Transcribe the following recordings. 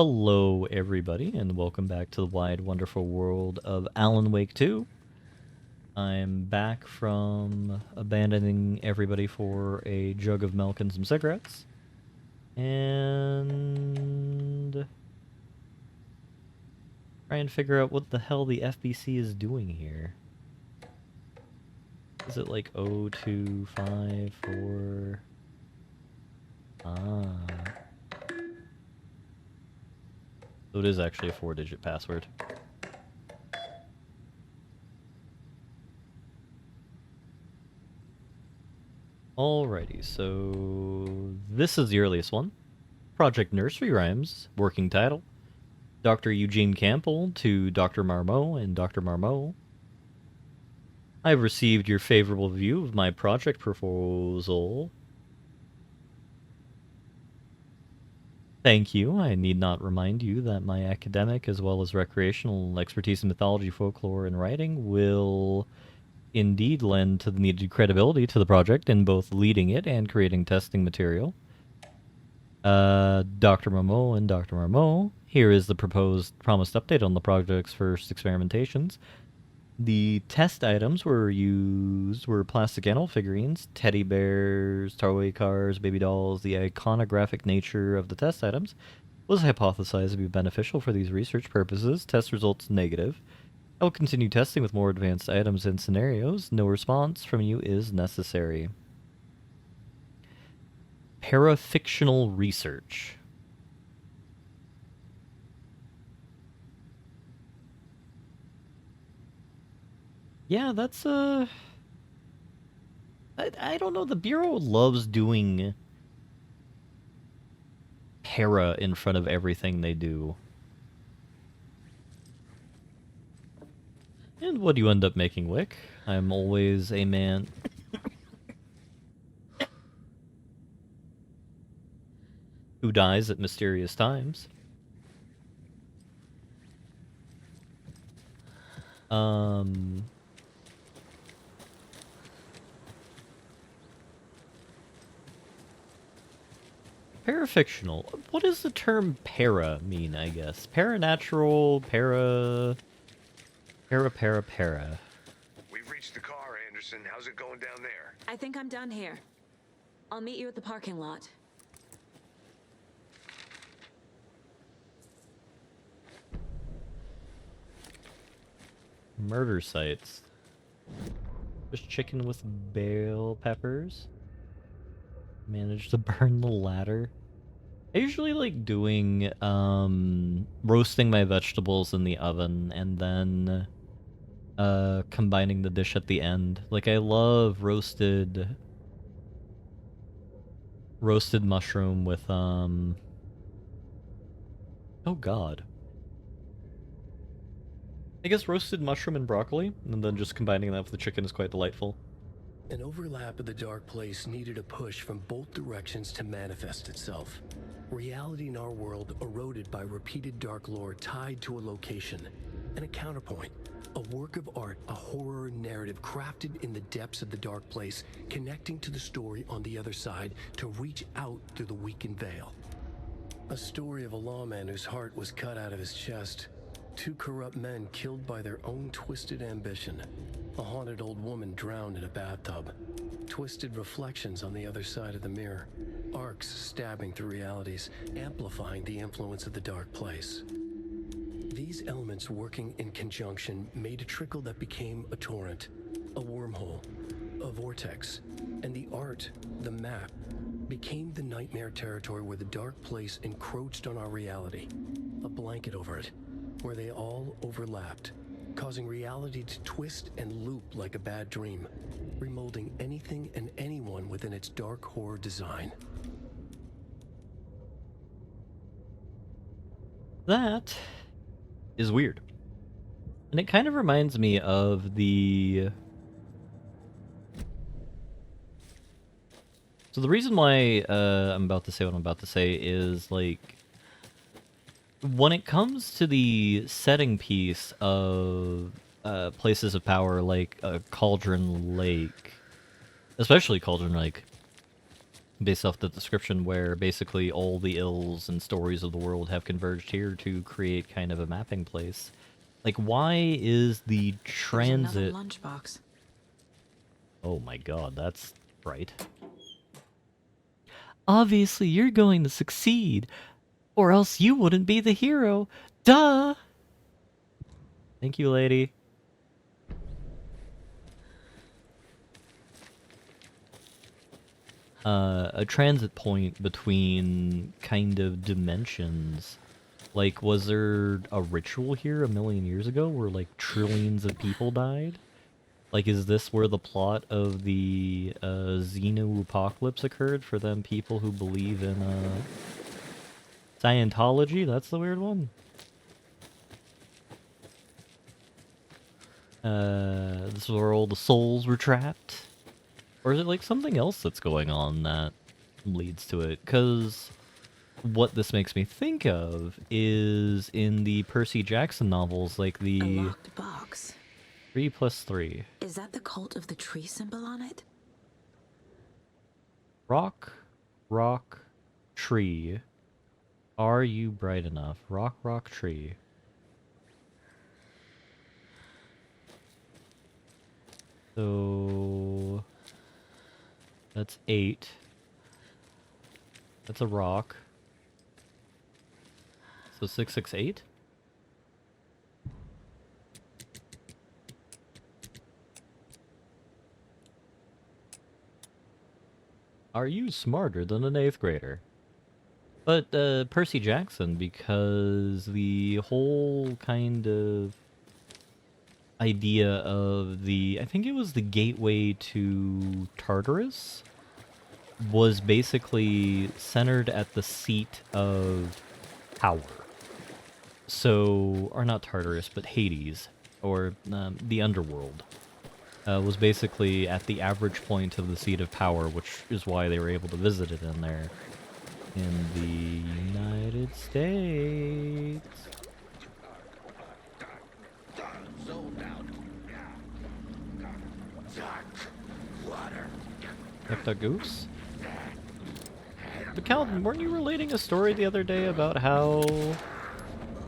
Hello, everybody, and welcome back to the wide, wonderful world of Alan Wake 2. I'm back from abandoning everybody for a jug of milk and some cigarettes. And try and figure out what the hell the FBC is doing here. Is it like 0254? Ah. So it is actually a 4-digit password. Alrighty, so this is the earliest one. Project Nursery Rhymes, working title. Dr. Eugene Campbell to Dr. Marmot and Dr. Marmot. I've received your favorable view of my project proposal. Thank you. I need not remind you that my academic as well as recreational expertise in mythology, folklore, and writing will indeed lend to the needed credibility to the project in both leading it and creating testing material. Dr. Marmot and Dr. Marmot, here is the promised update on the project's first experimentations. The test items were plastic animal figurines, teddy bears, toy cars, baby dolls. The iconographic nature of the test items was hypothesized to be beneficial for these research purposes. Test results negative. I will continue testing with more advanced items and scenarios. No response from you is necessary. Parafictional research. Yeah, that's I don't know, the Bureau loves doing para in front of everything they do. And what do you end up making, Wick? I'm always a man... who dies at mysterious times. Parafictional. What does the term para mean, I guess? Paranatural, para... We've reached the car, Anderson. How's it going down there? I think I'm done here. I'll meet you at the parking lot. Murder sites. Just chicken with bell peppers. Managed to burn the ladder. I usually like doing, roasting my vegetables in the oven and then, combining the dish at the end. Like, I love roasted mushroom with, oh god. I guess roasted mushroom and broccoli, and then just combining that with the chicken is quite delightful. An overlap of the dark place needed a push from both directions to manifest itself. Reality in our world eroded by repeated dark lore tied to a location. And a counterpoint, a work of art, a horror narrative crafted in the depths of the dark place, connecting to the story on the other side to reach out through the weakened veil. A story of a lawman whose heart was cut out of his chest. Two corrupt men killed by their own twisted ambition. A haunted old woman drowned in a bathtub. Twisted reflections on the other side of the mirror. Arcs stabbing through realities, amplifying the influence of the dark place. These elements working in conjunction made a trickle that became a torrent, a wormhole, a vortex, and the art, the map, became the nightmare territory where the dark place encroached on our reality, a blanket over it, where they all overlapped, causing reality to twist and loop like a bad dream, remolding anything and anyone within its dark horror design. That is weird. And it kind of reminds me of the... So the reason why I'm about to say what I'm about to say is, like, when it comes to the setting piece of places of power like Cauldron Lake, especially Cauldron Lake, based off the description, where basically all the ills and stories of the world have converged here to create kind of a mapping place. Like, why is the There's another transit... lunchbox. Oh my god, that's bright. Obviously, you're going to succeed, or else you wouldn't be the hero. Duh! Thank you, lady. A transit point between kind of dimensions. Like, was there a ritual here a million years ago where, like, trillions of people died? Like, is this where the plot of the Xeno-apocalypse occurred for them people who believe in Scientology? That's the weird one. This is where all the souls were trapped? Or is it like something else that's going on that leads to it? Because what this makes me think of is in the Percy Jackson novels, like A the locked box. 3+3. Is that the cult of the tree symbol on it? Rock, rock, tree. Are you bright enough? Rock, rock, tree. So... that's 8. That's a rock. So 668? Are you smarter than an 8th grader? But Percy Jackson, because the whole kind of idea of the... I think it was the gateway to Tartarus was basically centered at the seat of power. So, or not Tartarus, but Hades, or the underworld, was basically at the average point of the seat of power, which is why they were able to visit it in there. In the United States. Dr. Goose? But Calvin, weren't you relating a story the other day about how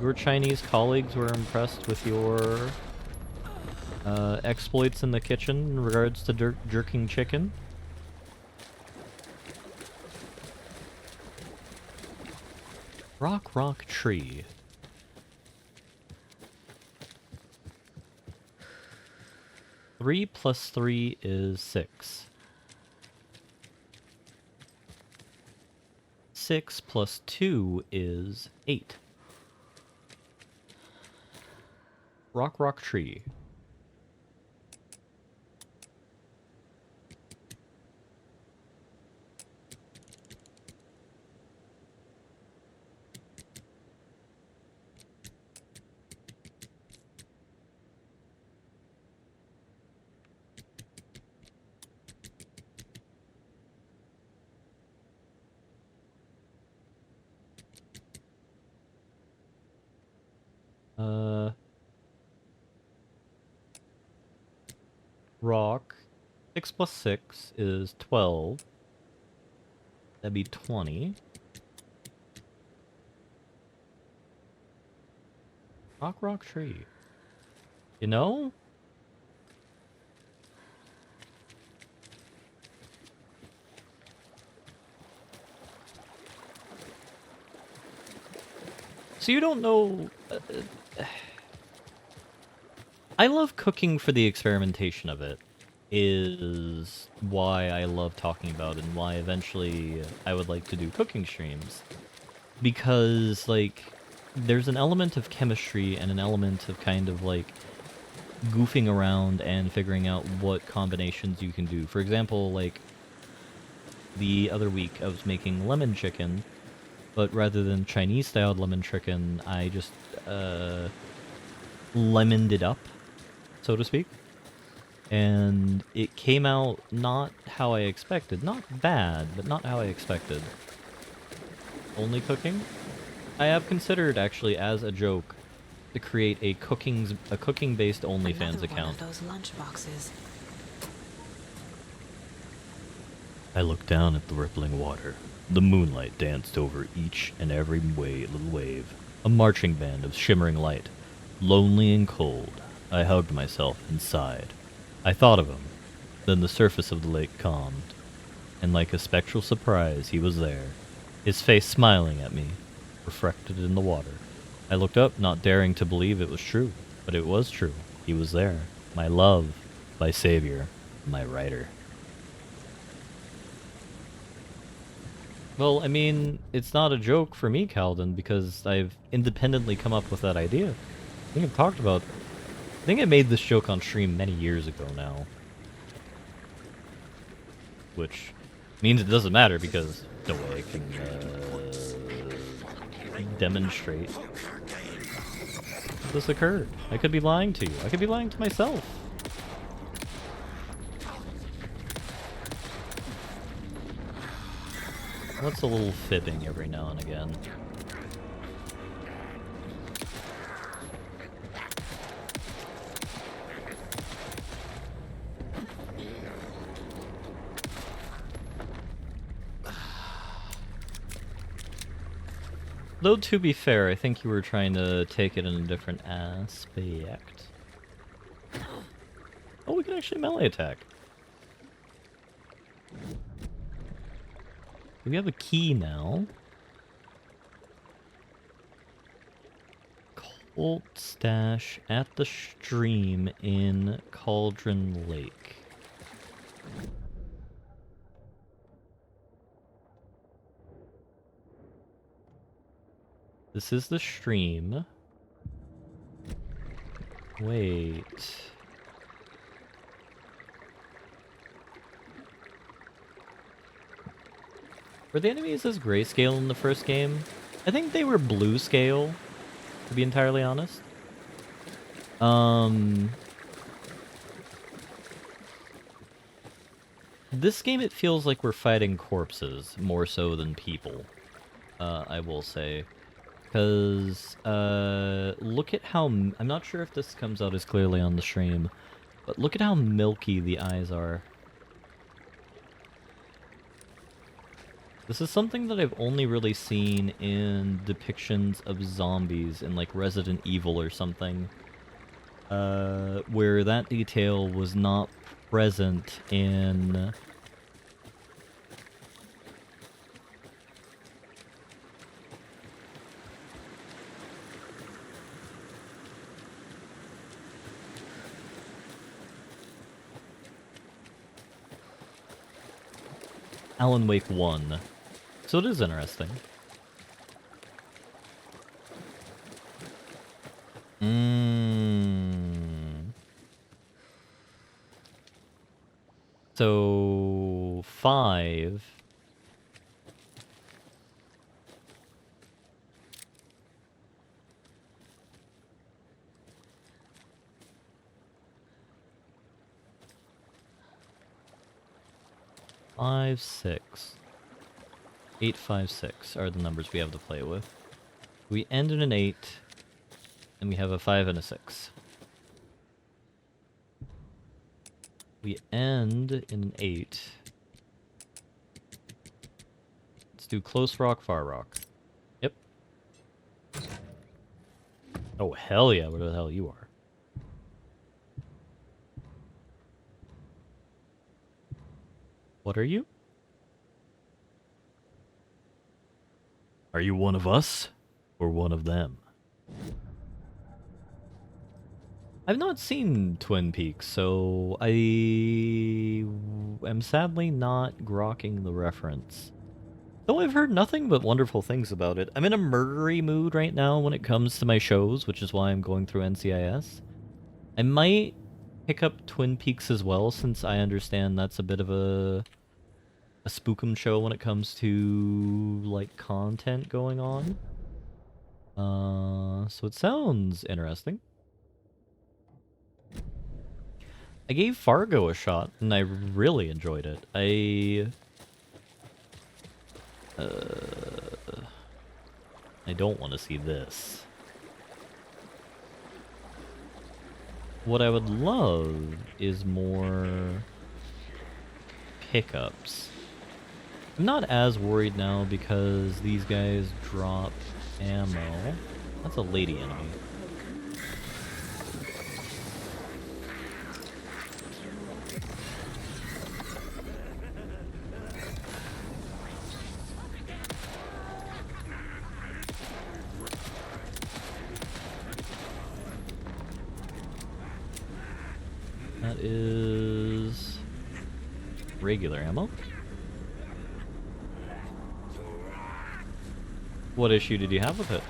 your Chinese colleagues were impressed with your exploits in the kitchen in regards to jerking chicken? Rock, rock, tree. Three plus 3 is 6. 6 plus 2 is 8. Rock, rock, tree. Rock. 6 plus 6 is 12. That'd be 20. Rock, rock, tree. You know? So you don't know... I love cooking for the experimentation of it, is why I love talking about it and why eventually I would like to do cooking streams. Because, like, there's an element of chemistry and an element of kind of, like, goofing around and figuring out what combinations you can do. For example, like, the other week I was making lemon chicken, but rather than Chinese-styled lemon chicken, I just, lemoned it up, so to speak. And it came out not how I expected. Not bad, but not how I expected. Only cooking? I have considered, actually, as a joke, to create a cooking-based OnlyFans account. Another one of those lunch boxes. I looked down at the rippling water. The moonlight danced over each and every little wave, a marching band of shimmering light. Lonely and cold, I hugged myself and sighed. I thought of him. Then the surface of the lake calmed, and like a spectral surprise, he was there, his face smiling at me, reflected in the water. I looked up, not daring to believe it was true, but it was true. He was there. My love, my savior, my writer. Well, I mean, it's not a joke for me, Calden, because I've independently come up with that idea. I think I've talked about... I think I made this joke on stream many years ago now. Which means it doesn't matter, because no way I can demonstrate this occurred. I could be lying to you. I could be lying to myself. What's a little fibbing every now and again? Though, to be fair, I think you were trying to take it in a different aspect. Oh, we can actually melee attack. We have a key now. Colt stash at the stream in Cauldron Lake. This is the stream. Wait. Were the enemies as grayscale in the first game? I think they were blue scale, to be entirely honest. This game it feels like we're fighting corpses more so than people. I will say. Because, look at how... I'm not sure if this comes out as clearly on the stream, but look at how milky the eyes are. This is something that I've only really seen in depictions of zombies in, like, Resident Evil or something. Where that detail was not present in... Alan Wake 1. So it is interesting. So 5. Five, 6. 8, 5, 6 are the numbers we have to play with. We end in an 8, and we have a 5 and a 6. We end in an 8. Let's do close rock, far rock. Yep. Oh, hell yeah, where the hell you are. What are you? Are you one of us, or one of them? I've not seen Twin Peaks, so I am sadly not grokking the reference. Though I've heard nothing but wonderful things about it. I'm in a murdery mood right now when it comes to my shows, which is why I'm going through NCIS. I might pick up Twin Peaks as well, since I understand that's a bit of a spookum show when it comes to, like, content going on. So it sounds interesting. I gave Fargo a shot, and I really enjoyed it. I don't want to see this. What I would love is more pickups. I'm not as worried now because these guys drop ammo. That's a lady enemy. That is regular ammo. What issue did you have with it?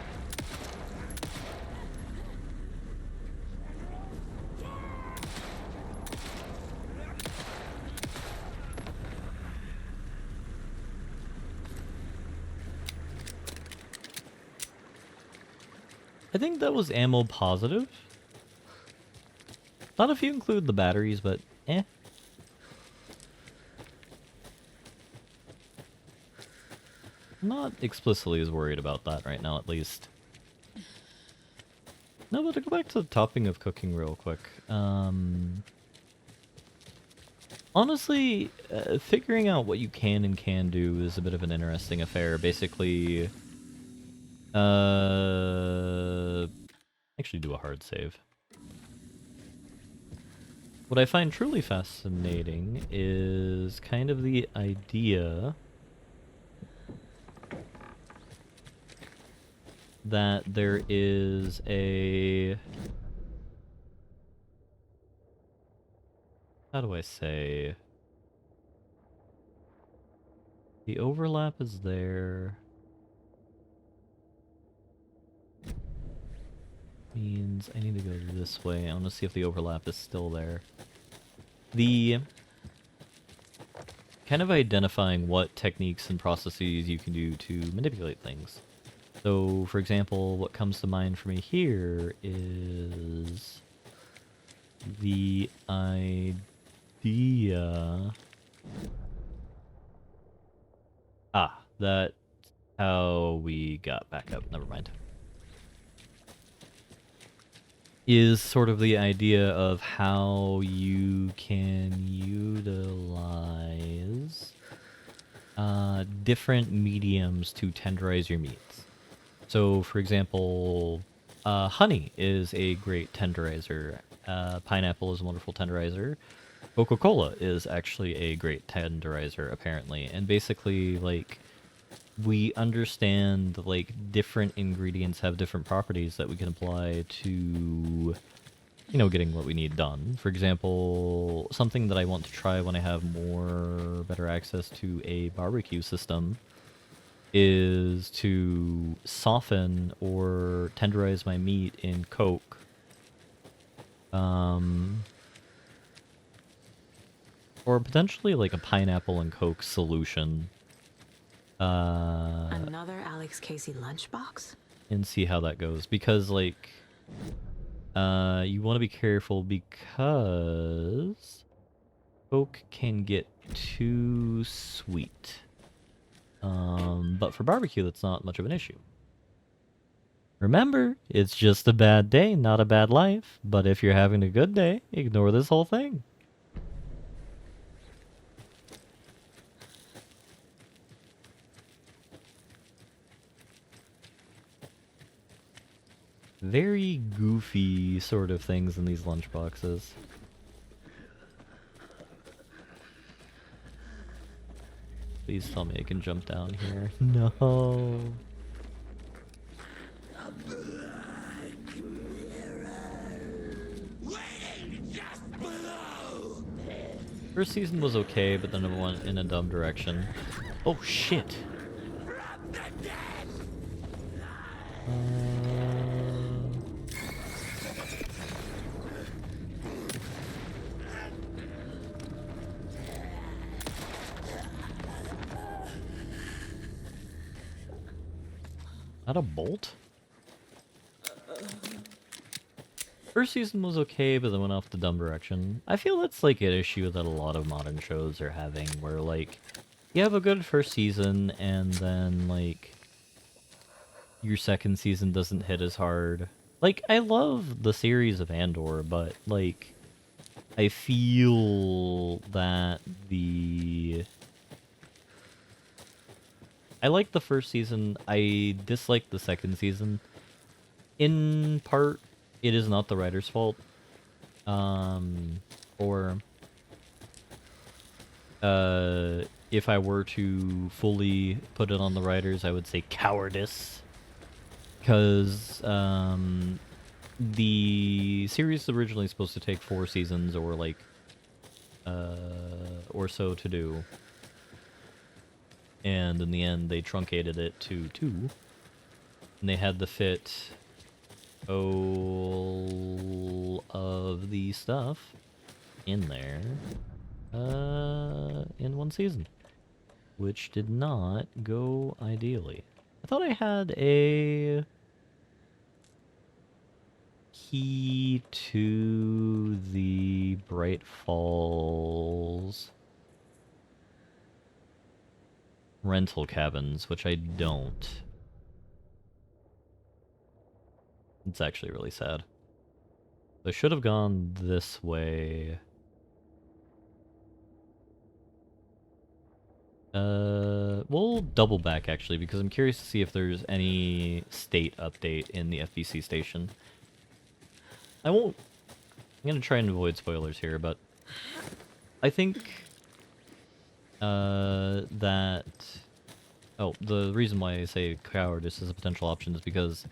I think that was ammo positive. Not if you include the batteries, but eh. I'm not explicitly as worried about that right now, at least. No, but to go back to the topping of cooking real quick. Honestly, figuring out what you can and can do is a bit of an interesting affair. Basically, actually do a hard save. What I find truly fascinating is kind of the idea that there is a... How do I say? The overlap is there. Means I need to go this way. I want to see if the overlap is still there. The kind of identifying what techniques and processes you can do to manipulate things. So, for example, what comes to mind for me here is the idea... that's how we got back up. Never mind. Is sort of the idea of how you can utilize different mediums to tenderize your meats. So, for example, honey is a great tenderizer. Pineapple is a wonderful tenderizer. Coca-Cola is actually a great tenderizer, apparently. And basically, like, we understand, like, different ingredients have different properties that we can apply to, you know, getting what we need done. For example, something that I want to try when I have better access to a barbecue system is to soften or tenderize my meat in Coke. Or potentially like a pineapple and Coke solution. Another Alex Casey lunchbox? And see how that goes. Because, like, you want to be careful because Coke can get too sweet. But for barbecue, that's not much of an issue. Remember, it's just a bad day, not a bad life. But if you're having a good day, ignore this whole thing. Very goofy sort of things in these lunchboxes. Please tell me I can jump down here. No. First season was okay, but then it went in a dumb direction. Oh shit. Not a bolt? First season was okay, but then went off the dumb direction. I feel that's like an issue that a lot of modern shows are having, where like, you have a good first season, and then like, your second season doesn't hit as hard. Like, I love the series of Andor, but like, I feel that the I liked the first season. I disliked the second season. In part, it is not the writer's fault. Or if I were to fully put it on the writers, I would say cowardice. Because the series is originally supposed to take 4 seasons or like or so to do. And in the end, they truncated it to 2. And they had to fit all of the stuff in there in 1 season, which did not go ideally. I thought I had a key to the Bright Falls rental cabins, which I don't. It's actually really sad. I should have gone this way. We'll double back actually, because I'm curious to see if there's any state update in the FBC station. I'm gonna try and avoid spoilers here, but I think that the reason why I say cowardice is a potential option is because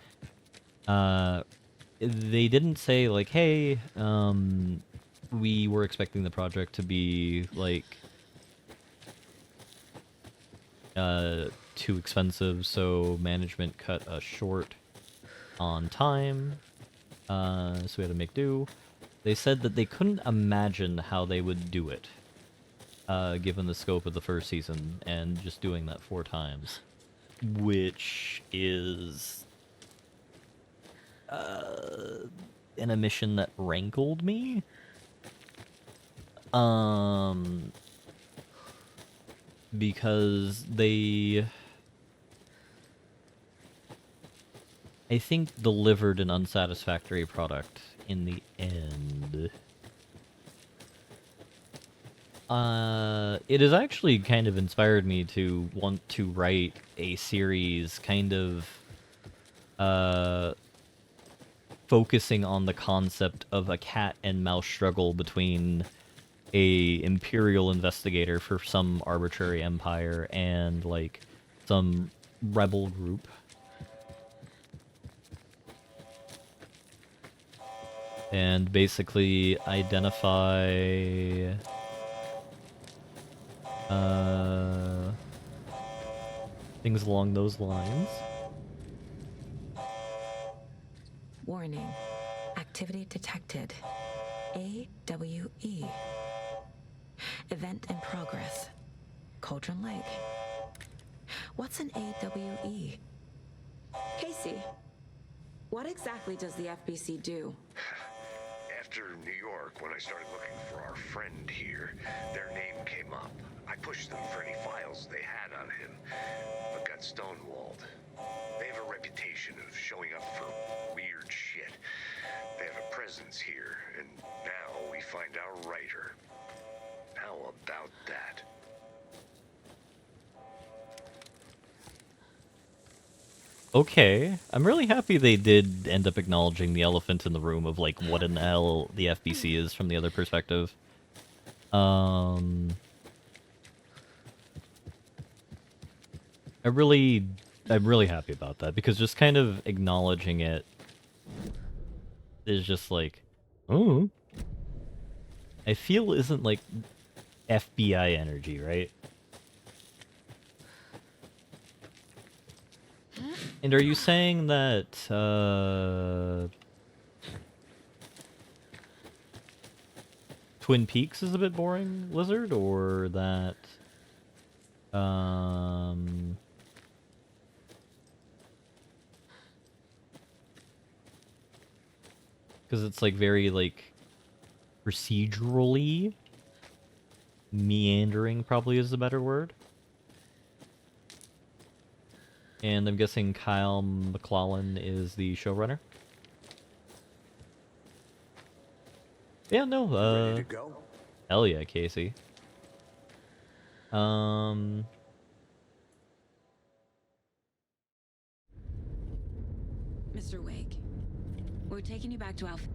they didn't say like, hey, we were expecting the project to be like too expensive, so management cut us short on time, so we had to make do. They said that they couldn't imagine how they would do it, given the scope of the first season, and just doing that 4 times, which is an omission that rankled me. Because they, I think, delivered an unsatisfactory product in the end. It has actually kind of inspired me to want to write a series kind of focusing on the concept of a cat and mouse struggle between a imperial investigator for some arbitrary empire and like some rebel group. And basically identify things along those lines. Warning. Activity detected. AWE. Event in progress. Cauldron Lake. What's an AWE? Casey, what exactly does the FBC do? After New York, when I started looking for our friend here, their name came up. I pushed them for any files they had on him, but got stonewalled. They have a reputation of showing up for weird shit. They have a presence here, and now we find our writer. How about that? Okay, I'm really happy they did end up acknowledging the elephant in the room of like what in the hell the FBC is from the other perspective. I'm really happy about that, because just kind of acknowledging it is just like, oh, I feel isn't like FBI energy, right? And are you saying that Twin Peaks is a bit boring, Lizard, or that because it's like very like procedurally meandering probably is the better word. And I'm guessing Kyle MacLachlan is the showrunner. Yeah, no, Ready to go? hell yeah, Casey. Mr. Wake, we're taking you back to Alpha.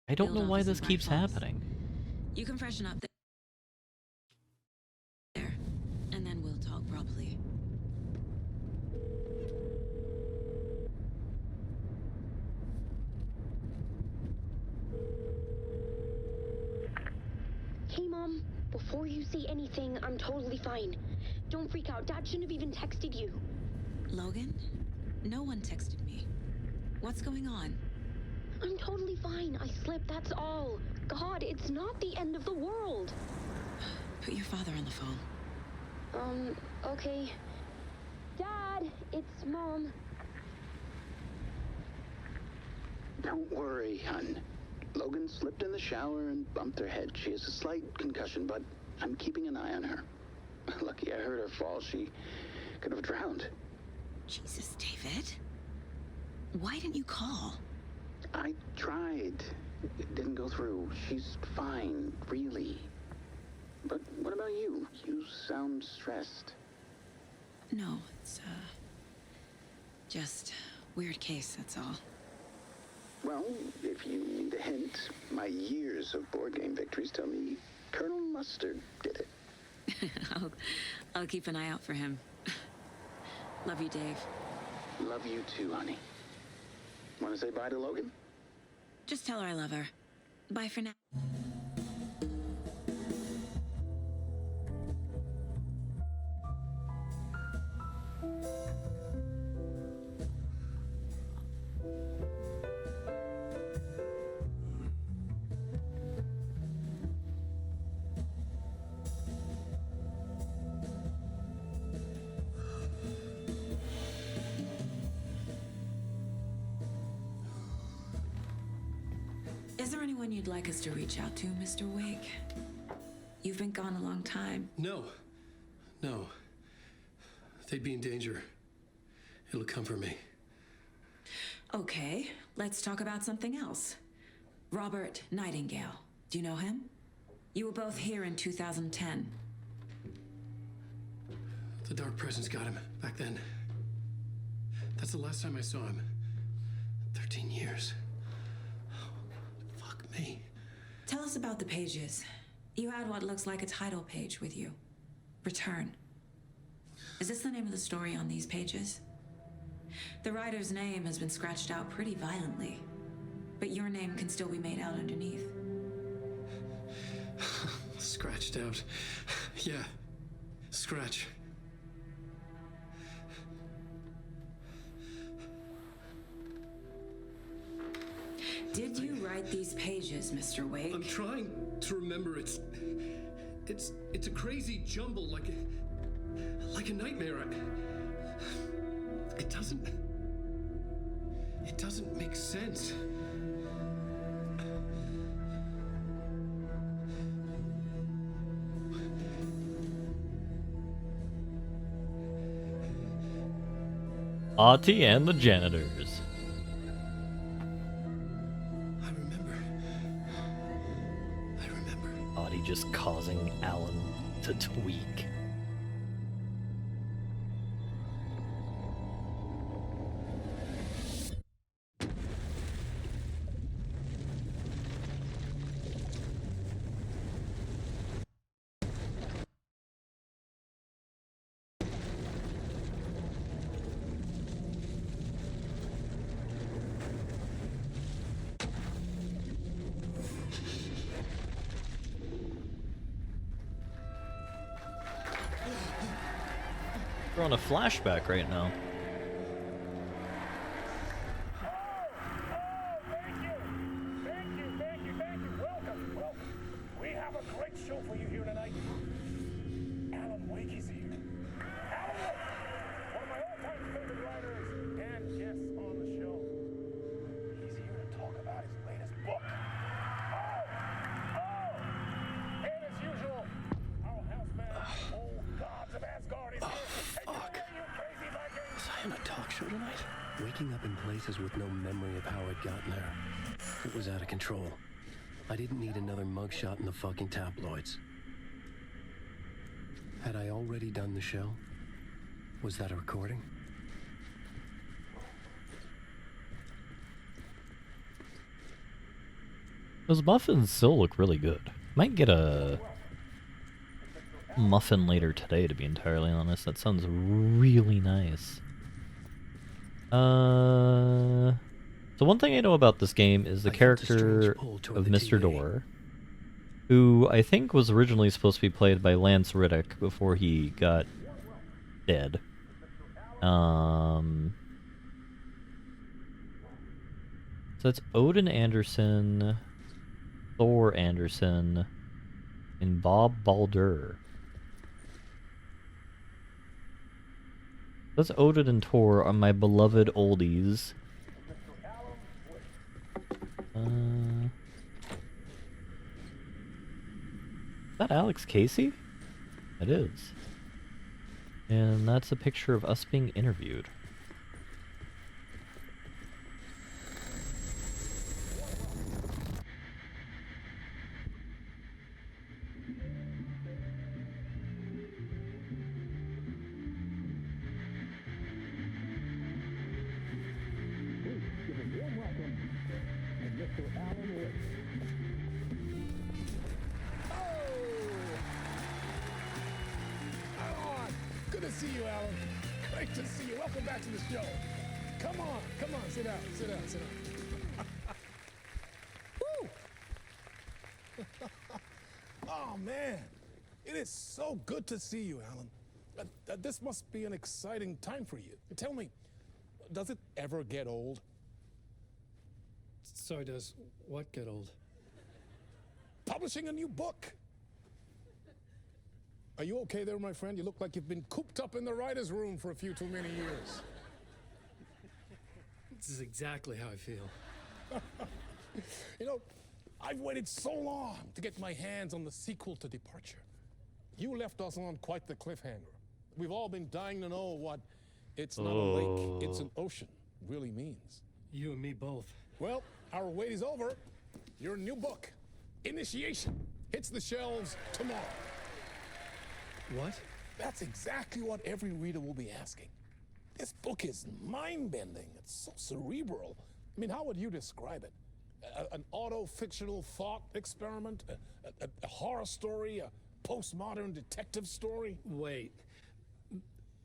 I don't know Field why office in this Bright keeps Falls. happening. You can freshen up there, and then we'll talk properly. Hey, Mom. Before you say anything, I'm totally fine. Don't freak out. Dad shouldn't have even texted you. Logan? No one texted me. What's going on? I'm totally fine. I slipped, that's all. God, it's not the end of the world. Put your father on the phone. Okay. Dad, it's Mom. Don't worry, hun. Logan slipped in the shower and bumped her head. She has a slight concussion, but I'm keeping an eye on her. Lucky I heard her fall. She could have drowned. Jesus, David. Why didn't you call? I tried. It didn't go through. She's fine, really. But what about you? You sound stressed. No, it's, just weird case, that's all. Well, if you need a hint, my years of board game victories tell me Colonel Mustard did it. I'll keep an eye out for him. Love you, Dave. Love you too, honey. Want to say bye to Logan? Just tell her I love her. Bye for now. Is there anyone you'd like us to reach out to, Mr. Wake? You've been gone a long time. No. They'd be in danger. It'll come for me. Okay, let's talk about something else. Robert Nightingale. Do you know him? You were both here in 2010. The Dark Presence got him back then. That's the last time I saw him. 13 years. Fuck me. Tell us about the pages. You had what looks like a title page with you. Return. Is this the name of the story on these pages? The writer's name has been scratched out pretty violently, but your name can still be made out underneath. Scratched out. Yeah. Scratch. Did you write these pages, Mr. Wake? I'm trying to remember. It's a crazy jumble, like a nightmare. It doesn't make sense. Auntie and the janitors. I remember. Audie just causing Alan to tweak. We're on a flashback right now. Thank you. Welcome. We have a great show for you here tonight. Alan Wake is here. Alan Wake, one of my all-time favorite writers and guests on the show. He's here to talk about his latest book. And as usual, our house band, Old Gods of Asgard, is here. Fuck. You crazy Vikings! Was I on a talk show tonight? Waking up in places with no memory of how I'd gotten there. It was out of control. I didn't need another mugshot in the fucking tabloids. Had I already done the show? Was that a recording? Those muffins still look really good. Might get a muffin later today, to be entirely honest. That sounds really nice. So one thing I know about this game is the I felt a strange character pull toward of the Mr. TV. Door, who I think was originally supposed to be played by Lance Riddick before he got dead. So it's Odin Anderson, Thor Anderson, and Bob Baldur. That's Odin and Thor are my beloved oldies. Is that Alex Casey? It is. And that's a picture of us being interviewed. Good to see you, Alan. Great to see you. Welcome back to the show. Come on, sit down, sit down. Woo! Oh, man. It is so good to see you, Alan. This must be an exciting time for you. Tell me, does it ever get old? So does what get old? Publishing a new book. Are you okay there, my friend? You look like you've been cooped up in the writer's room for a few too many years. This is exactly how I feel. You know, I've waited so long to get my hands on the sequel to Departure. You left us on quite the cliffhanger. We've all been dying to know what "it's not a lake, it's an ocean" really means. You and me both. Well, our wait is over. Your new book, Initiation, hits the shelves tomorrow. What? That's exactly what every reader will be asking. This book is mind-bending. It's so cerebral. I mean, how would you describe it? An auto-fictional thought experiment? A horror story? A postmodern detective story? Wait.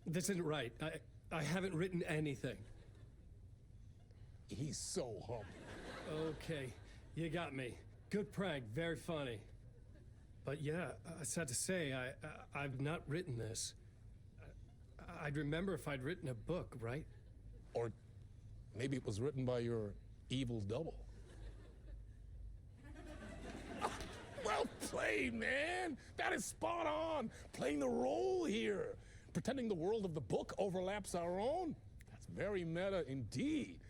This isn't right. I haven't written anything. He's so humble. Okay, you got me. Good prank, very funny. But yeah, I sad to say, I've not written this. I'd remember if I'd written a book, right? Or maybe it was written by your evil double. Well played, man. That is spot on. Playing the role here. Pretending the world of the book overlaps our own. That's very meta indeed.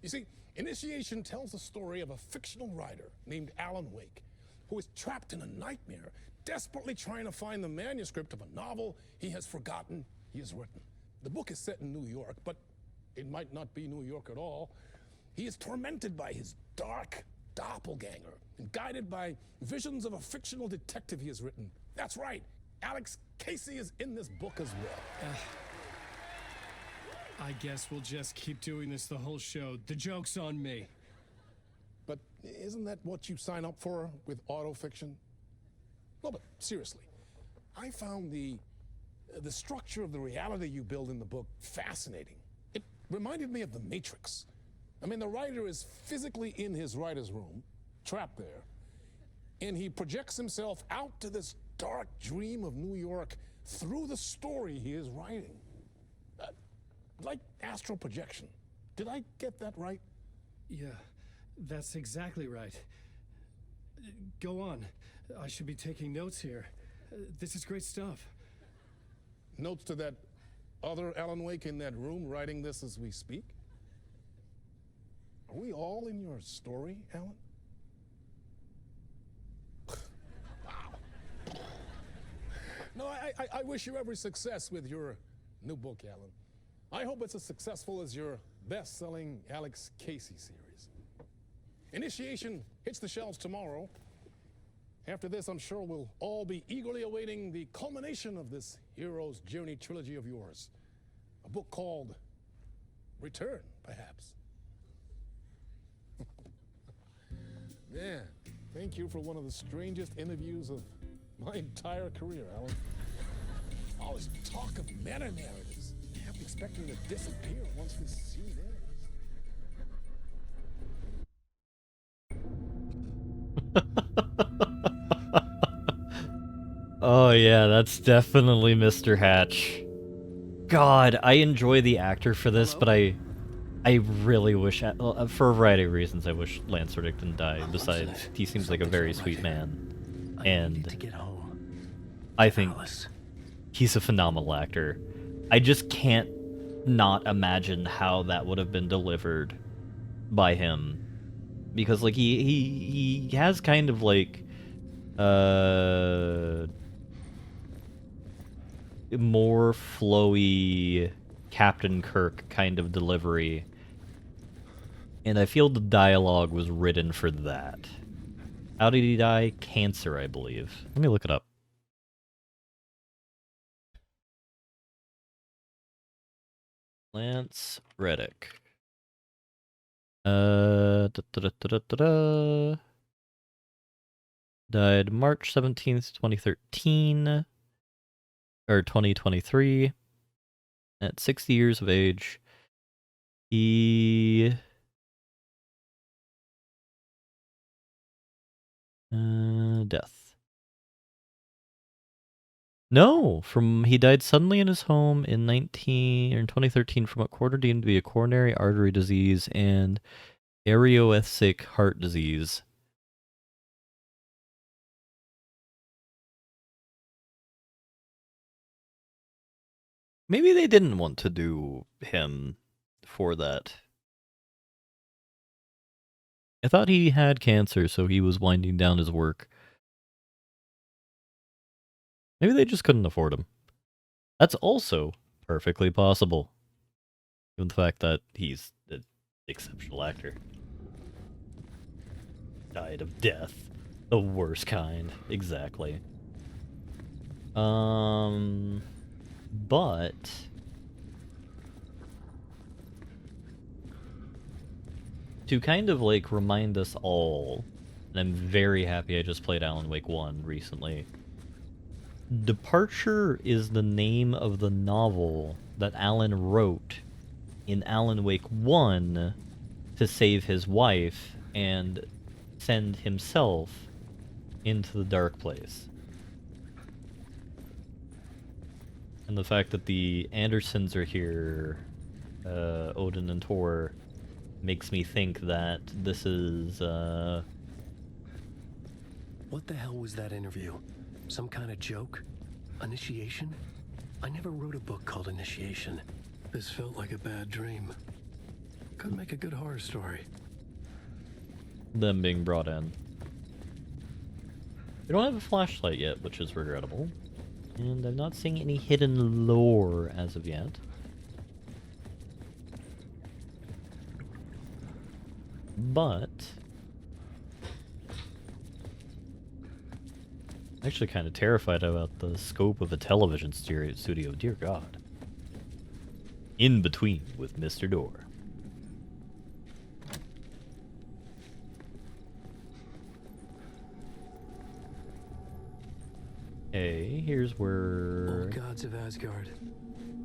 You see, Initiation tells the story of a fictional writer named Alan Wake, who is trapped in a nightmare, desperately trying to find the manuscript of a novel he has forgotten he has written. The book is set in New York, but it might not be New York at all. He is tormented by his dark doppelganger and guided by visions of a fictional detective he has written. That's right, Alex Casey is in this book as well. I guess we'll just keep doing this the whole show. The joke's on me. But isn't that what you sign up for with autofiction? No, but seriously, I found the structure of the reality you build in the book fascinating. It reminded me of The Matrix. I mean, the writer is physically in his writer's room, trapped there, and he projects himself out to this dark dream of New York through the story he is writing. Like astral projection. Did I get that right? Yeah, that's exactly right. Go on. I should be taking notes here. This is great stuff. Notes to that other Alan Wake in that room writing this as we speak? Are we all in your story, Alan? Wow. No, I wish you every success with your new book, Alan. I hope it's as successful as your best-selling Alex Casey series. Initiation hits the shelves tomorrow. After this, I'm sure we'll all be eagerly awaiting the culmination of this hero's journey trilogy of yours. A book called Return, perhaps. Man, Thank you for one of the strangest interviews of my entire career, Alan. All this talk of meta narratives. I have to expect them to disappear once this scene ends. Oh yeah, that's definitely Mr. Hatch. God, I enjoy the actor for this, but I really wish, for a variety of reasons, I wish Lance Reddick didn't die. Besides, he seems like a very sweet man, I needed to and get home. I think Alice. he's a phenomenal actor. I just can't not imagine how that would have been delivered by him, because like he has kind of like more flowy Captain Kirk kind of delivery, and I feel the dialogue was written for that. How did he die? Cancer, I believe. Let me look it up. Lance Reddick. Died March 17th, 2013. Or 2023. At 60 years of age. He... death. No, he died suddenly in his home in 2013 from what quarter deemed to be a coronary artery disease and areoesthetic heart disease. Maybe they didn't want to do him for that. I thought he had cancer, so he was winding down his work. Maybe they just couldn't afford him. That's also perfectly possible. Given the fact that he's an exceptional actor. Died of death. The worst kind. Exactly. But... to kind of, like, remind us all, and I'm very happy I just played Alan Wake 1 recently. Departure is the name of the novel that Alan wrote in Alan Wake 1 to save his wife and send himself into the dark place. And the fact that the Andersons are here, Odin and Tor, makes me think that this is, What the hell was that interview? Some kind of joke? Initiation? I never wrote a book called Initiation. This felt like a bad dream. Could make a good horror story. them being brought in. We don't have a flashlight yet, which is regrettable. And I'm not seeing any hidden lore as of yet. But... I'm actually kind of terrified about the scope of a television studio, dear God. In between with Mr. Door. Okay, here's where... Old Gods of Asgard.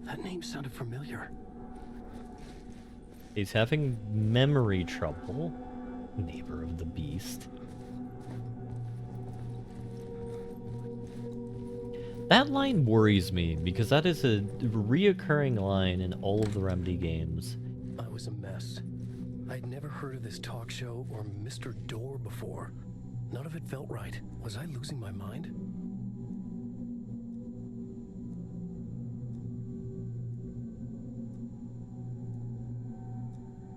That name sounded familiar. He's having memory trouble. Neighbor of the Beast. That line worries me, because that is a reoccurring line in all of the Remedy games. I was a mess. I'd never heard of this talk show or Mr. Door before. None of it felt right. Was I losing my mind?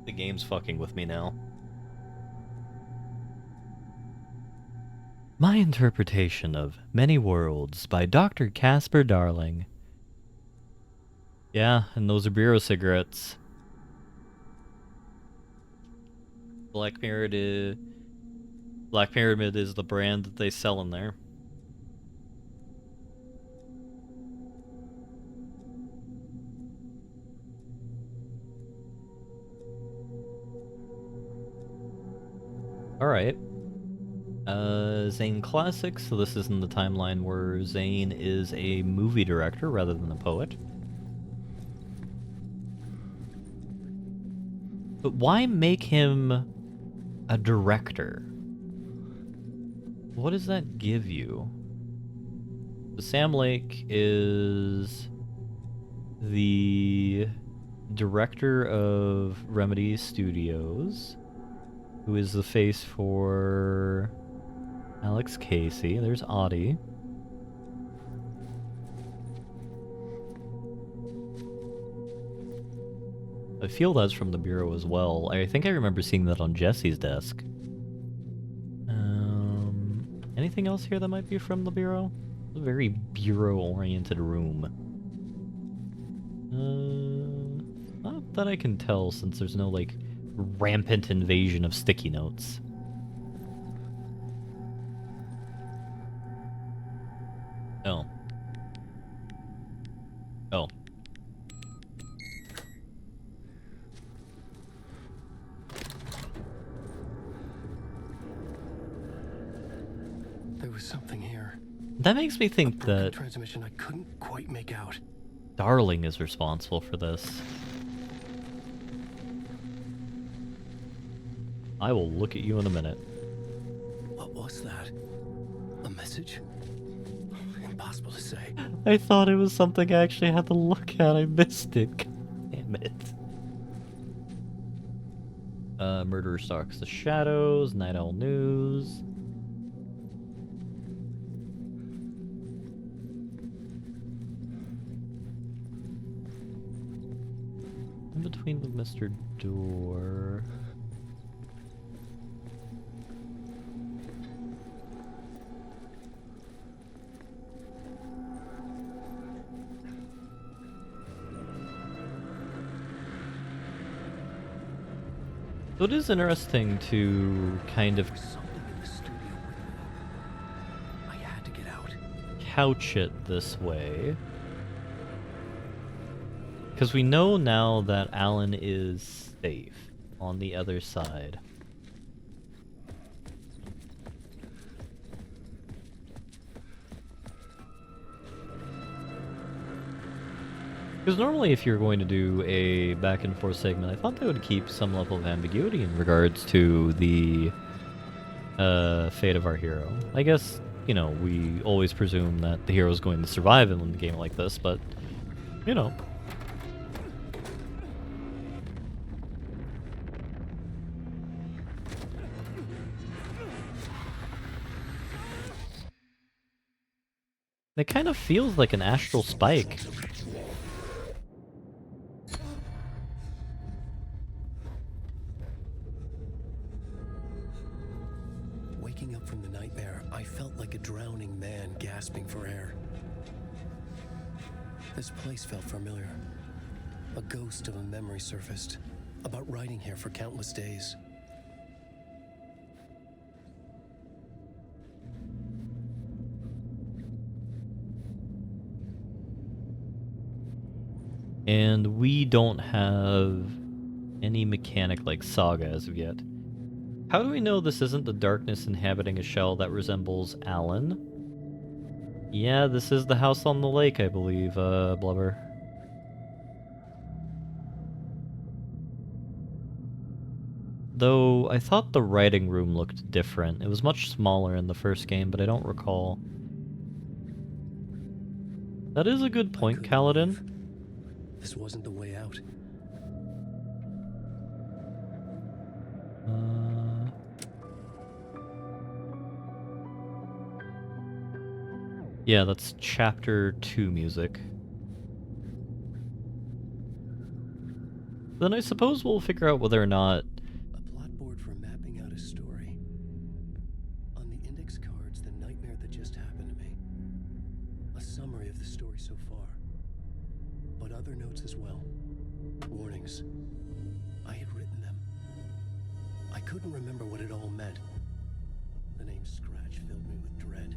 The game's fucking with me now. My interpretation of Many Worlds by Dr. Casper Darling. Yeah, and those are Bureau cigarettes. Black Pyramid is the brand that they sell in there. Alright. Zane Classics, so this is in the timeline where Zane is a movie director rather than a poet. But why make him a director? What does that give you? Sam Lake is the director of Remedy Studios, who is the face for Alex Casey. There's Audie. I feel that's from the Bureau as well. I think I remember seeing that on Jesse's desk. Anything else here that might be from the Bureau? It's a very Bureau-oriented room. Not that I can tell, since there's no, like, rampant invasion of sticky notes. Oh. Oh. There was something here. That makes me think that Transmission I couldn't quite make out. Darling is responsible for this. I will look at you in a minute. What was that? A message? Impossible to say. I thought it was something I actually had to look at. I missed it. God damn it. Murderer Stalks the Shadows, Night Owl News. In between with Mr. Door. So it is interesting to kind of There was something in the studio window. I had to get out. couch it this way. Because we know now that Alan is safe on the other side. Because normally if you're going to do a back and forth segment, I thought they would keep some level of ambiguity in regards to the fate of our hero. I guess, you know, we always presume that the hero is going to survive in a game like this, but, you know. It kind of feels like an astral spike. Waking up from the nightmare, I felt like a drowning man gasping for air. This place felt familiar. A ghost of a memory surfaced, about riding here for countless days. And we don't have any mechanic like Saga as of yet. How do we know this isn't the darkness inhabiting a shell that resembles Alan? Yeah, this is the house on the lake, I believe, Blubber. Though, I thought the writing room looked different. It was much smaller in the first game, but I don't recall. That is a good point, Kaladin. This wasn't the way out. Yeah, that's chapter 2 music. Then I suppose we'll figure out whether or not... A plot board for mapping out a story. On the index cards, the nightmare that just happened to me. A summary of the story so far. But other notes as well. Warnings. I had written them. I couldn't remember what it all meant. The name Scratch filled me with dread.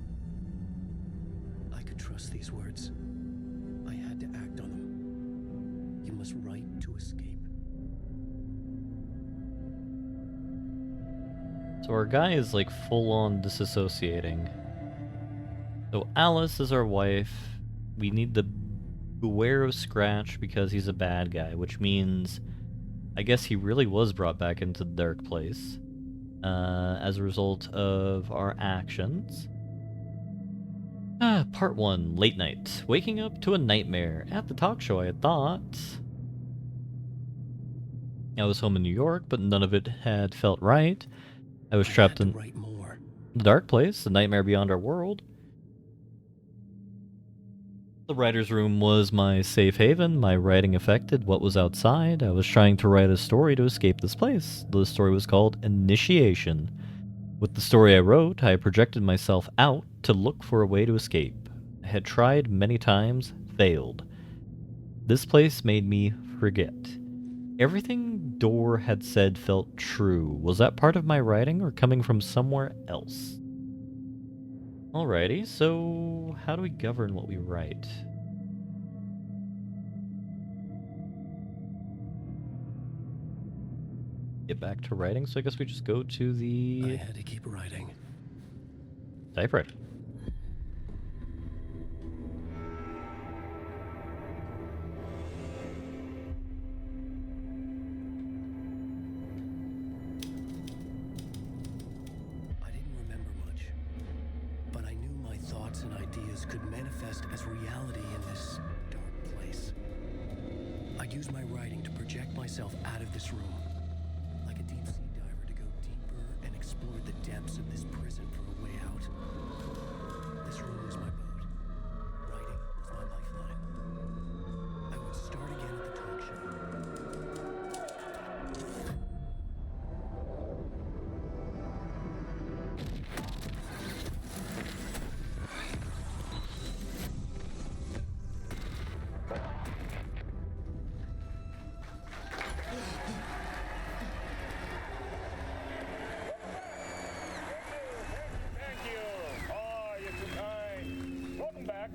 I could trust these words. I had to act on them. You must write to escape. So our guy is like full on disassociating. So Alice is our wife. We need to beware of Scratch because he's a bad guy, which means I guess he really was brought back into the dark place as a result of our actions. Part 1, late night. Waking up to a nightmare. At the talk show, I had thought I was home in New York, but none of it had felt right. I was trapped in Write more. the dark place, the nightmare beyond our world. The writer's room was my safe haven. My writing affected what was outside. I was trying to write a story to escape this place. The story was called Initiation. With the story I wrote, I projected myself out to look for a way to escape. I had tried many times, failed. This place made me forget. Everything Dor had said felt true. Was that part of my writing or coming from somewhere else? Alrighty, so how do we govern what we write? Get back to writing, so I guess we just go to I the had to keep writing. typewriter. I didn't remember much, but I knew my thoughts and ideas could manifest as reality in this dark place. I'd use my writing to project myself out of this room, like a deep sea diver to go deeper and explore the depths of this prison for a way out. This room was my boat. Writing was my lifeline. I would start again at the talk show. Thank you. Oh, you're too kind. Welcome back.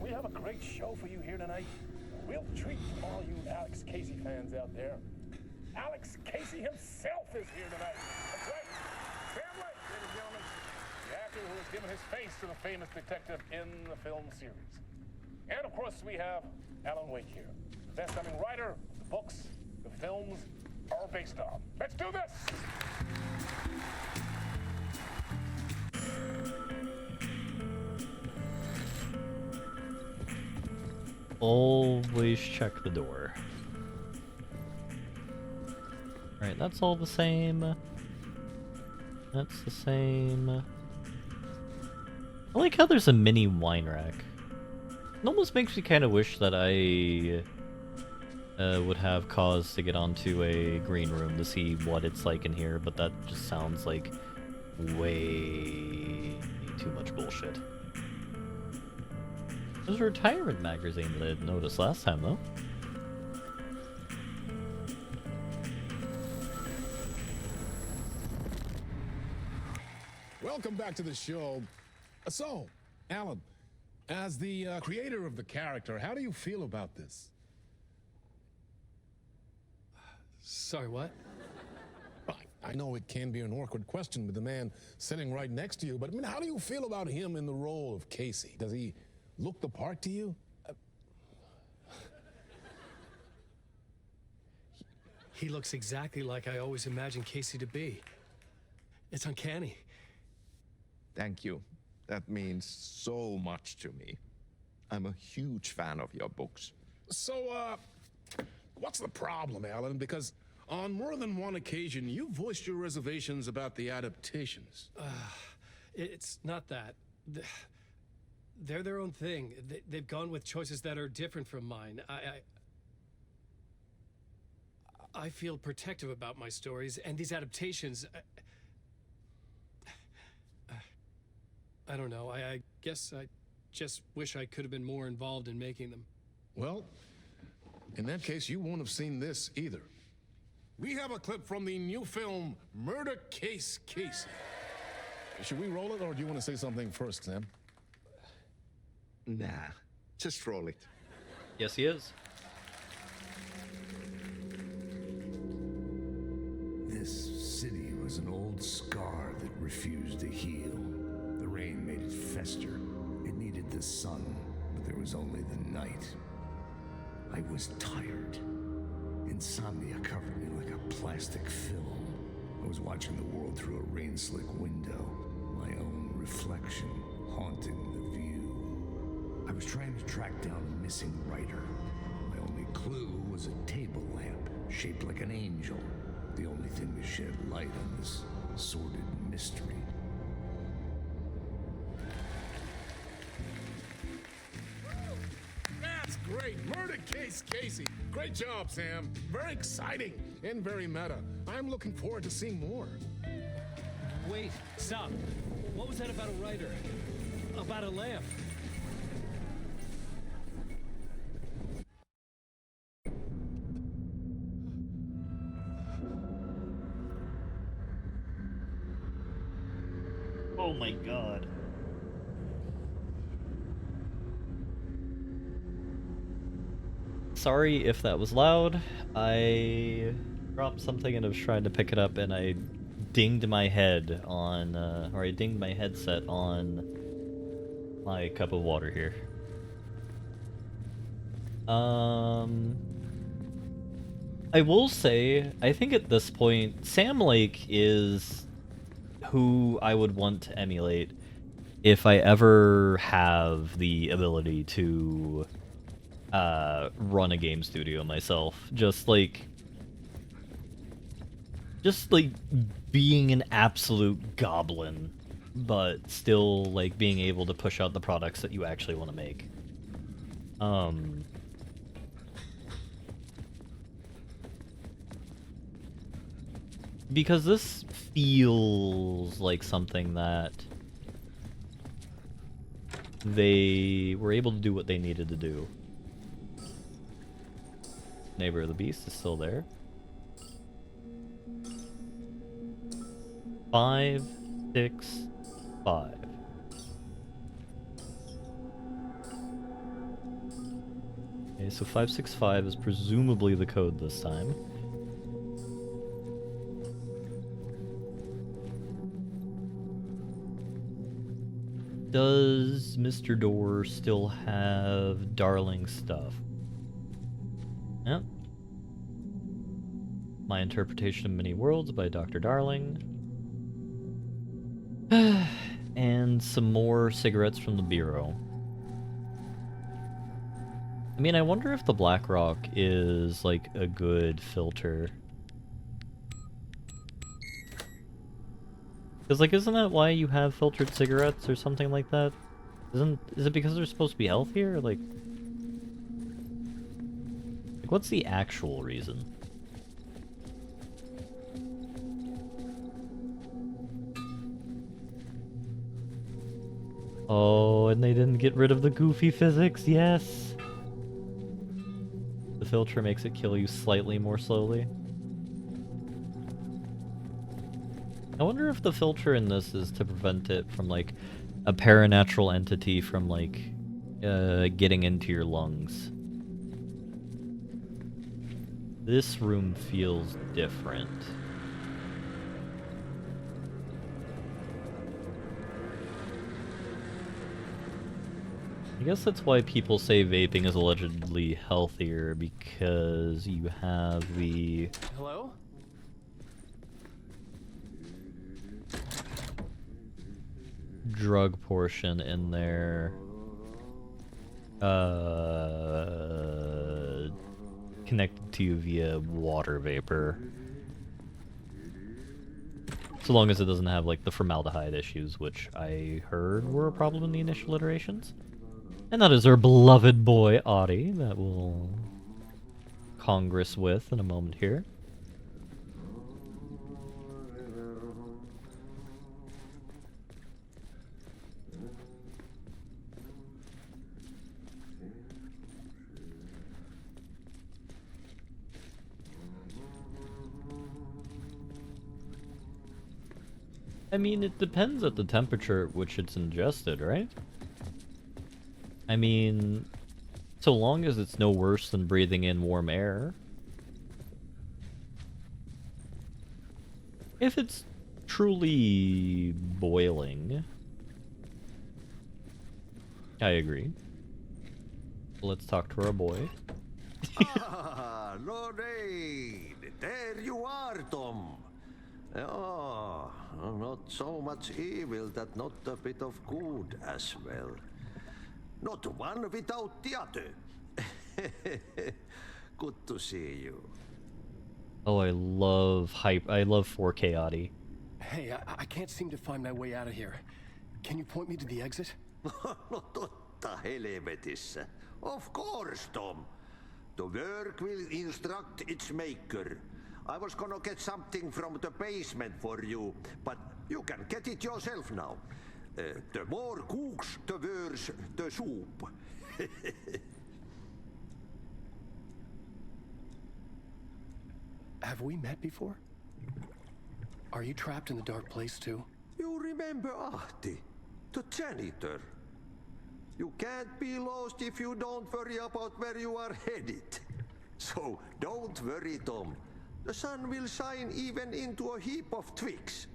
We have a great show for you here tonight. Real treat for all you Alex Casey fans out there. Alex Casey himself is here tonight. That's right. Sam Lake, ladies and gentlemen. The actor who has given his face to the famous detective in the film series. And of course, we have Alan Wake here. The best-selling writer, the books, the films are based on. Let's do this! Always check the door. Alright, that's all the same. That's the same. I like how there's a mini wine rack. It almost makes me kind of wish that I would have cause to get onto a green room to see what it's like in here, but that just sounds like way too much bullshit. There's a retirement magazine that I didn't notice last time, though. Welcome back to the show. So, Alan, as the creator of the character, how do you feel about this? Sorry, what? I know it can be an awkward question with the man sitting right next to you, but I mean, how do you feel about him in the role of Casey? Does he look the part to you? He looks exactly like I always imagined Casey to be. It's uncanny. Thank you. That means so much to me. I'm a huge fan of your books. So, what's the problem, Alan? Because on more than one occasion, you voiced your reservations about the adaptations. It's not that. They're their own thing. They've gone with choices that are different from mine. I feel protective about my stories, and these adaptations... I don't know. I guess I just wish I could have been more involved in making them. Well, in that case, you won't have seen this either. We have a clip from the new film, Murder Case Casey. Should we roll it, or do you want to say something first, Sam? Nah, just roll it. Yes, he is. This city was an old scar that refused to heal. The rain made it fester. It needed the sun, but there was only the night. I was tired. Insomnia covered me like a plastic film. I was watching the world through a rain-slick window, my own reflection haunting the view. I was trying to track down a missing writer. My only clue was a table lamp shaped like an angel, the only thing to shed light on this sordid mystery. That's great. Murder Case Casey. Great job, Sam. Very exciting and very meta. I'm looking forward to seeing more. Wait, stop. What was that about a writer? About a lamp? Oh my god. Sorry if that was loud. I dropped something and I was trying to pick it up and I dinged my head on, or I dinged my headset on my cup of water here. I will say, I think at this point, Sam Lake is who I would want to emulate if I ever have the ability to run a game studio myself. Just like being an absolute goblin, but still like being able to push out the products that you actually want to make. Because this feels like something that they were able to do what they needed to do. Neighbor of the Beast is still there. 5, 6, 5. Okay, so 565 is presumably the code this time. Does Mr. Door still have Darling stuff? Yep. My Interpretation of Many Worlds by Dr. Darling. And some more cigarettes from the Bureau. I mean, I wonder if the Black Rock is, like, a good filter. Because, like, isn't that why you have filtered cigarettes or something like that? Is it because they're supposed to be healthier? Like, what's the actual reason? Oh, and they didn't get rid of the goofy physics, yes! The filter makes it kill you slightly more slowly. I wonder if the filter in this is to prevent it from, like, a paranatural entity from, like, getting into your lungs. This room feels different. I guess that's why people say vaping is allegedly healthier, because you have the... Hello? drug portion in there. Connected to you via water vapor. So long as it doesn't have, like, the formaldehyde issues, which I heard were a problem in the initial iterations. And that is our beloved boy, Audie, that we'll congress with in a moment here. I mean, it depends at the temperature at which it's ingested, right? I mean, so long as it's no worse than breathing in warm air. If it's truly boiling, I agree. Let's talk to our boy. Ah, Lorraine! There you are, Tom. Oh, not so much evil that not a bit of good as well. Not one without the other. Good to see you. Oh, I love hype. I love 4K Audi. Hey, I can't seem to find my way out of here. Can you point me to the exit? No totta helvetissä. Of course, Tom. The work will instruct its maker. I was gonna get something from the basement for you, but you can get it yourself now. The more cooks, the worse the soup. Have we met before? Are you trapped in the dark place too? You remember Ahti, the janitor. You can't be lost if you don't worry about where you are headed. So don't worry, Tom. The sun will shine even into a heap of twigs.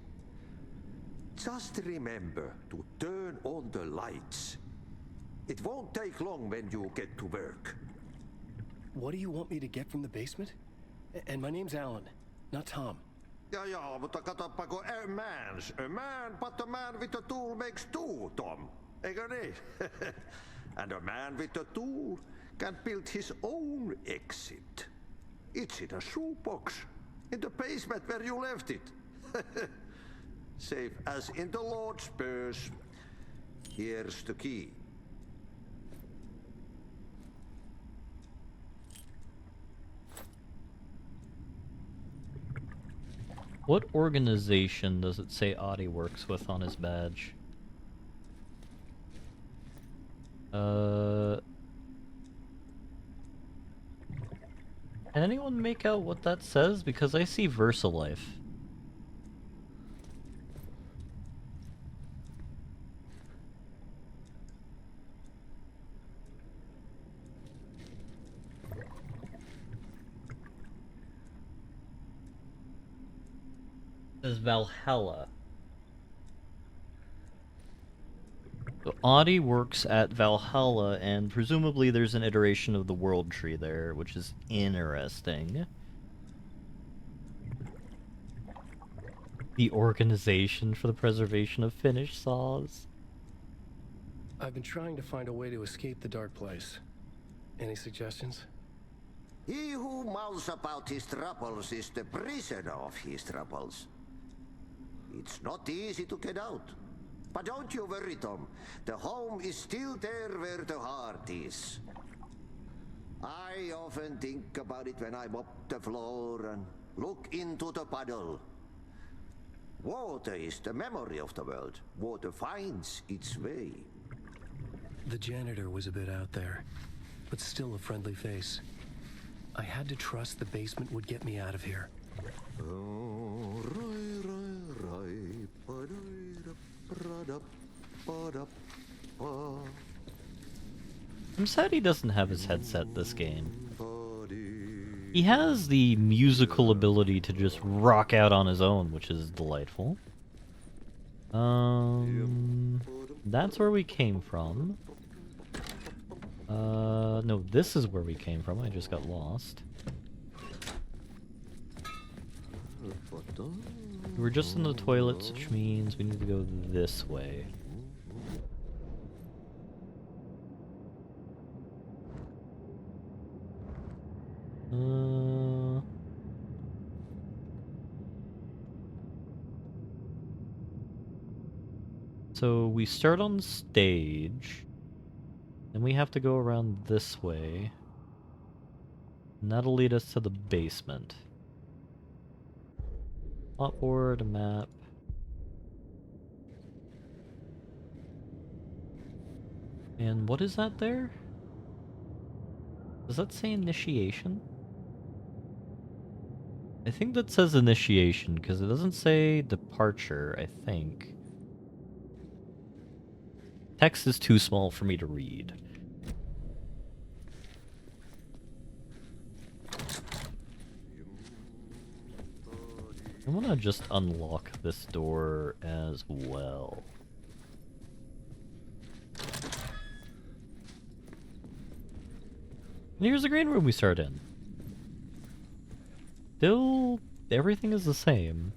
Just remember to turn on the lights. It won't take long when you get to work. What do you want me to get from the basement? And my name's Alan, not Tom. Ja, mutta katoppa kun a man, but a man with a tool makes two, Tom. Eikö niin? And a man with a tool can build his own exit. It's in a shoebox, in the basement where you left it. Safe as in the Lord's purse. Here's the key. What organization does it say Audi works with on his badge? Can anyone make out what that says? Because I see VersaLife. It says Valhalla. So Audi works at Valhalla, and presumably there's an iteration of the World Tree there, which is interesting. The Organization for the Preservation of Finnish Saws. I've been trying to find a way to escape the dark place. Any suggestions? He who mouths about his troubles is the prisoner of his troubles. It's not easy to get out. But don't you worry, Tom. The home is still there where the heart is. I often think about it when I mop the floor and look into the puddle. Water is the memory of the world. Water finds its way. The janitor was a bit out there, but still a friendly face. I had to trust the basement would get me out of here. I'm sad he doesn't have his headset this game. He has the musical ability to just rock out on his own, which is delightful. That's where we came from. No, this is where we came from. I just got lost. We're just in the toilets, which means we need to go this way. So we start on stage, and we have to go around this way, and that'll lead us to the basement. Plotboard, a map. And what is that there? Does that say initiation? I think that says initiation, because it doesn't say departure, I think. Text is too small for me to read. I want to just unlock this door as well. And here's the green room we start in. Still, everything is the same.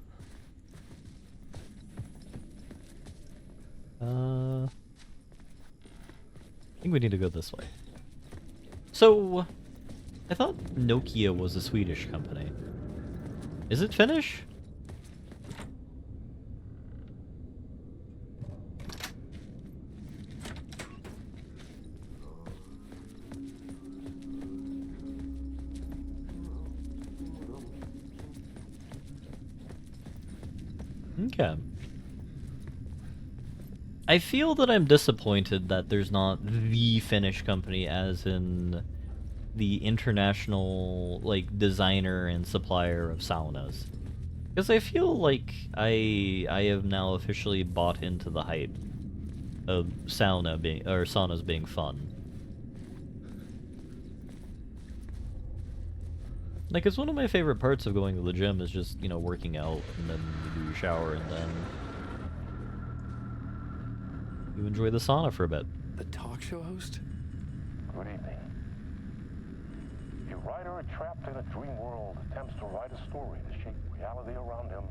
I think we need to go this way. So, I thought Nokia was a Swedish company. Is it Finnish? Okay. I feel that I'm disappointed that there's not the Finnish company, as in the international, like, designer and supplier of saunas. Because I feel like I have now officially bought into the hype of saunas being fun. Like, it's one of my favorite parts of going to the gym is just, you know, working out, and then you do your shower, and then you enjoy the sauna for a bit. The talk show host? Good evening. A writer trapped in a dream world attempts to write a story to shape reality around him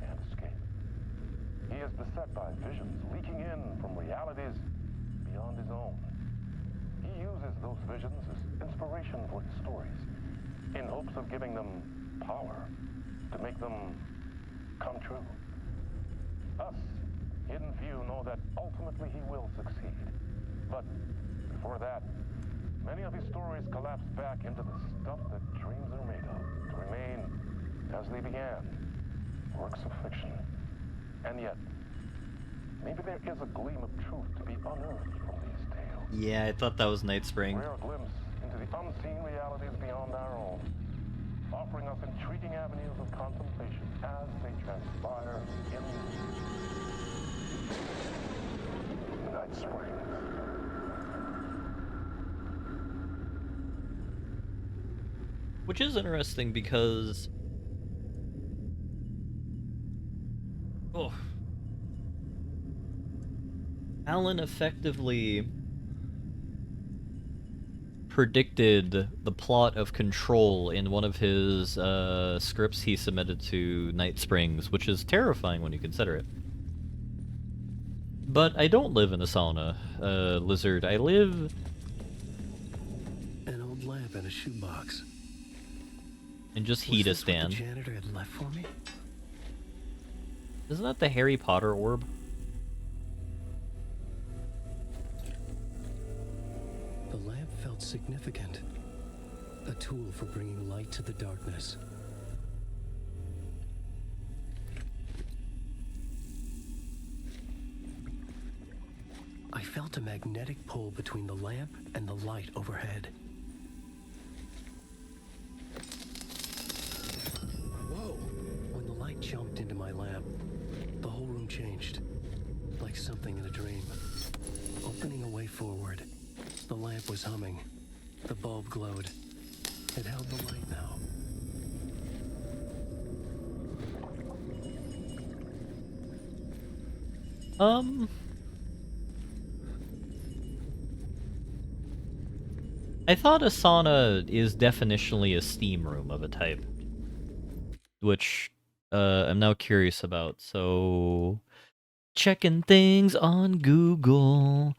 and escape. He is beset by visions leaking in from realities beyond his own. He uses those visions as inspiration for his stories, in hopes of giving them power to make them come true. Us, Hidden Few, know that ultimately he will succeed. But before that, many of his stories collapse back into the stuff that dreams are made of, to remain as they began, works of fiction. And yet, maybe there is a gleam of truth to be unearthed from these tales. Yeah, I thought that was Night Spring. Rare glimpse into the unseen realities beyond our own, offering us intriguing avenues of contemplation as they transpire in Night Spring. Which is interesting because... oh. Alan effectively predicted the plot of Control in one of his scripts he submitted to Night Springs, which is terrifying when you consider it. But I don't live in a sauna, Lizard. I live... An old lamp and a shoebox. in just Was heat a this what stand. the janitor had left for me? Isn't that the Harry Potter orb? The lamp felt significant. A tool for bringing light to the darkness. I felt a magnetic pull between the lamp and the light overhead. Whoa! When the light jumped into my lamp, the whole room changed. Like something in a dream. Opening a way forward. The lamp was humming. The bulb glowed. It held the light now. I thought a sauna is definitionally a steam room of a type. Which, I'm now curious about, so... checking things on Google.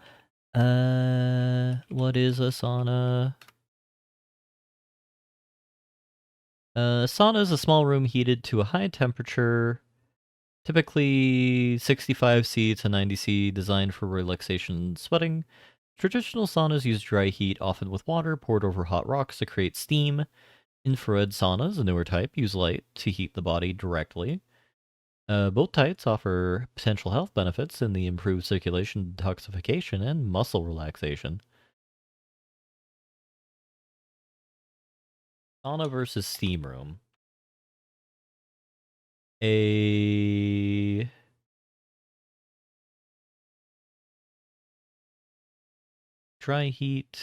What is a sauna? Sauna is a small room heated to a high temperature, typically 65°C to 90°C, designed for relaxation and sweating. Traditional saunas use dry heat, often with water poured over hot rocks to create steam. Infrared saunas, a newer type, use light to heat the body directly. Both types offer potential health benefits in the improved circulation, detoxification, and muscle relaxation. Sauna versus steam room. A dry heat,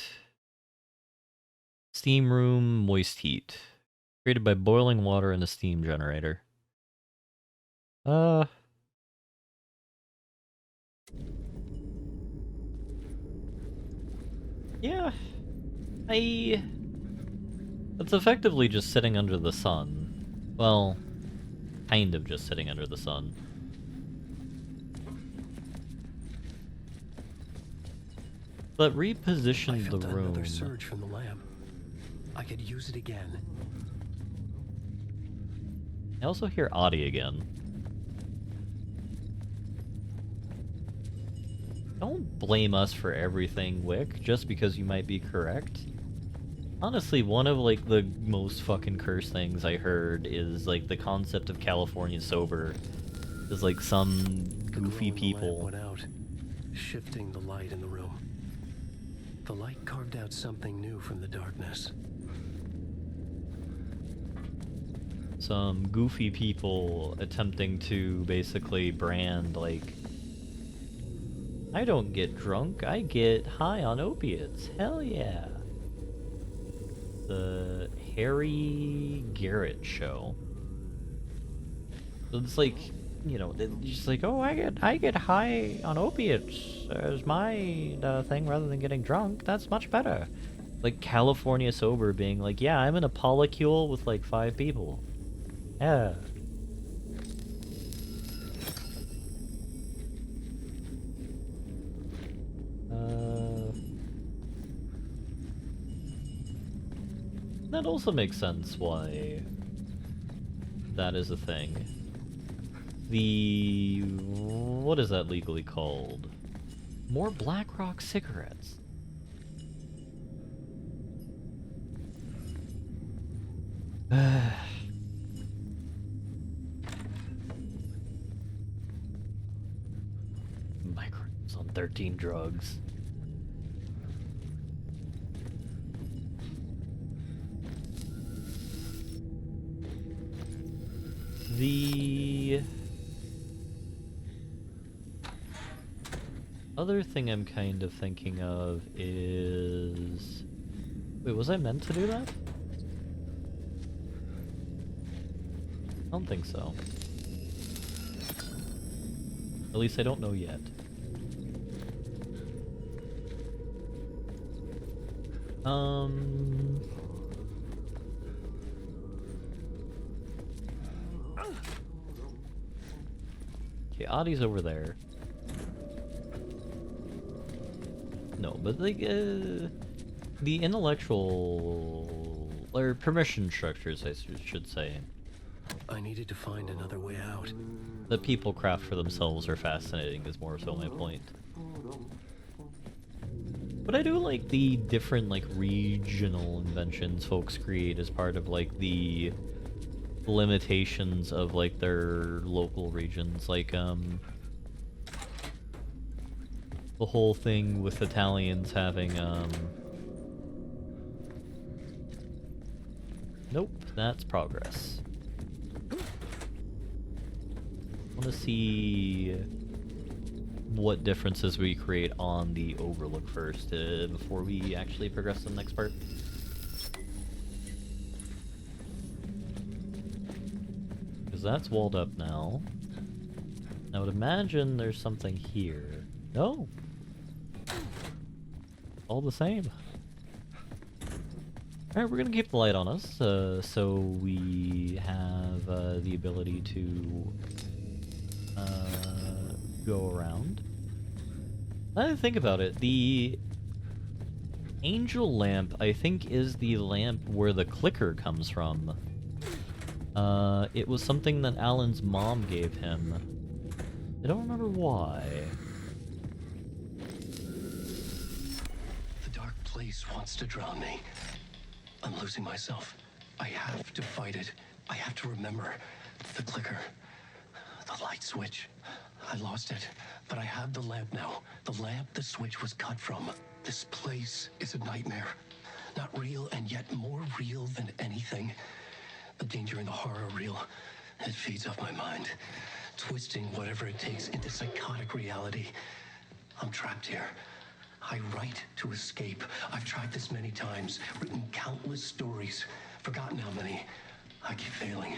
steam room, moist heat, created by boiling water in a steam generator. Uh... Yeah. It's effectively just sitting under the sun. Well, kind of just sitting under the sun. But reposition the room. Another surge from the lamp. I could use it again. I also hear Audie again. Don't blame us for everything, Wick, just because you might be correct. Honestly, one of, like, the most fucking cursed things I heard is, like, the concept of California sober. Is, like, some goofy people. Went out, shifting the light in the room. The light carved out something new from the darkness. Some goofy people attempting to basically brand, like, I don't get drunk, I get high on opiates. Hell yeah. The Harry Garrett show. So it's like, you know, just like, oh, I get high on opiates as my thing rather than getting drunk. That's much better. Like California sober being like, yeah, I'm in a polycule with like 5 people. Yeah. That also makes sense why that is a thing. What is that legally called? More Black Rock cigarettes. Microbes on 13 drugs. The other thing I'm kind of thinking of is... Wait, was I meant to do that? I don't think so. At least I don't know yet. Okay, Audie's over there. No, but like, the intellectual... or permission structures, I should say. I needed to find another way out. That people craft for themselves are fascinating is more so my point. But I do like the different, like, regional inventions folks create as part of, like, the limitations of, like, their local regions. Like, the whole thing with Italians having, Nope, that's progress. I want to see what differences we create on the Overlook first, before we actually progress to the next part. Because that's walled up now. I would imagine there's something here. No! All the same. Alright, we're gonna keep the light on us, so we have the ability to go around. Now that I think about it, the angel lamp, I think, is the lamp where the clicker comes from. It was something that Alan's mom gave him. I don't remember why. The dark place wants to drown me. I'm losing myself. I have to fight it. I have to remember. The clicker. The light switch. I lost it, but I have the lamp now. The lamp the switch was cut from. This place is a nightmare. Not real, and yet more real than anything. The danger and the horror are real. It feeds off my mind, twisting whatever it takes into psychotic reality. I'm trapped here. I write to escape. I've tried this many times, written countless stories, forgotten how many. I keep failing.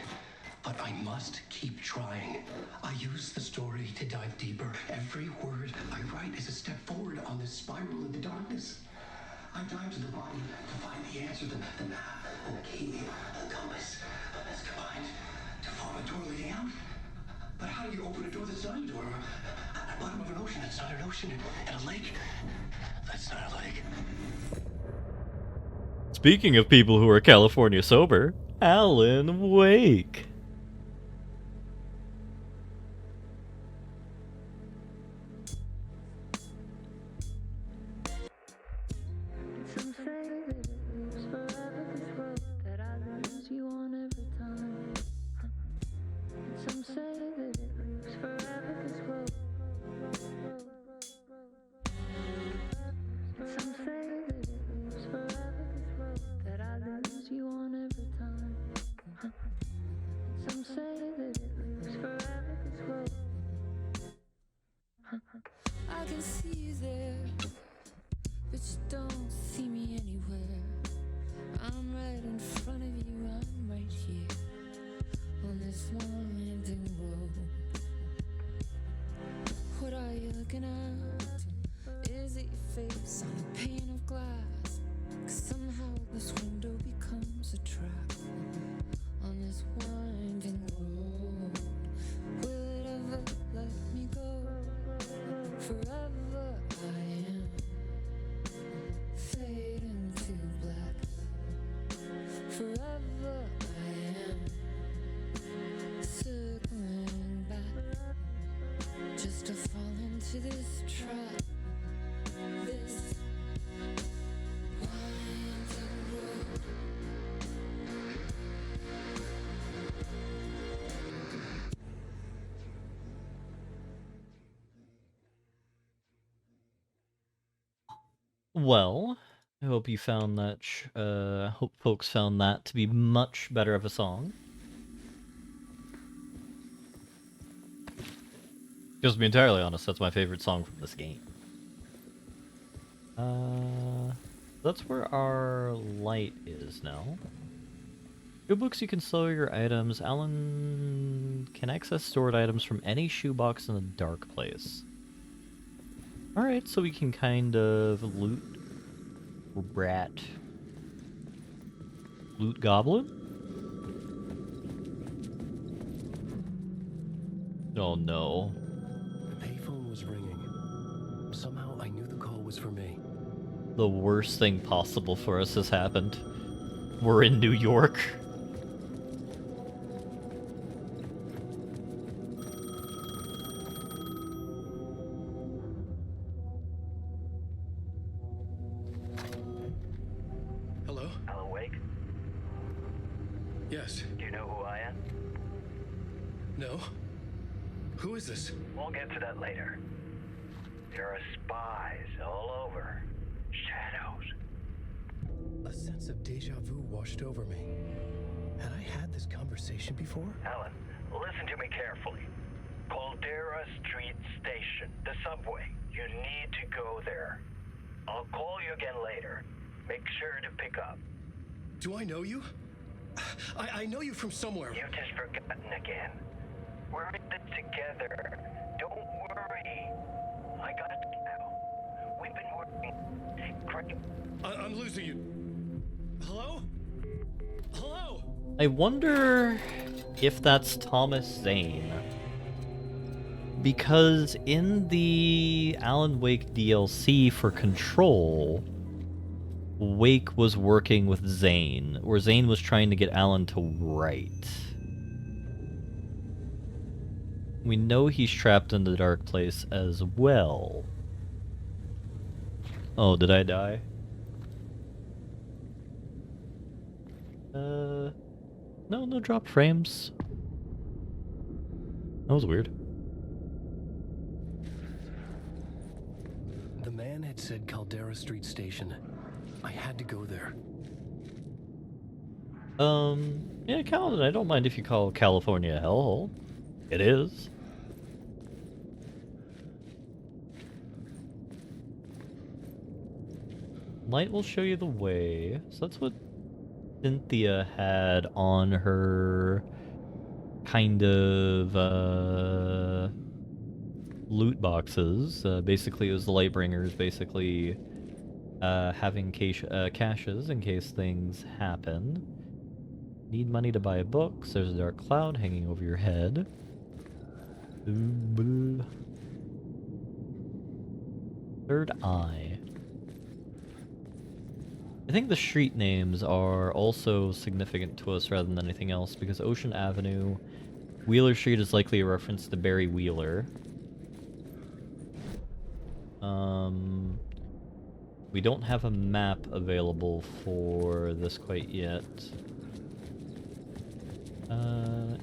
but I must keep trying. I use the story to dive deeper. Every word I write is a step forward on this spiral into darkness. I dive to the bottom to find the answer, the map, and the key, the compass, that's combined to form a door leading out. But how do you open a door that's not a door? At the bottom of an ocean that's not an ocean, and a lake that's not a lake. Speaking of people who are California sober, Alan Wake. Some say that it lives forever, this road that I lose you on every time. Some say that it lives forever, this road. Some say that it lives forever, this road that I lose you on every time. Some say that it lives forever, this road. I can see you there, but you don't see me anywhere. I'm right in front of you, I'm right here on this winding road. What are you looking at? Is it your face on a pane of glass? 'Cause somehow this window becomes a trap on this winding road. Will it ever let me go? Forever I am fading to black. Forever I am circling back, just to fall into this trap. This winding road. Well, I hope you found that. Hope folks found that to be much better of a song. Just to be entirely honest, that's my favorite song from this game. That's where our light is now. Shoe books, you can store your items. Alan can access stored items from any shoebox in a dark place. Alright, so we can kind of loot rat. Loot goblin? Oh no. The payphone was ringing. Somehow I knew the call was for me. The worst thing possible for us has happened. We're in New York. Hello? Alan Wake, Yes. do you know who I am? No? Who is this? We'll get to that later. There are spies all over. Shadows. A sense of deja vu washed over me. Had I had this conversation before? Alan, listen to me carefully. Caldera Street Station, the subway. You need to go there. I'll call you again later. Make sure to pick up. Do I know you? I know you from somewhere. You've just forgotten again. We're in this together. Don't worry. I got you now. We've been working great. I'm losing you. Hello? Hello? I wonder if that's Thomas Zane. Because in the Alan Wake DLC for Control, Wake was working with Zane, where Zane was trying to get Alan to write. We know he's trapped in the dark place as well. Oh, did I die? No drop frames. That was weird. The man had said Caldera Street Station. I had to go there. Yeah, Calvin, I don't mind if you call California a hellhole. It is. Light will show you the way. So that's what Cynthia had on her kind of loot boxes. Basically, it was the Lightbringers basically having caches in case things happen. Need money to buy books. There's a dark cloud hanging over your head. Third eye. I think the street names are also significant to us rather than anything else, because Ocean Avenue, Wheeler Street is likely a reference to Barry Wheeler. We don't have a map available for this quite yet.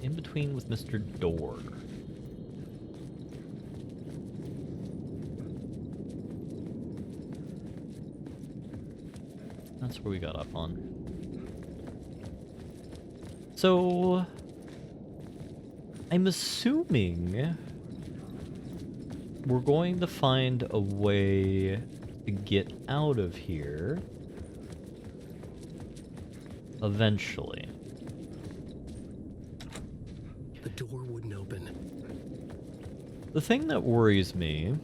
In between with Mr. Door. That's where we got up on. So, I'm assuming we're going to find a way to get out of here eventually. The door wouldn't open. The thing that worries me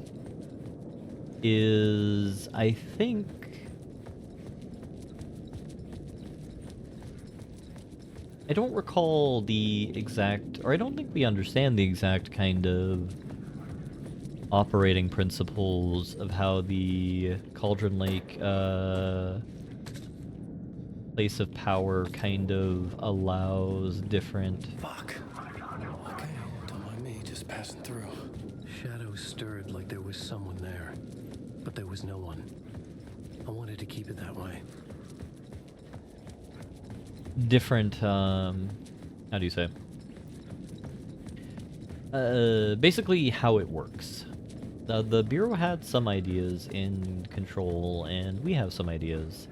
is I don't recall the exact, or I don't think we understand the exact kind of operating principles of how the Cauldron Lake place of power kind of allows different... Fuck. Okay, don't mind me, just passing through. Shadows stirred like there was someone there, but there was no one. I wanted to keep it that way. Different, how do you say? Basically how it works. The Bureau had some ideas in Control, and we have some ideas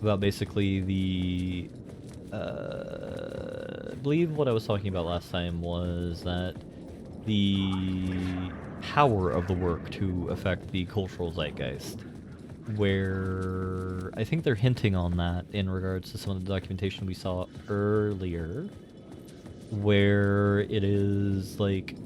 about basically the... I believe what I was talking about last time was that the power of the work to affect the cultural zeitgeist, where I think they're hinting on that in regards to some of the documentation we saw earlier, where it is like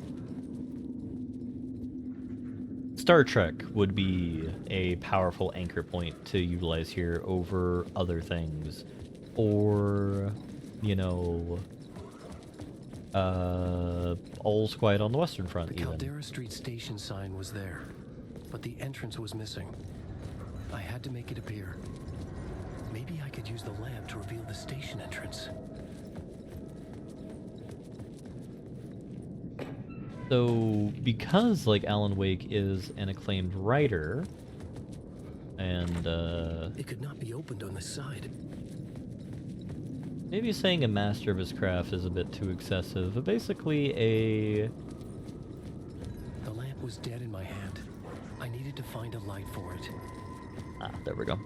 Star Trek would be a powerful anchor point to utilize here over other things, or, you know, All's Quiet on the Western Front. The even. Caldera Street station sign was there, but the entrance was missing. I had to make it appear. Maybe I could use the lamp to reveal the station entrance. So, because, like, Alan Wake is an acclaimed writer, and, It could not be opened on this side. maybe saying a master of his craft is a bit too excessive, but basically The lamp was dead in my hand. I needed to find a light for it. Ah, there we go.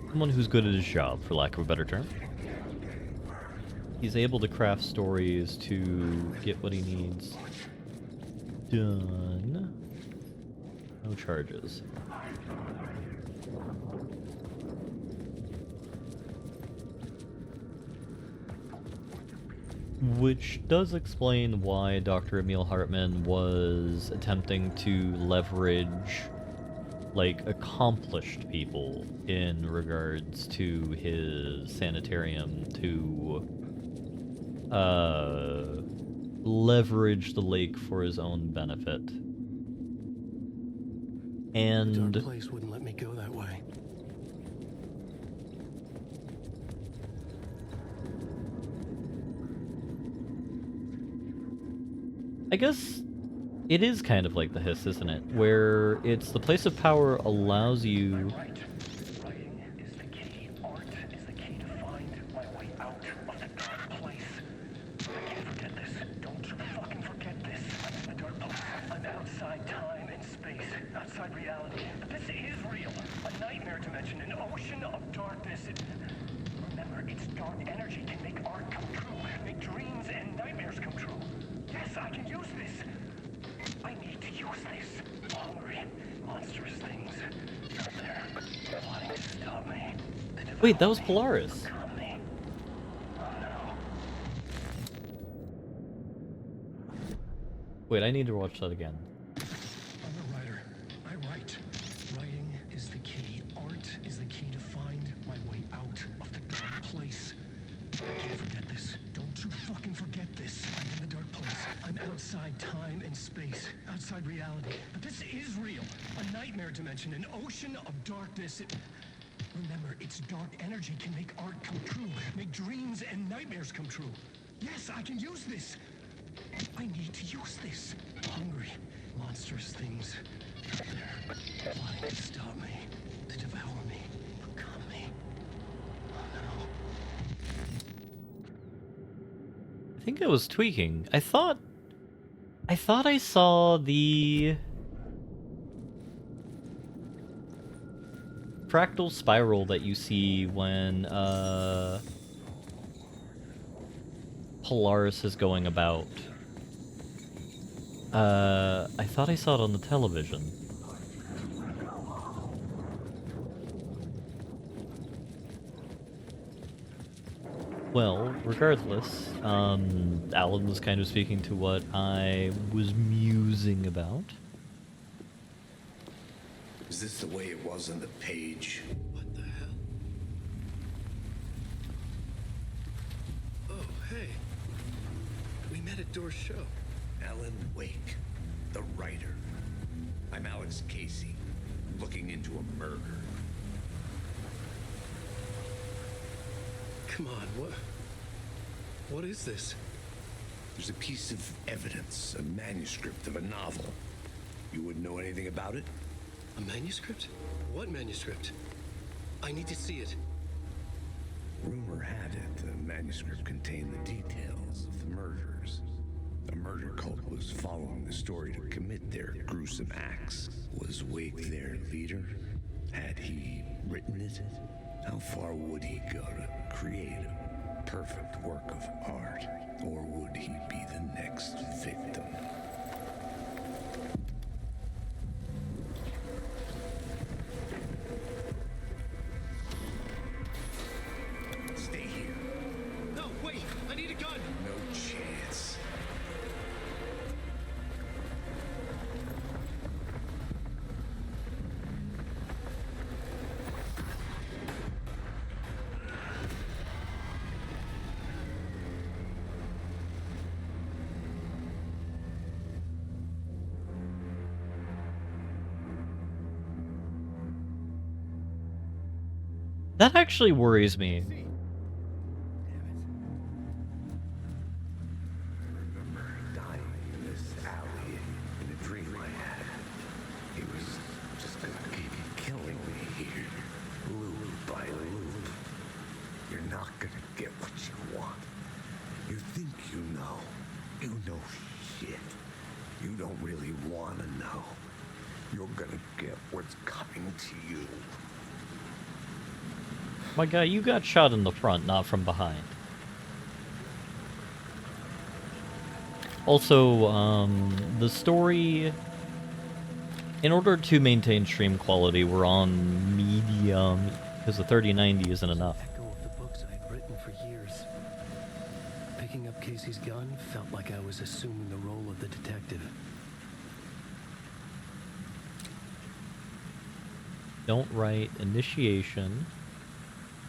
Someone who's good at his job, for lack of a better term. He's able to craft stories to get what he needs done. No charges. Which does explain why Dr. Emil Hartman was attempting to leverage, like, accomplished people in regards to his sanitarium to leverage the lake for his own benefit. And The dark place wouldn't let me go that way. I guess it is kind of like the Hiss, isn't it? Where it's the place of power allows you... Writing is the key. Art is the key to find my way out of the dark place. I can't forget this. Don't fucking forget this. I'm in the dark place. I'm outside time and space. Outside reality. But this is real. A nightmare dimension. An ocean of darkness. Remember, its dark energy can make art come true. Make dreams and nightmares come true. Yes, I can use this. I need to use this. Hungry, monstrous things out there plotting to stop me. Wait, that was Polaris. Become me. Oh no. Wait, I need to watch that again. I'm a writer. I write. Writing is the key. Art is the key to find my way out of the dark place. I can't forget this. Don't you fucking forget this. I'm in the dark place. I'm outside time and space. Outside reality. But this is real. A nightmare dimension. An ocean of darkness. Remember, its dark energy can make art come true. Make dreams and nightmares come true. Yes, I can use this. I need to use this. Hungry, monstrous things. They're plotting to stop me, to devour me, become me. Oh no. I think I was tweaking. I thought I saw the fractal spiral that you see when Polaris is going about. I thought I saw it on the television. Well, regardless, Alan was kind of speaking to what I was musing about. Is this the way it was on the page? What the hell? Oh, hey. We met at Door's show. Alan Wake, the writer. I'm Alex Casey, looking into a murder. Come on, what is this? There's a piece of evidence, a manuscript of a novel. You wouldn't know anything about it? A manuscript? What manuscript? I need to see it. Rumor had it the manuscript contained the details of the murders. A murder cult was following the story to commit their gruesome acts. Was Wake their leader? Had he written it? How far would he go to create a perfect work of art? Or would he be the next victim? Stay here. No, wait! I need a gun! No chance. That actually worries me. Dying in this alley in a dream I had. He was just gonna keep killing me here, loop by loop. You're not gonna get what you want. You think you know. You know shit. You don't really want to know. You're gonna get what's coming to you. My guy, you got shot in the front, not from behind. Also, the story... In order to maintain stream quality, we're on medium, because the 3090 isn't enough. Echo of the books I'd written for years. Picking up Casey's gun felt like I was assuming the role of the detective. Don't write initiation.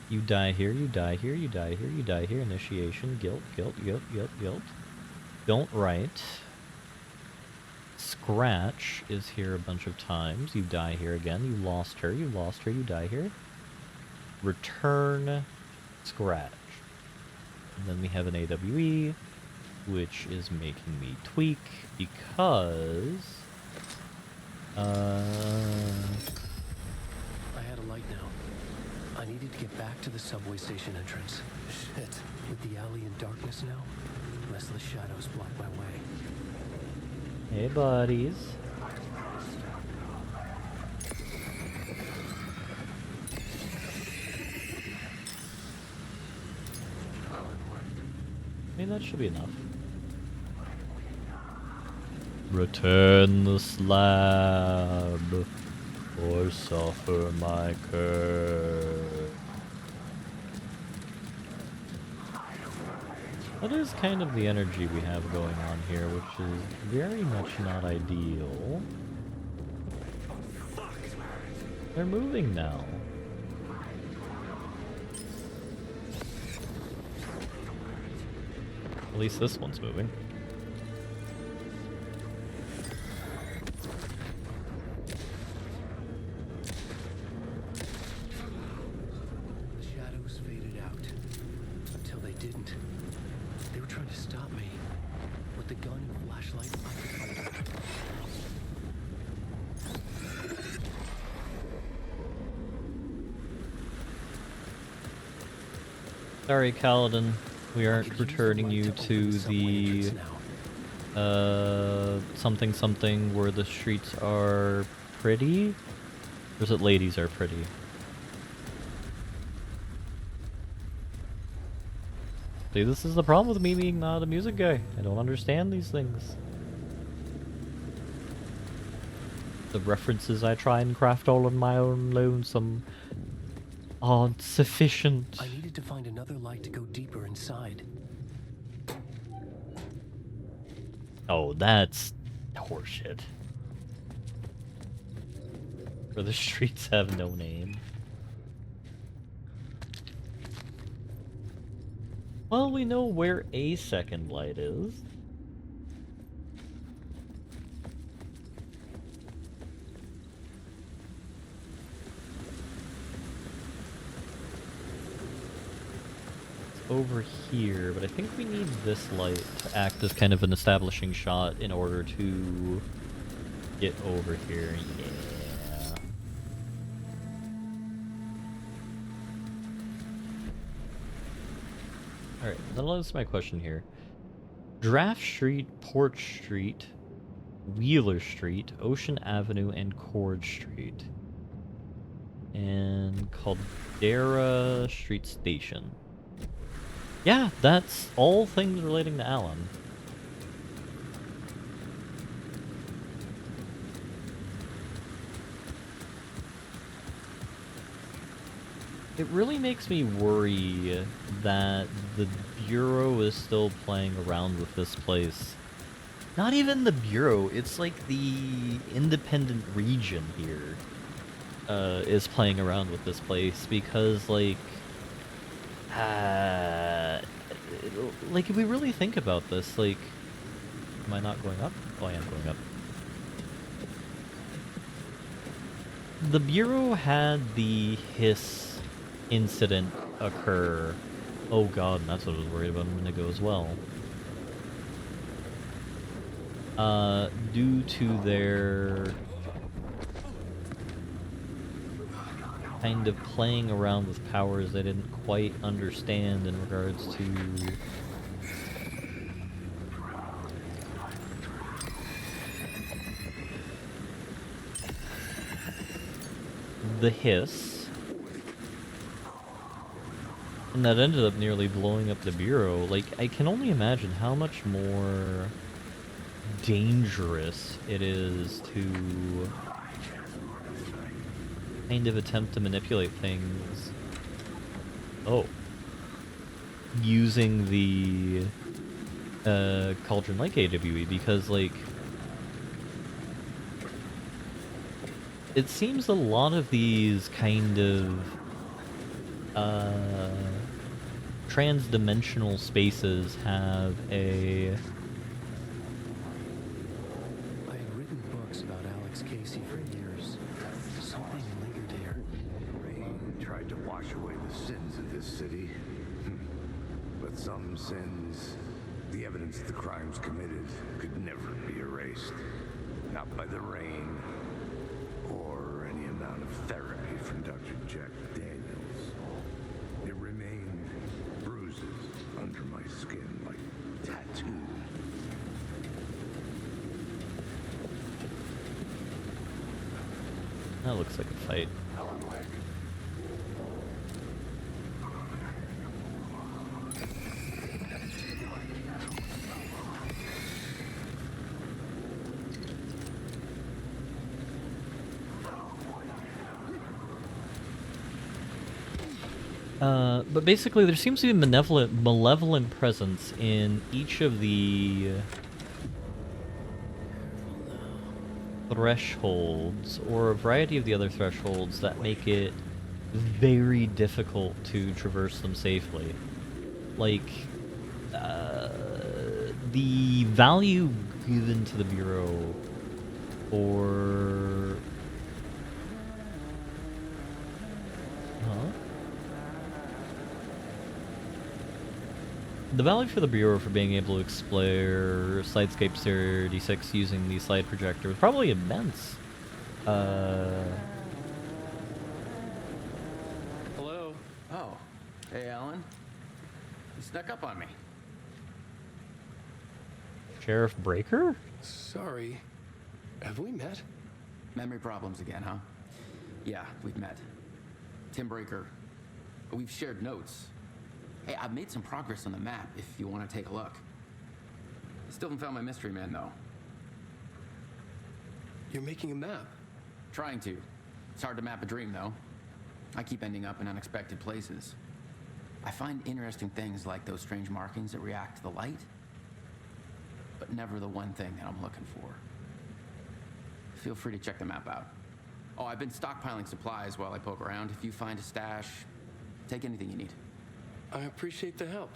You die here, you die here, you die here, you die here. Initiation, guilt, guilt, guilt, guilt, guilt. Don't write. Scratch is here a bunch of times. You die here again. You lost her, you lost her, you die here. Return scratch. And then we have an AWE, which is making me tweak because... I had a light now. I needed to get back to the subway station entrance. Shit. With the alley in darkness now, restless shadows block my way. Hey, buddies. I mean, that should be enough. Return the slab, or suffer my curse. That is kind of the energy we have going on here, which is very much not ideal. They're moving now. At least this one's moving. The shadows faded out. Until they didn't. They were trying to stop me. With the gun and flashlight, I could find them. Sorry, Kaladin. We aren't returning you to the something something where the streets are pretty? Or is it ladies are pretty? See, this is the problem with me being not a music guy. I don't understand these things. The references I try and craft all on my own lonesome aren't sufficient. I needed to find another light to go deeper inside. Oh, that's horseshit. Where the streets have no name. Well, we know where a second light is. It's over here, but I think we need this light to act as kind of an establishing shot in order to get over here. Yeah. Alright, that'll answer my question here. Draft Street, Porch Street, Wheeler Street, Ocean Avenue, and Cord Street. And Caldera Street Station. Yeah, that's all things relating to Alan. It really makes me worry that the Bureau is still playing around with this place. Not even the Bureau, it's like the independent region here is playing around with this place because, like, if we really think about this, like, am I not going up? Oh, I am going up. The Bureau had the Hiss incident occur. Oh god, and that's what I was worried about a minute ago as well. Due to their kind of playing around with powers they didn't quite understand in regards to the Hiss. And that ended up nearly blowing up the Bureau. Like, I can only imagine how much more dangerous it is to kind of attempt to manipulate things. Oh. Using the Cauldron like AWE, because, like, it seems a lot of these kind of trans-dimensional spaces have a... I had written books about Alex Casey for years. Something lingered here. Rain tried to wash away the sins of this city. But some sins, the evidence of the crimes committed, could never be erased. Not by the rain, or any amount of therapy from Dr. Jack Daniels. It remained bruises under my skin like tattoo. That looks like a fight. But basically, there seems to be a malevolent presence in each of the thresholds, or a variety of the other thresholds that make it very difficult to traverse them safely. Like, the value given to the Bureau for... Huh? The value for the Bureau for being able to explore Slidescape 36 using the slide projector was probably immense. Hello? Oh. Hey, Alan. You snuck up on me. Sheriff Breaker? Sorry. Have we met? Memory problems again, huh? Yeah, we've met. Tim Breaker. We've shared notes. Hey, I've made some progress on the map if you want to take a look. Still haven't found my mystery man, though. You're making a map? Trying to. It's hard to map a dream, though. I keep ending up in unexpected places. I find interesting things like those strange markings that react to the light, but never the one thing that I'm looking for. Feel free to check the map out. Oh, I've been stockpiling supplies while I poke around. If you find a stash, take anything you need. I appreciate the help.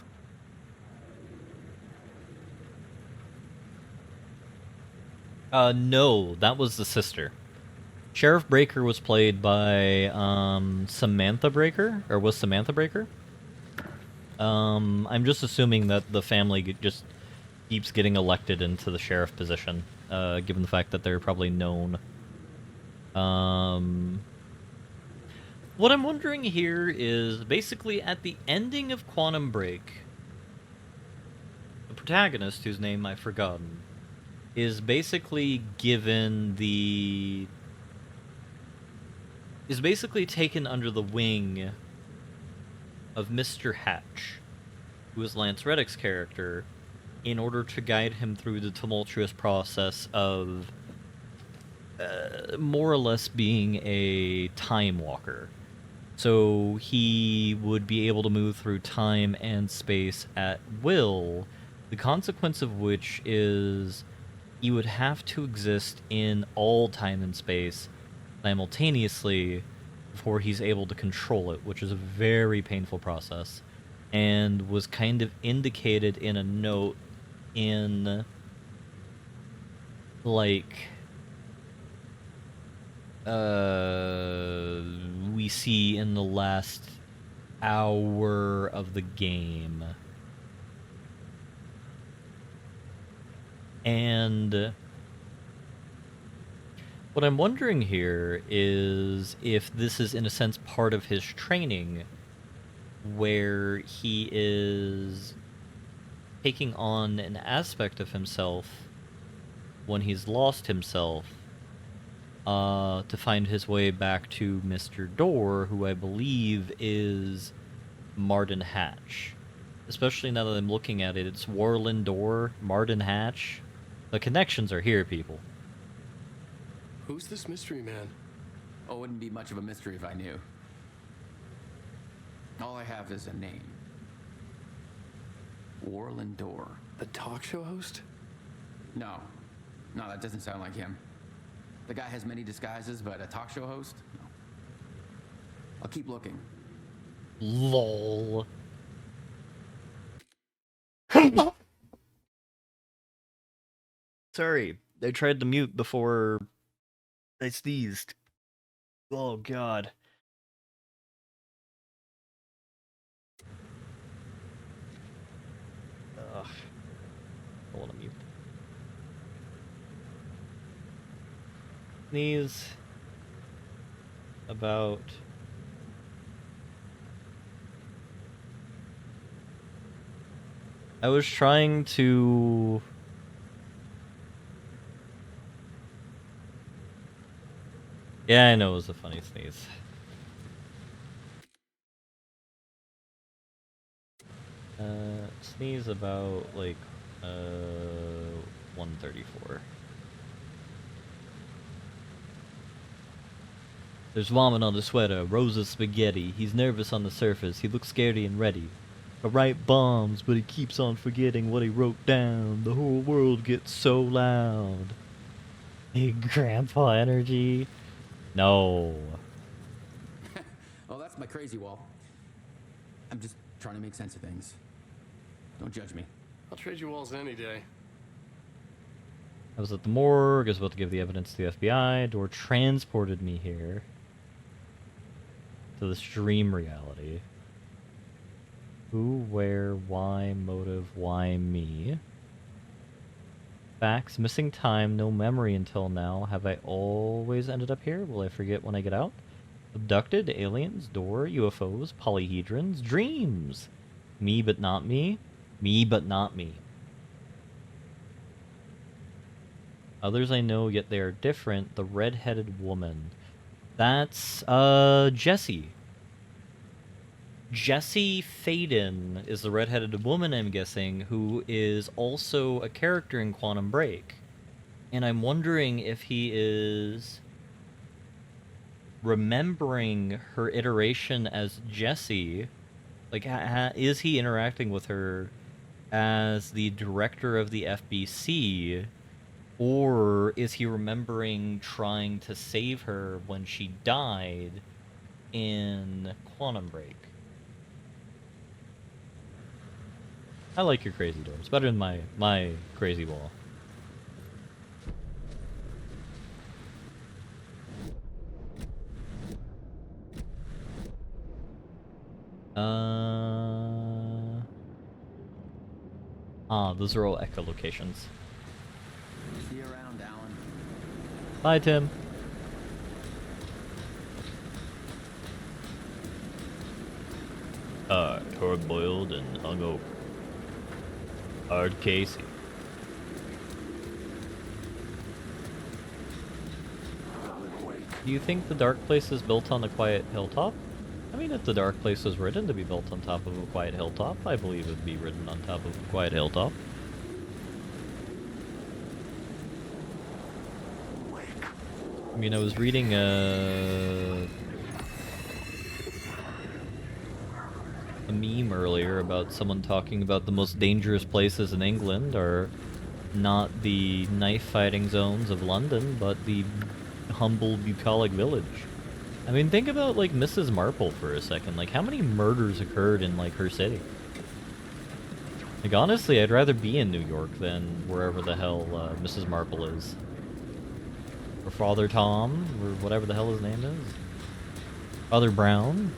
No, that was the sister. Sheriff Breaker was played by, Samantha Breaker, or was Samantha Breaker? I'm just assuming that the family just keeps getting elected into the sheriff position, given the fact that they're probably known. What I'm wondering here is, basically, at the ending of Quantum Break, the protagonist, whose name I've forgotten, is basically given the... is basically taken under the wing of Mr. Hatch, who is Lance Reddick's character, in order to guide him through the tumultuous process of more or less being a time walker. So he would be able to move through time and space at will, the consequence of which is he would have to exist in all time and space simultaneously before he's able to control it, which is a very painful process, and was kind of indicated in a note in, like, we see in the last hour of the game. And what I'm wondering here is if this is, in a sense, part of his training, where he is taking on an aspect of himself when he's lost himself, to find his way back to Mr. Door, who I believe is Martin Hatch. Especially now that I'm looking at it, it's Warland Door, Martin Hatch. The connections are here, people. Who's this mystery man? Oh, it wouldn't be much of a mystery if I knew. All I have is a name. Warland Door. The talk show host? No, that doesn't sound like him. The guy has many disguises, but a talk show host? No. I'll keep looking. LOL. Sorry, I tried to mute before I sneezed. Oh, God. Ugh. I want to mute. Sneeze about... I was trying to... Yeah, I know it was a funny sneeze. Sneeze about, like, 134. There's vomit on the sweater, Rosa's spaghetti. He's nervous on the surface, he looks scaredy and ready. To write bombs, but he keeps on forgetting what he wrote down. The whole world gets so loud. Big grandpa energy. No. Oh, that's my crazy wall. I'm just trying to make sense of things. Don't judge me. I'll trade you walls any day. I was at the morgue, I was about to give the evidence to the FBI. Door transported me here. To this dream reality. Who, where, why, motive, why me? Facts, missing time, no memory until now. Have I always ended up here? Will I forget when I get out? Abducted, aliens, door, UFOs, polyhedrons, dreams. Me but not me. Me but not me. Others I know, yet they are different. The red-headed woman. That's, Jessie. Jessie Faden is the red-headed woman, I'm guessing, who is also a character in Quantum Break. And I'm wondering if he is remembering her iteration as Jessie. Like, is he interacting with her as the director of the FBC? Or is he remembering trying to save her when she died in Quantum Break? I like your crazy door. It's better than my crazy wall. Those are all echolocations. See you around, Alan. Bye, Tim. Hard boiled and hungover. Hard Casey. Do you think the Dark Place is built on a quiet hilltop? I mean, if the Dark Place was written to be built on top of a quiet hilltop, I believe it would be written on top of a quiet hilltop. I mean, I was reading a meme earlier about someone talking about the most dangerous places in England are not the knife-fighting zones of London, but the humble bucolic village. I mean, think about, like, Mrs. Marple for a second. Like, how many murders occurred in, like, her city? Like, honestly, I'd rather be in New York than wherever the hell Mrs. Marple is. Or Father Tom, or whatever the hell his name is. Father Brown.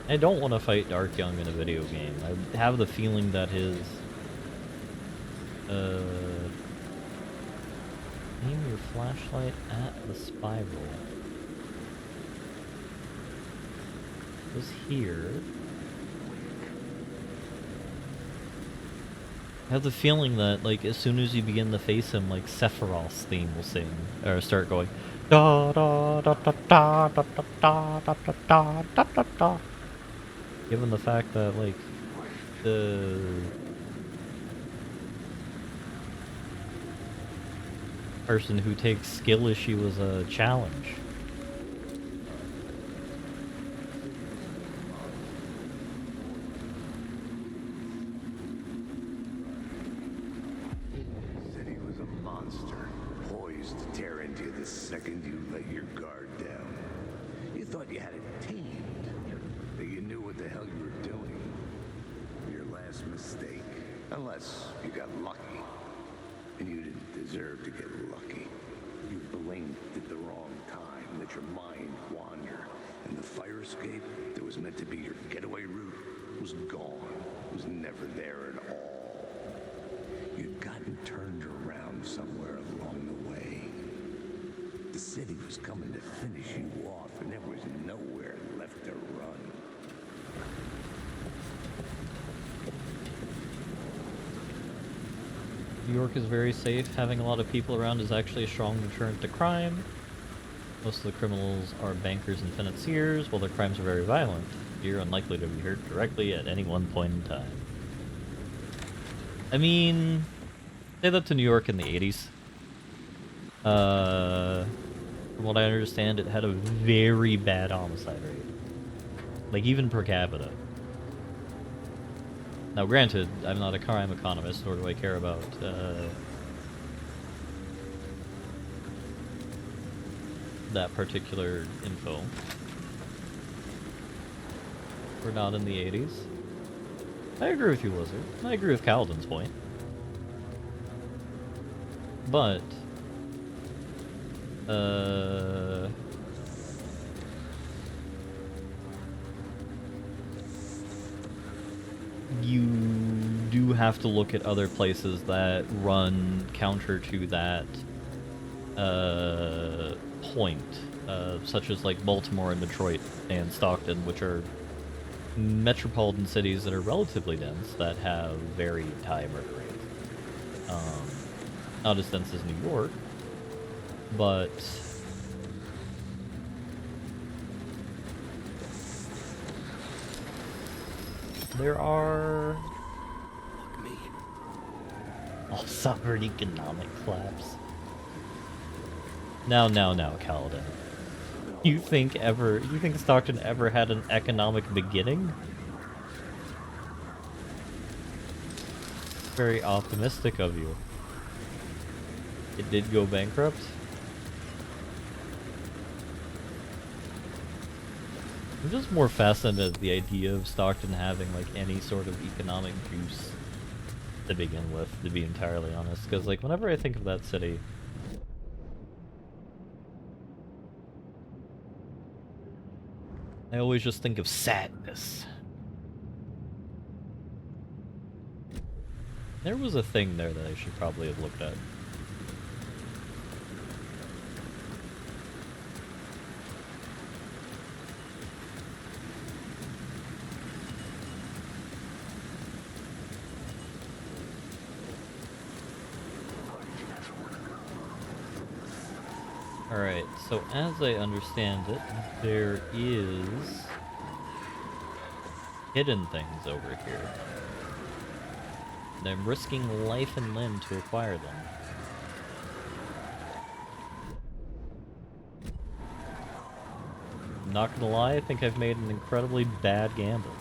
I don't want to fight Dark Young in a video game. I have the feeling that his... aim your flashlight at the spiral. It was here. I have the feeling that, like, as soon as you begin to face him, like, Sephiroth's theme will sing, or start going, da da da da da da da da da da da da da. Given the fact that, like, the person who takes skill issue as a challenge. Said he was a monster, poised to tear into you the second you let your guard down. You thought you had it tamed, that you knew what the hell you were doing. Your last mistake, unless you got lucky. And you didn't deserve to get lucky. You blinked at the wrong time, let your mind wander. And the fire escape that was meant to be your getaway route was gone. Was never there at all. You'd gotten turned around somewhere along the way. The city was coming to finish you off, and there was nowhere left to run. New York is very safe. Having a lot of people around is actually a strong deterrent to crime. Most of the criminals are bankers and financiers, while their crimes are very violent. You're unlikely to be hurt directly at any one point in time. I mean, Say that to New York in the 80s. From what I understand, it had a very bad homicide rate. Like, even per capita. Now, granted, I'm not a crime economist, nor do I care about, that particular info. We're not in the 80s. I agree with you, Lizard. I agree with Kaladin's point. But, you do have to look at other places that run counter to that, point, such as like Baltimore and Detroit and Stockton, which are metropolitan cities that are relatively dense that have very high murder rates. Not as dense as New York, but there are all suffered economic collapse. Now, Kaladin. You think Stockton ever had an economic beginning? Very optimistic of you. It did go bankrupt? I'm just more fascinated at the idea of Stockton having, like, any sort of economic juice to begin with, to be entirely honest. Because, like, whenever I think of that city, I always just think of sadness. There was a thing there that I should probably have looked at. Alright, so as I understand it, there is hidden things over here. And I'm risking life and limb to acquire them. I'm not gonna lie, I think I've made an incredibly bad gamble.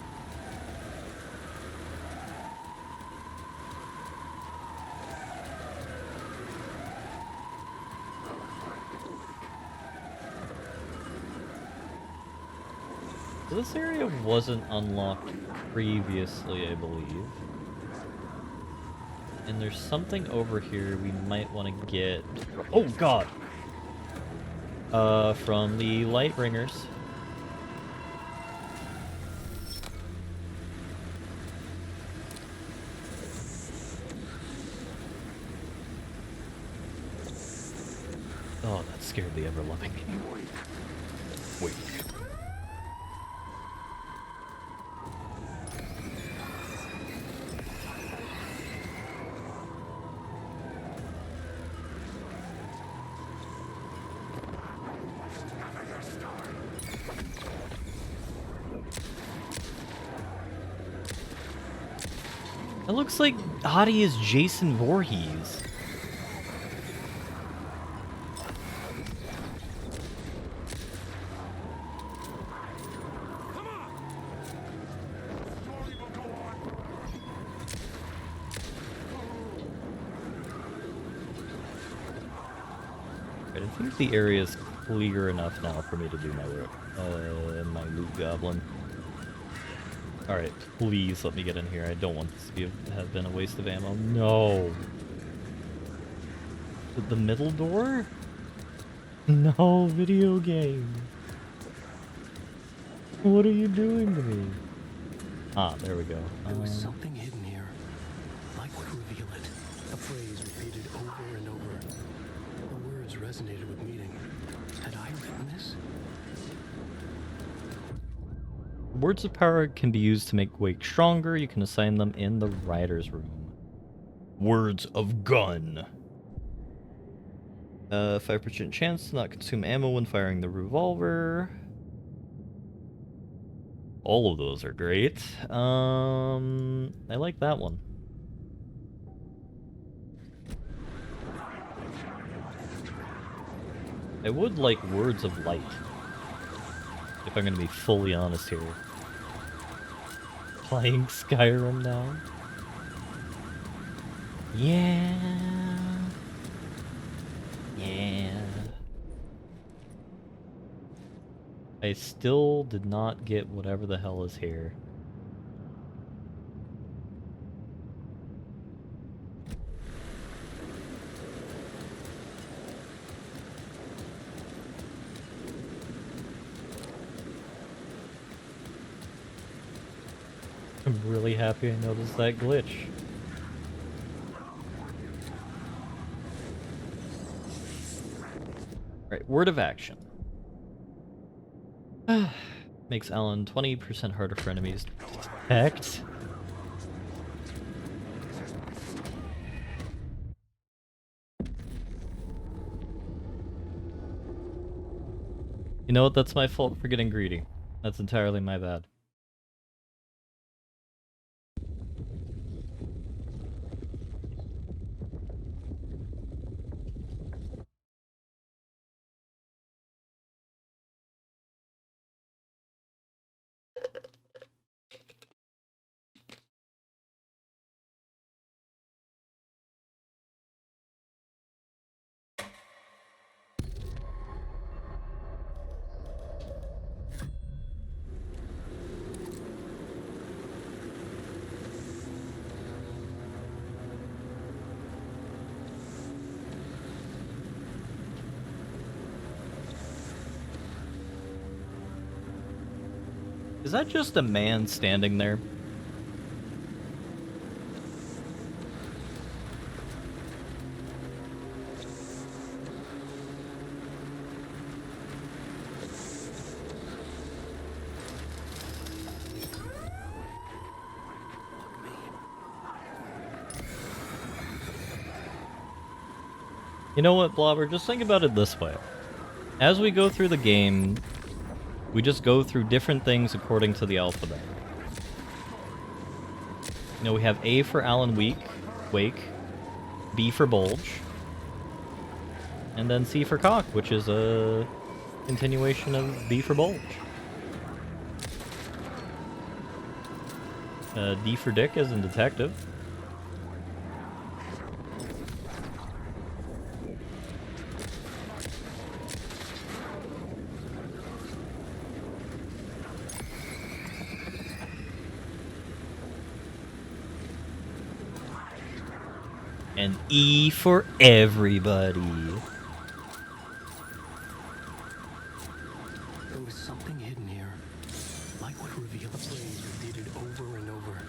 This area wasn't unlocked previously, I believe. And there's something over here we might want to get... Oh god! From the Lightbringers. Oh, that scared the ever-loving. Wait. It looks like Hottie is Jason Voorhees. Right, I think the area is clear enough now for me to do my loot goblin. Alright, please let me get in here. I don't want this to have been a waste of ammo. No! The middle door? No, video game. What are you doing to me? Ah, there we go. There was something hidden here. Light would reveal it. A phrase repeated over and over. The words resonated with meaning. Had I written this? Words of power can be used to make Wake stronger. You can assign them in the Rider's Room. Words of gun. 5% chance to not consume ammo when firing the revolver. All of those are great. I like that one. I would like words of light. If I'm gonna be fully honest here. Playing Skyrim now? Yeah. Yeah. I still did not get whatever the hell is here. I'm really happy I noticed that glitch. Alright, word of action. Makes Alan 20% harder for enemies to detect. You know what? That's my fault for getting greedy. That's entirely my bad. Is that just a man standing there? You know what, Blobber? Just think about it this way. As we go through the game, we just go through different things according to the alphabet. You know, we have A for Alan Wake, B for Bulge, and then C for Cock, which is a continuation of B for Bulge. D for Dick as in Detective. And E for everybody. There was something hidden here, like what revealed phrase repeated over and over.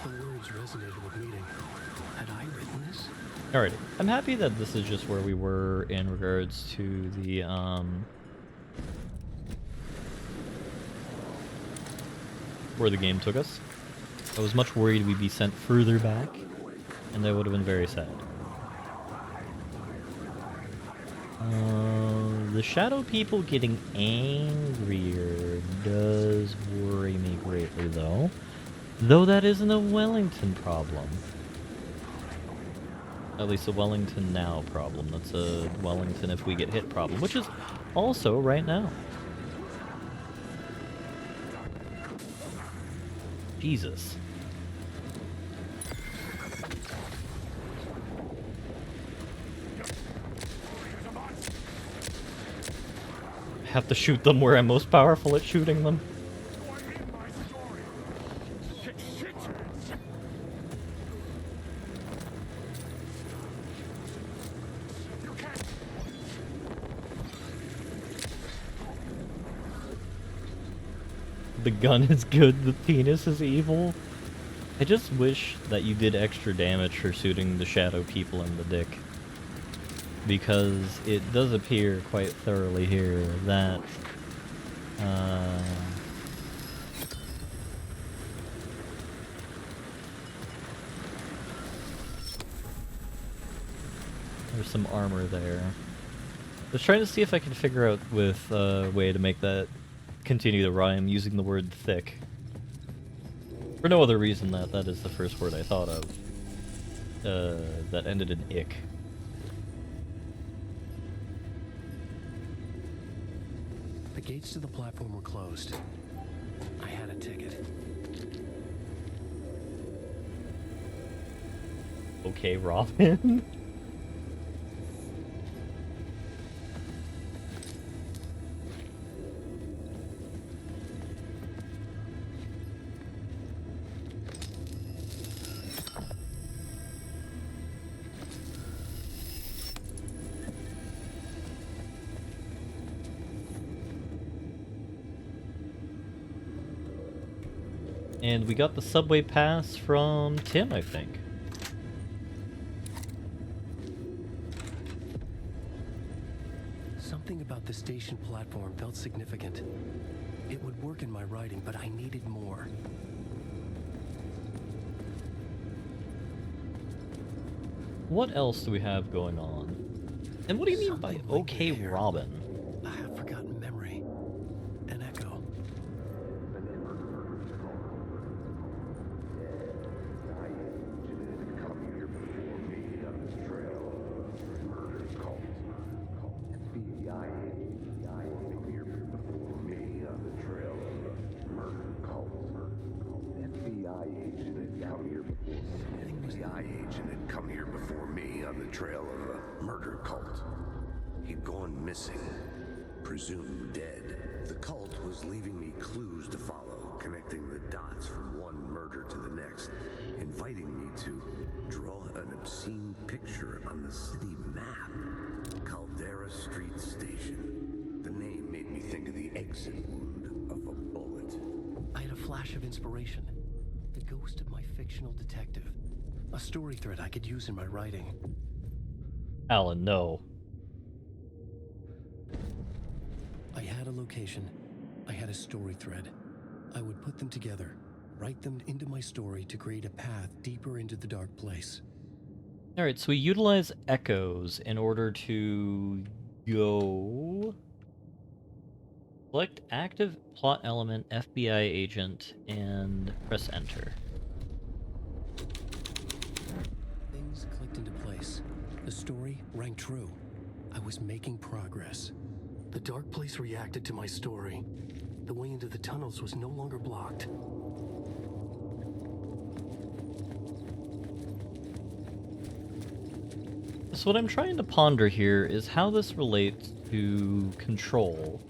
The words resonated with meaning. Had I written this? Alrighty. I'm happy that this is just where we were in regards to the, where the game took us. I was much worried we'd be sent further back, and that would have been very sad. The shadow people getting angrier does worry me greatly, though. Though that isn't a Wellington problem. At least a Wellington now problem. That's a Wellington if we get hit problem, which is also right now. Jesus. I have to shoot them where I'm most powerful at shooting them. The gun is good, the penis is evil. I just wish that you did extra damage for shooting the shadow people in the dick. Because it does appear quite thoroughly here that there's some armor there. I was trying to see if I could figure out with a way to make that continue to rhyme using the word thick. For no other reason that is the first word I thought of. That ended in ick. gates to the platform were closed. I had a ticket. Okay, Robin. And we got the subway pass from Tim, I think. Something about the station platform felt significant. It would work in my writing, but I needed more. What else do we have going on? And what do you mean by Something like okay, it here. Robin? A half-forgotten memory. An echo. Come here before me on the trail of a murder cult. He'd gone missing, presumed dead. The cult was leaving me clues to follow, connecting the dots from one murder to the next, inviting me to draw an obscene picture on the city map. Caldera Street Station. The name made me think of the exit wound of a bullet. I had a flash of inspiration. The ghost of my fictional detective. A story thread I could use in my writing. Alan, no. I had a location. I had a story thread. I would put them together, write them into my story to create a path deeper into the dark place. Alright, so we utilize echoes in order to go... Select active plot element, FBI agent, and press enter. Things clicked into place. The story rang true. I was making progress. The dark place reacted to my story. The way into the tunnels was no longer blocked. So what I'm trying to ponder here is how this relates to control.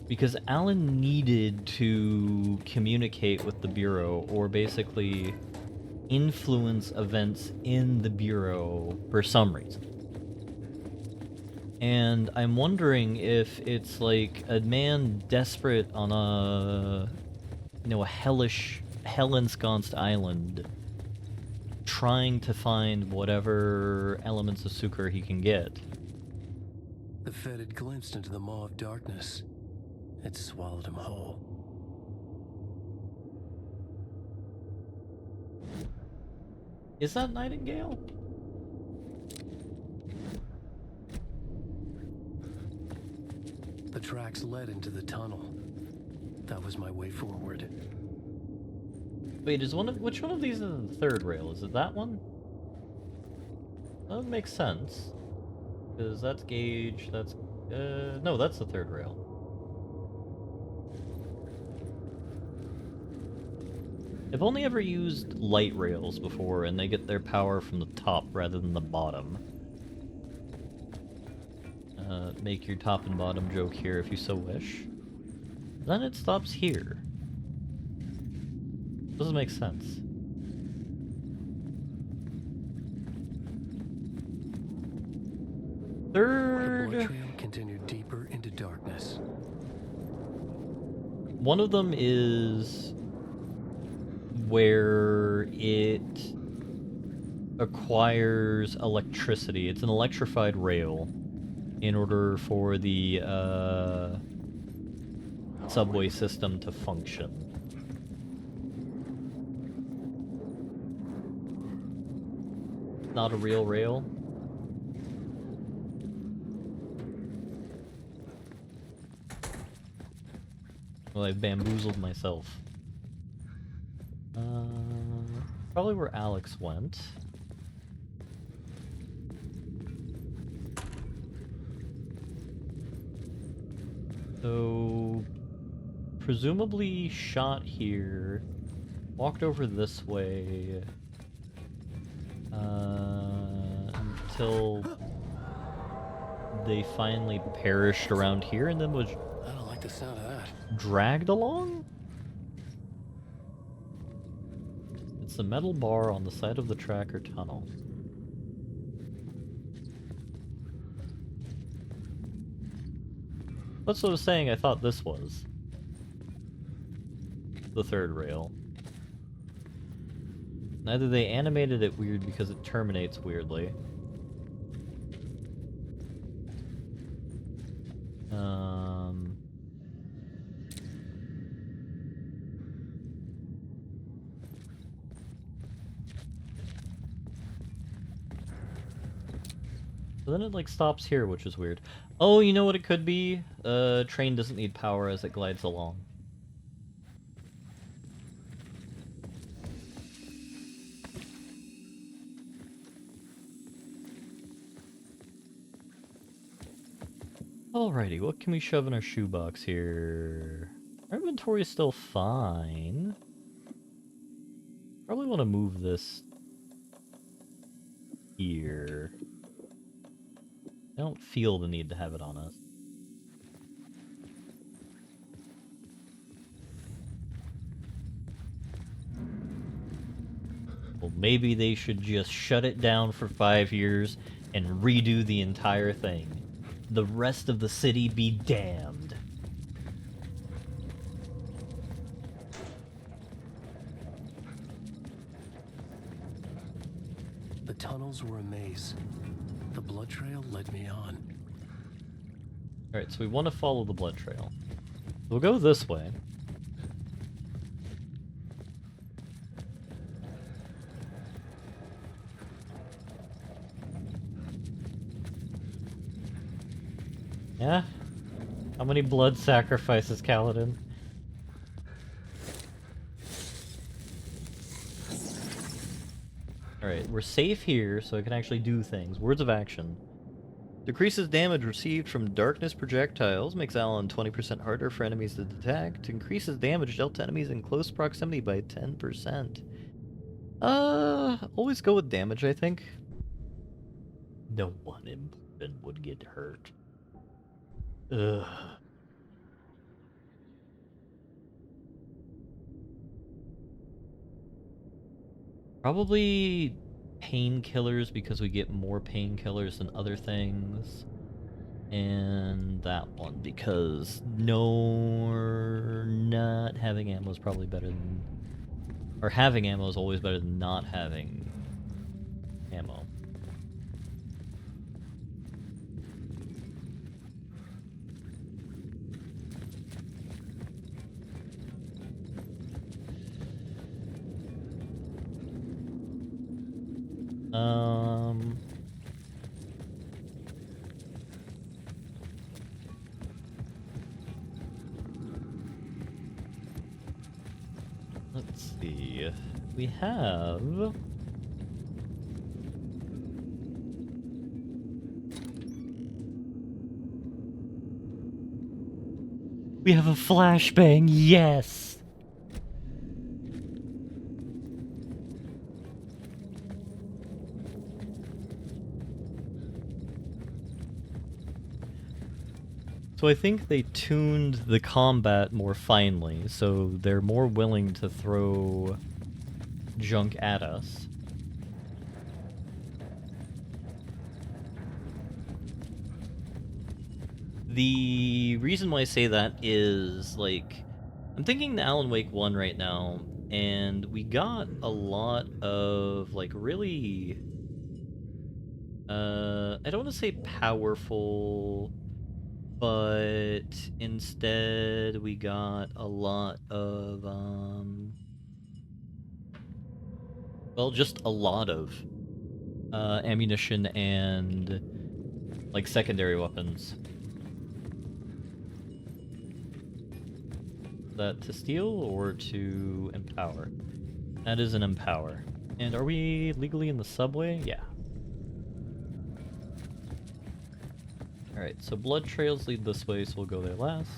Because Alan needed to communicate with the Bureau, or basically influence events in the Bureau for some reason. And I'm wondering if it's like a man desperate on a, you know, a hell-ensconced island, trying to find whatever elements of sucre he can get. The Fed had glimpsed into the maw of darkness. It swallowed him whole. Is that Nightingale? The tracks led into the tunnel. That was my way forward. Wait, which one of these is the third rail? Is it that one? That would make sense. Because that's gauge, that's... no, that's the third rail. I've only ever used light rails before, and they get their power from the top rather than the bottom. Make your top and bottom joke here if you so wish. Then it stops here. Doesn't make sense. Third... The blood trail continued deeper into darkness. One of them is where it acquires electricity. It's an electrified rail in order for the subway system to function. Not a real rail. Well, I've bamboozled myself. Probably where Alex went. So, presumably shot here, walked over this way, until they finally perished around here and then was I don't like the sound of that. dragged along? It's the metal bar on the side of the track or tunnel. That's what I was saying, I thought this was the third rail. Either they animated it weird because it terminates weirdly. So then it like stops here, which is weird. Oh, you know what it could be? Train doesn't need power as it glides along. Alrighty, what can we shove in our shoebox here? Our inventory is still fine. Probably want to move this here. I don't feel the need to have it on us. Well, maybe they should just shut it down for 5 years and redo the entire thing. The rest of the city be damned. The tunnels were a maze. The blood trail led me on. Alright, so we want to follow the blood trail. We'll go this way. Yeah? How many blood sacrifices, Kaladin? Alright, we're safe here, so I can actually do things. Words of action. Decreases damage received from darkness projectiles, makes Alan 20% harder for enemies to detect, increases damage dealt to enemies in close proximity by 10%. Always go with damage, I think. No one important would get hurt. Ugh. Probably painkillers because we get more painkillers than other things. And that one because not having ammo is probably better than... Or having ammo is always better than not having ammo. Let's see. We have... We have a flashbang, yes! So I think they tuned the combat more finely, so they're more willing to throw junk at us. The reason why I say that is, like, I'm thinking the Alan Wake 1 right now, and we got a lot of, like, really... I don't want to say powerful... But instead we got a lot of, well, just a lot of ammunition and, like, secondary weapons. Is that to steal or to empower? That is an empower. And are we legally in the subway? Yeah. Alright, so blood trails lead this way, so we'll go there last.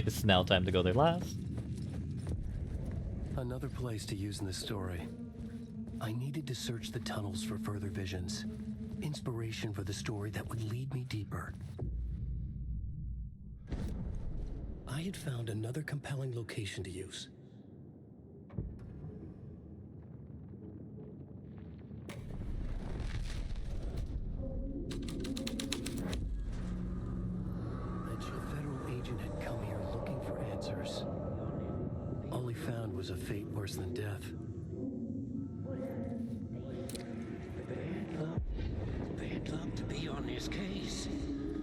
It's now time to go there last. Another place to use in the story. I needed to search the tunnels for further visions. Inspiration for the story that would lead me deeper. I had found another compelling location to use. A federal agent had come here looking for answers. All he found was a fate worse than death. Bad luck to be on this case.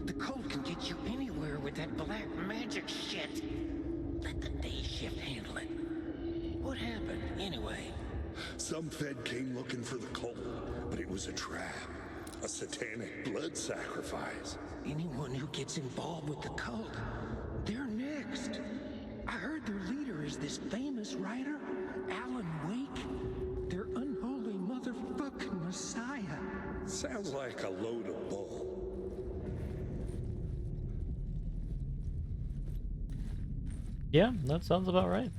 The cult can get you anywhere with that black magic shit. Let the day shift handle it. What happened, anyway? Some Fed came looking for the cult, but it was a trap. A satanic blood sacrifice. Anyone who gets involved with the cult, they're next. I heard their leader is this famous writer, Alan Wake. Their unholy motherfucking messiah. Sounds like a load of bull. Yeah, that sounds about right.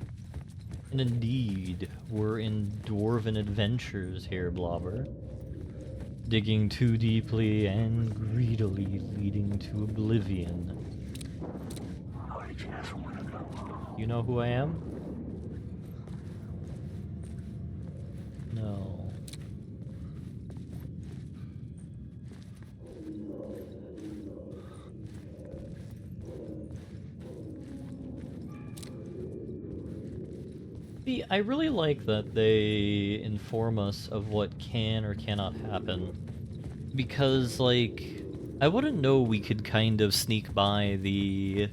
And indeed, we're in dwarven adventures here, Blobber. Digging too deeply and greedily leading to oblivion. You know who I am? No. See, I really like that they inform us of what can or cannot happen. Because, like, I wouldn't know we could kind of sneak by the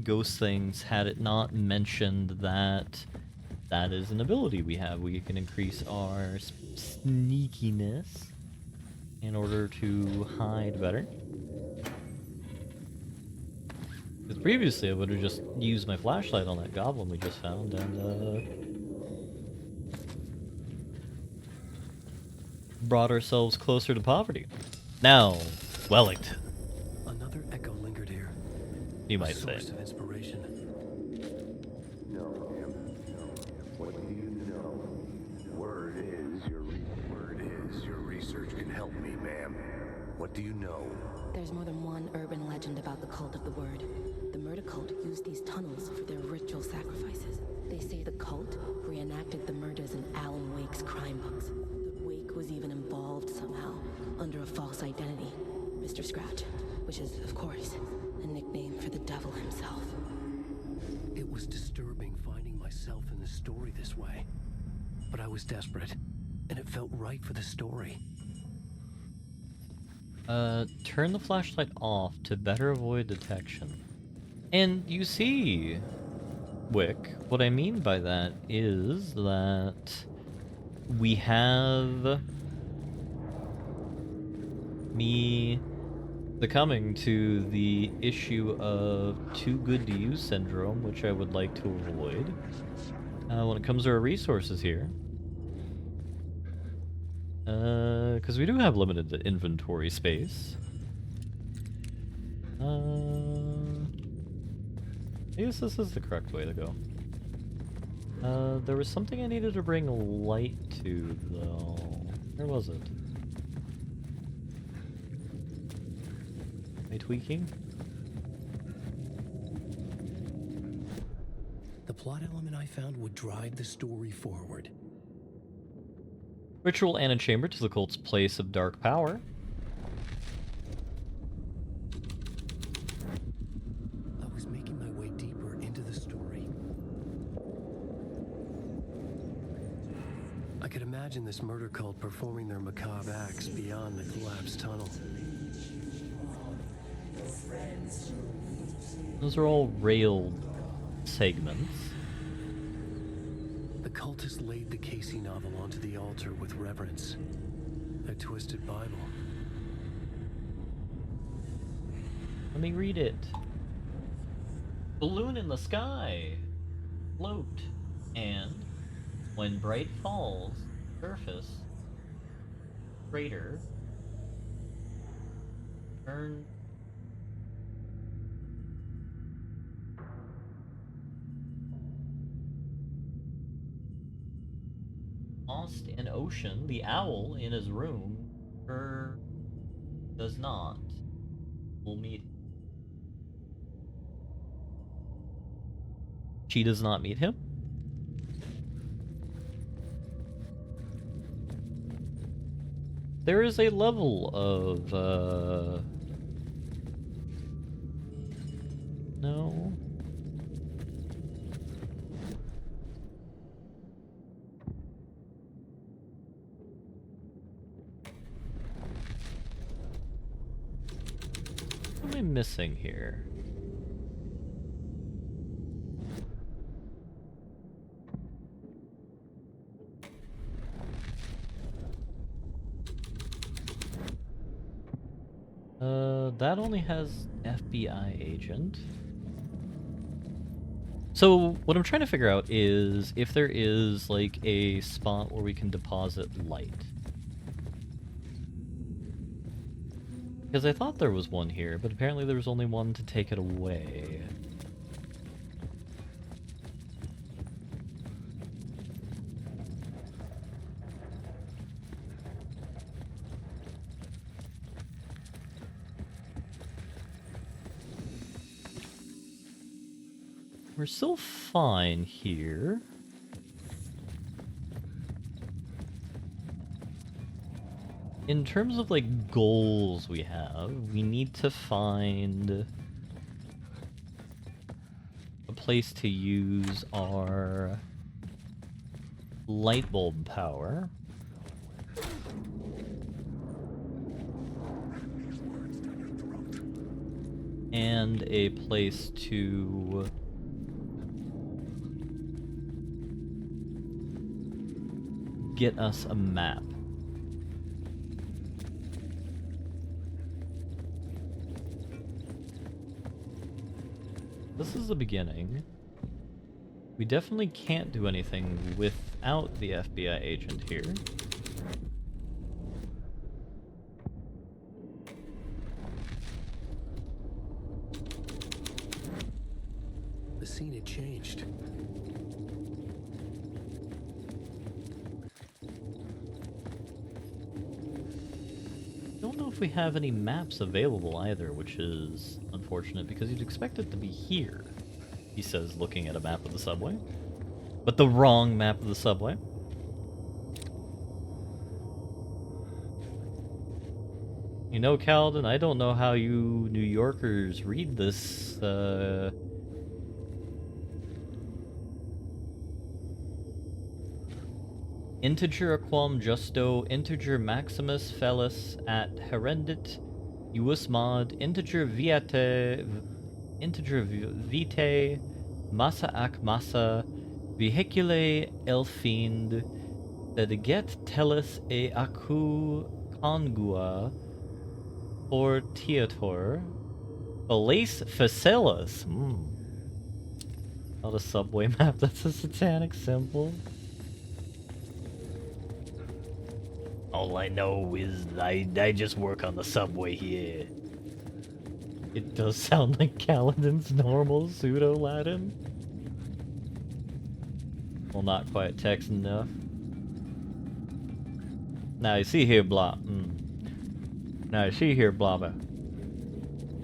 ghost things had it not mentioned that that is an ability we have. We can increase our sneakiness in order to hide better. Because previously I would have just used my flashlight on that goblin we just found and brought ourselves closer to poverty. Now, Wellington. Another echo lingered here. You might say. Source of inspiration. No, ma'am. What do you know? Word is your research can help me, ma'am. What do you know? There's more than one urban legend about the cult of the Word. The murder cult used these tunnels for their ritual sacrifices. They say the cult reenacted the murders in Alan Wake's crime books. That Wake was even involved somehow, under a false identity, Mr. Scratch, which is, of course, a nickname for the devil himself. It was disturbing finding myself in the story this way. But I was desperate, and it felt right for the story. Turn the flashlight off to better avoid detection. And you see, Wick, what I mean by that is that we have me succumbing to the issue of too good to use syndrome, which I would like to avoid when it comes to our resources here. Because we do have limited inventory space. I guess this is the correct way to go. There was something I needed to bring light to, though. Where was it? Am I tweaking? The plot element I found would drive the story forward. Ritual antechamber to the cult's place of dark power. I was making my way deeper into the story. I could imagine this murder cult performing their macabre acts beyond the collapsed tunnel. Those are all railed segments. The cultists laid the Casey novel onto the altar with reverence. Their twisted Bible. Let me read it. Balloon in the sky. Float. And when bright falls, surface. Crater. Turn. Lost in Ocean, the owl in his room, does not. We'll meet. She does not meet him? There is a level of, no. What am I missing here? That only has FBI agent. So what I'm trying to figure out is if there is like a spot where we can deposit light. Because I thought there was one here, but apparently there was only one to take it away. We're still fine here. In terms of like goals we have, we need to find a place to use our light bulb power. And a place to get us a map. This is the beginning. We definitely can't do anything without the FBI agent here. The scene had changed. Don't know if we have any maps available either, which is unfortunate because you'd expect it to be here, he says, looking at a map of the subway. But the wrong map of the subway. You know, Calden, I don't know how you New Yorkers read this, integer quam justo, integer maximus fellis at herendit, uus mod, integer vitae, massa ac massa, vehicule elfind, dediget tellus e acu congua, for theator, Felice facilis. Not a subway map, that's a satanic symbol. All I know is I just work on the subway here. It does sound like Kaladin's normal pseudo-Latin. Well, not quite Texan enough. Now you see here, blah. Now you see here, blah, blah.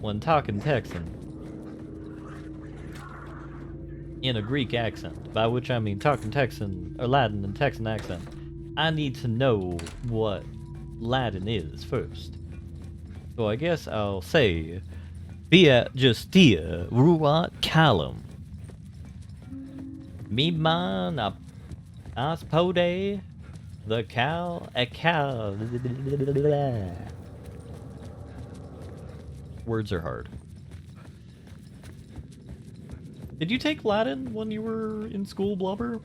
When talking Texan, in a Greek accent, by which I mean talking Texan, or Latin and Texan accent, I need to know what Latin is first. So I guess I'll say, Fiat justia ruat calum. Miman aspode the cal a cal. Words are hard. Did you take Latin when you were in school, Blubber?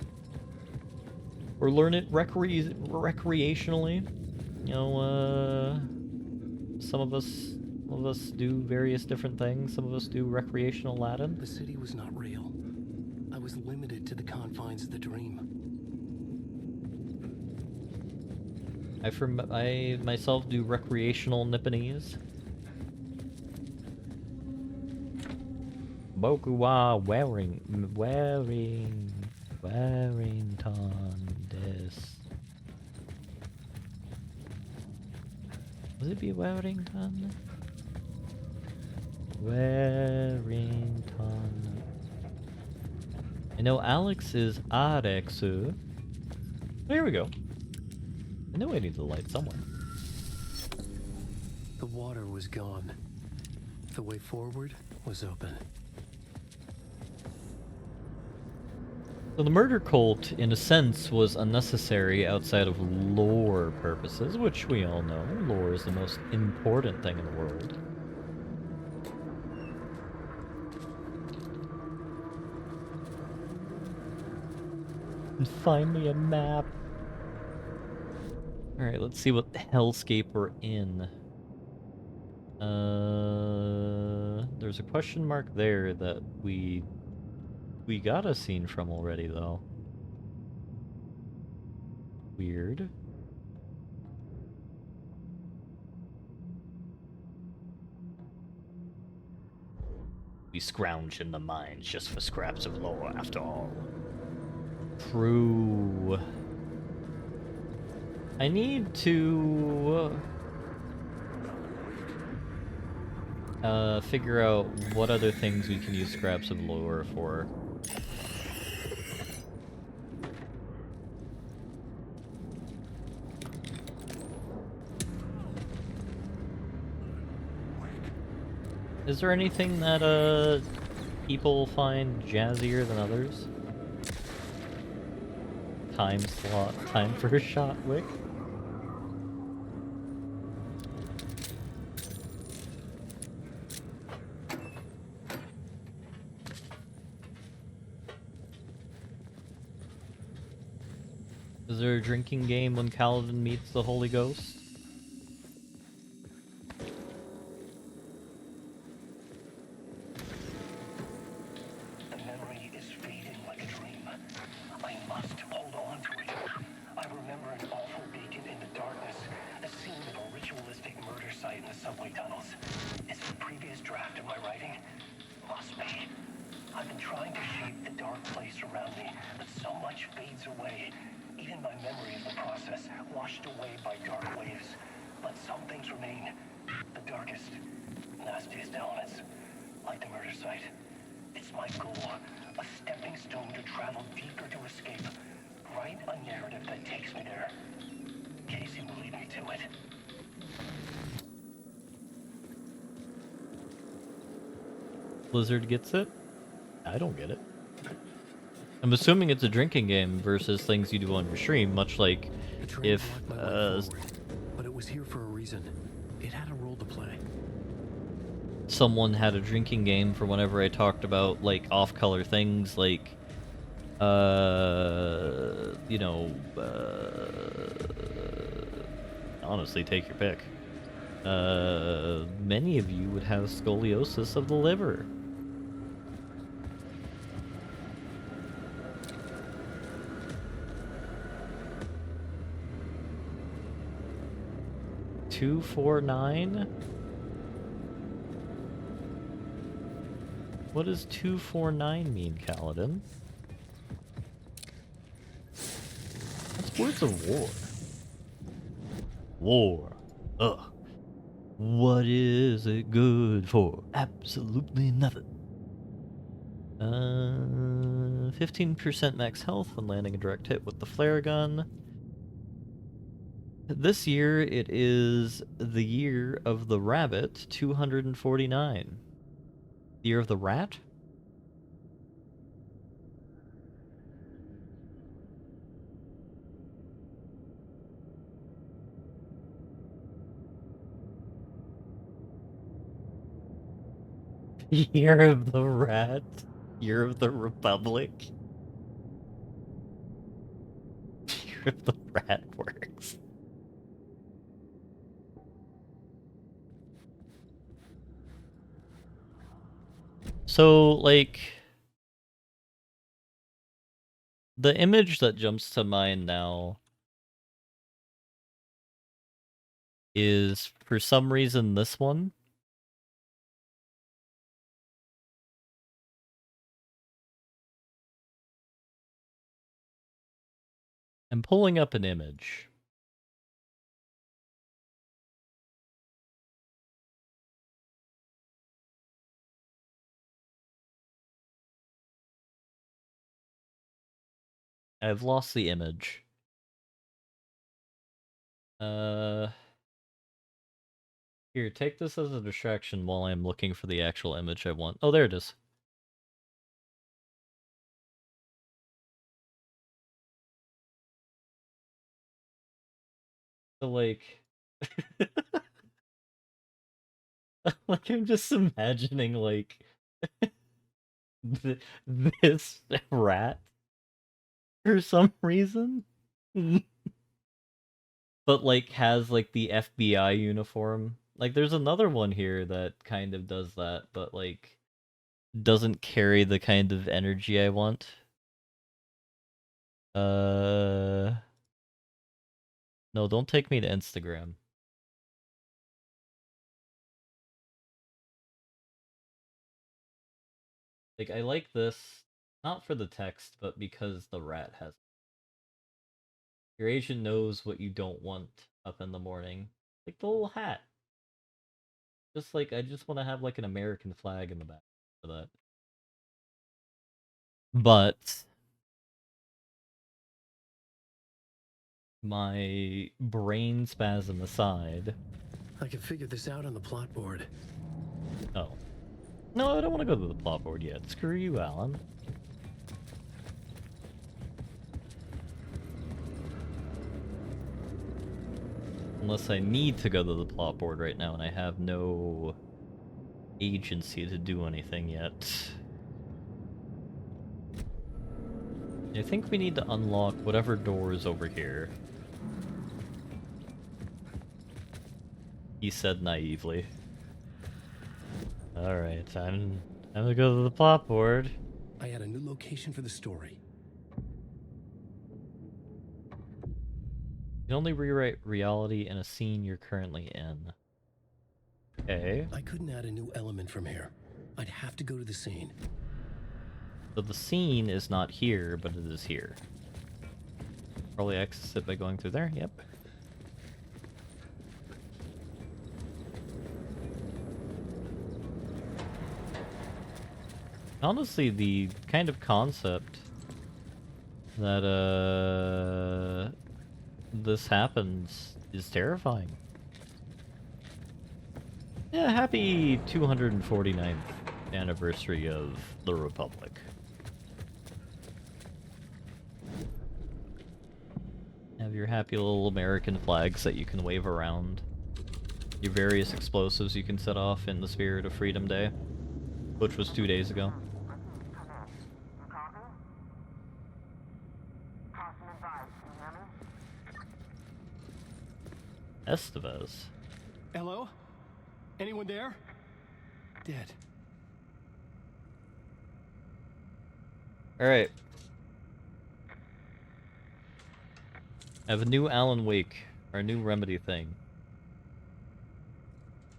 Or learn it recreationally? You know, some of us do various different things. Some of us do recreational Latin. The city was not real. I was limited to the confines of the dream. I myself do recreational Nipponese. Boku wa Warrington des. Would it be Warrington? Warrington. I know Alex is Arexu. Oh, here we go. I know I need the light somewhere. The water was gone. The way forward was open. So the murder cult, in a sense, was unnecessary outside of lore purposes, which we all know. Lore is the most important thing in the world. And finally a map. Alright, let's see what hellscape we're in. There's a question mark there that we got a scene from already, though. Weird. We scrounge in the mines just for scraps of lore, after all. True. I need to figure out what other things we can use scraps of lore for. Is there anything that people find jazzier than others? Time slot, time for a shot, Wick. Is there a drinking game when Kaladin meets the Holy Ghost? The memory is fading like a dream. I must hold on to it. I remember an awful beacon in the darkness, the scene of a ritualistic murder site in the subway tunnels. Is it a previous draft of my writing? Must be. I've been trying to shape the dark place around me, but so much fades away. Even my memory of the process, washed away by dark waves. But some things remain. The darkest, nastiest elements, like the murder site. It's my goal, a stepping stone to travel deeper to escape. Write a narrative that takes me there. Casey will lead me to it. Blizzard gets it? I don't get it. I'm assuming it's a drinking game versus things you do on your stream, much like if but it was here for a reason. It had a role to play. Someone had a drinking game for whenever I talked about like off-color things, like you know, honestly, take your pick. Many of you would have scoliosis of the liver. $249? What does 249 mean, Kaladin? That's words of war. War. Ugh. What is it good for? Absolutely nothing. 15% max health when landing a direct hit with the flare gun. This year, it is the year of the rabbit, 249. The year of the rat? Year of the rat? Year of the republic? Year of the rat works. So, like, the image that jumps to mind now is, for some reason, this one. I'm pulling up an image. I've lost the image. Here, take this as a distraction while I'm looking for the actual image I want. Oh, there it is. So, like... like, I'm just imagining, like... this rat for some reason. But, like, has, like, the FBI uniform. Like, there's another one here that kind of does that, but, like, doesn't carry the kind of energy I want. No, don't take me to Instagram. Like, I like this, not for the text, but because the rat has... Your agent knows what you don't want up in the morning. Like the little hat. Just like, I just want to have like an American flag in the back for that. But... my brain spasm aside... I can figure this out on the plot board. Oh. No, I don't want to go to the plot board yet. Screw you, Alan. Unless I need to go to the plot board right now and I have no agency to do anything yet. I think we need to unlock whatever door is over here. He said naively. Alright, time to go to the plot board. I had a new location for the story. You can only rewrite reality in a scene you're currently in. Okay. I couldn't add a new element from here. I'd have to go to the scene. So the scene is not here, but it is here. Probably access it by going through there, yep. Honestly, the kind of concept that, this happens is terrifying. Yeah, happy 249th anniversary of the Republic. Have your happy little American flags that you can wave around. Your various explosives you can set off in the spirit of Freedom Day, which was 2 days ago. Estevez. Hello? Anyone there? Dead. Alright. I have a new Alan Wake, or a new Remedy thing.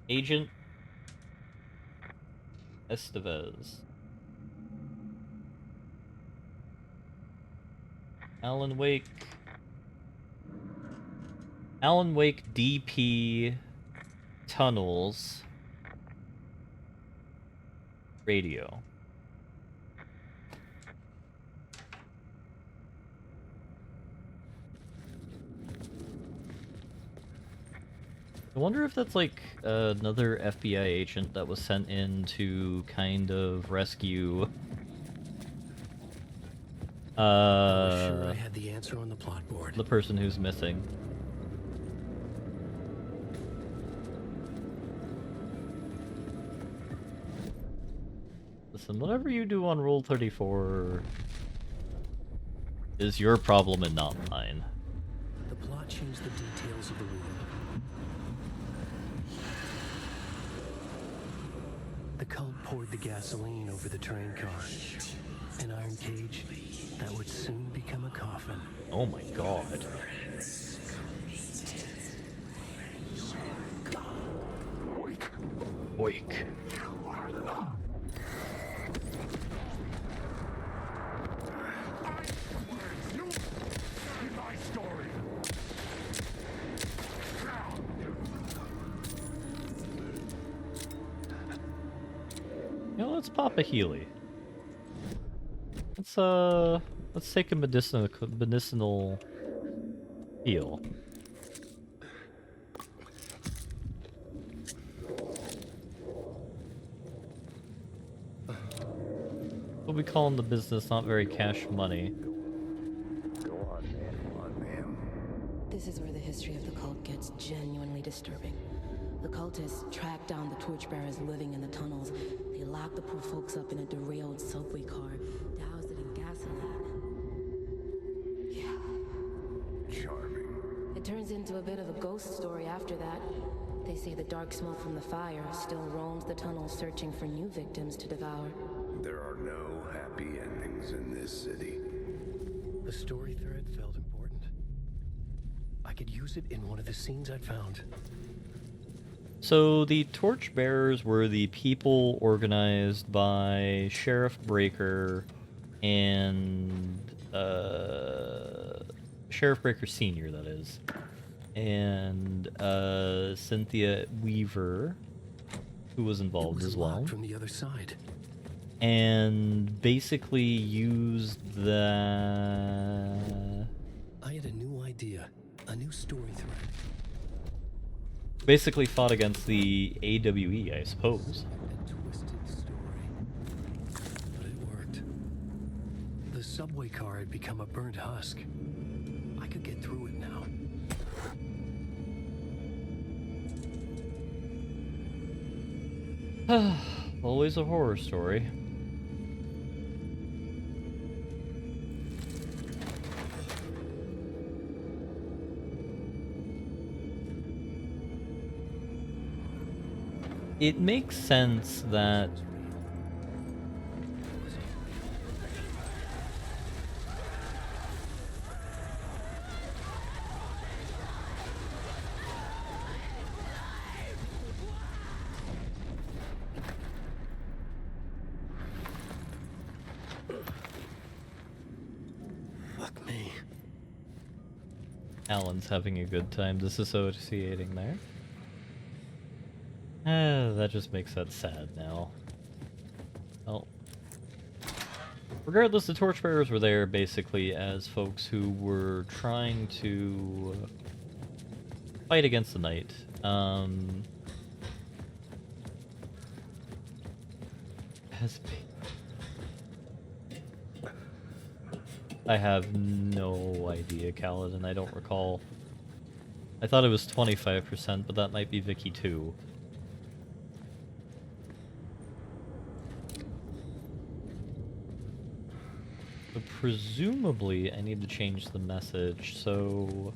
Agent Estevez. Alan Wake DP Tunnels Radio. I wonder if that's like another FBI agent that was sent in to kind of rescue I was sure I had the answer on the plot board. the person who's missing. Listen, whatever you do on Rule 34 is your problem and not mine. The plot changed the details of the world. The cult poured the gasoline over the train car. An iron cage that would soon become a coffin. Oh my god. Wake. You know, let's pop a Healy. Let's Let's take a medicinal heal. What we call in the business not very cash money. Go on, man. Go on, ma'am. This is where the history of the cult gets genuinely disturbing. The cultists tracked down the torchbearers living in the tunnels. They locked the poor folks up in a derailed subway car, doused it in gasoline. Yeah. Charming. It turns into a bit of a ghost story after that. They say the dark smoke from the fire still roams the tunnels searching for new victims to devour. There are no happy endings in this city. The story thread felt important. I could use it in one of the scenes I'd found. So the torchbearers were the people organized by Sheriff Breaker and Sheriff Breaker Sr., that is, and Cynthia Weaver, who was involved as well. From the other side. And basically used the... I had a new idea, a new story thread. Basically fought against the AWE, I suppose. A twisted story. But it worked. The subway car had become a burnt husk. I could get through it now. Always a horror story. It makes sense that Fuck me. Alan's having a good time disassociating there. That just makes that sad now. Well, regardless, the torchbearers were there basically as folks who were trying to fight against the night. I have no idea, Kaladin. I don't recall. I thought it was 25%, but that might be Vicky too. So presumably, I need to change the message, so...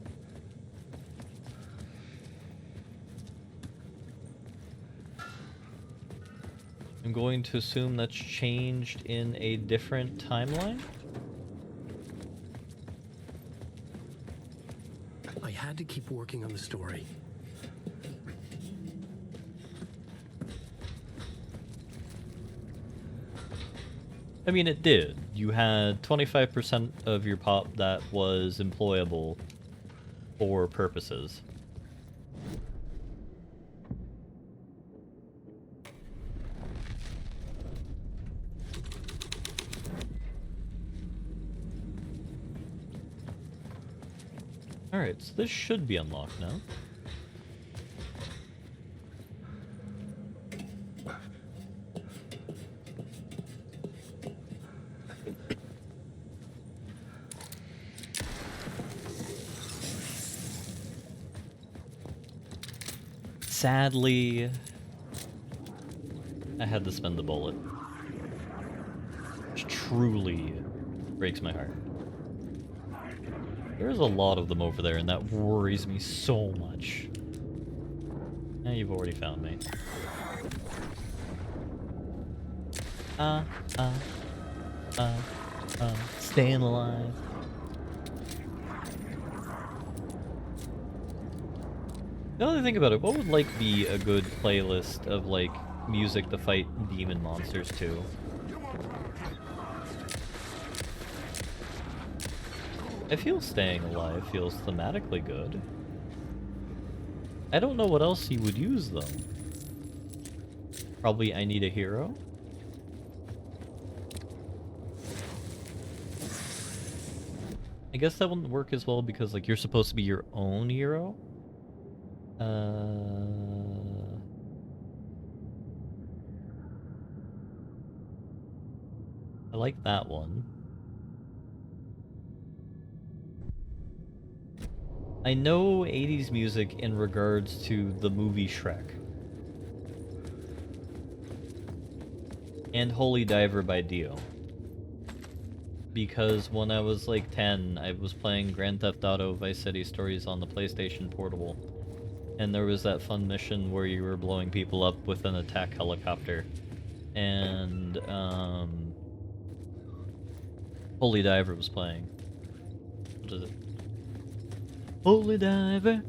I'm going to assume that's changed in a different timeline? I had to keep working on the story. I mean, it did. You had 25% of your pop that was employable for purposes. Alright, so this should be unlocked now. Sadly, I had to spend the bullet. Which truly breaks my heart. There's a lot of them over there, and that worries me so much. Now you've already found me. Staying alive. Now that I think about it, what would like be a good playlist of like music to fight demon monsters to? I feel Staying Alive feels thematically good. I don't know what else you would use though. Probably I Need a Hero. I guess that wouldn't work as well because, like, you're supposed to be your own hero. I like that one. I know 80s music in regards to the movie Shrek. And Holy Diver by Dio. Because when I was like 10, I was playing Grand Theft Auto Vice City Stories on the PlayStation Portable. And there was that fun mission where you were blowing people up with an attack helicopter. And, Holy Diver was playing. What is it? Holy Diver.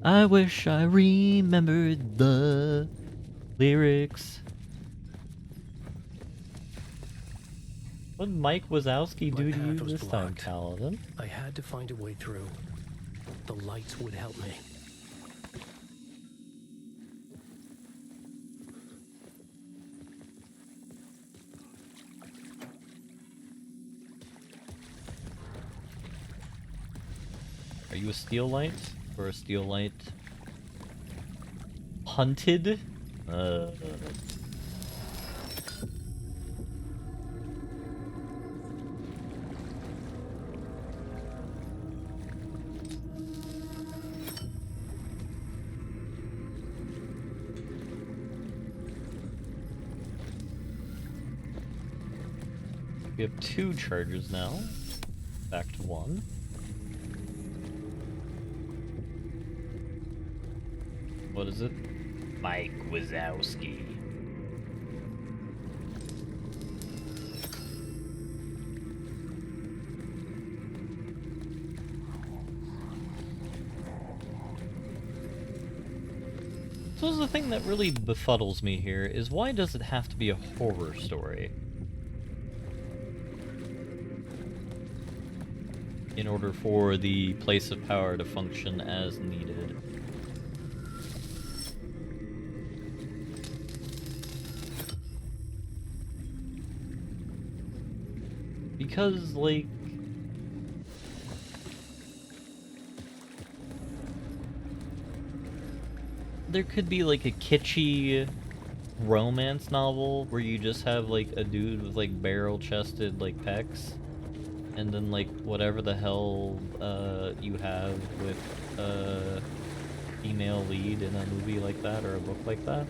I wish I remembered the lyrics. What did Mike Wazowski do to you this time, Paladin? I had to find a way through. The lights would help me. Are you a steel light? Or a steel light hunted? We have 2 charges now. Back to 1. What is it? Mike Wazowski. So the thing that really befuddles me here is why does it have to be a horror story? In order for the place of power to function as needed. Because, like... there could be, like, a kitschy romance novel where you just have, like, a dude with, like, barrel-chested, like, pecs. And then, like, whatever the hell, you have with a female lead in a movie like that or a book like that.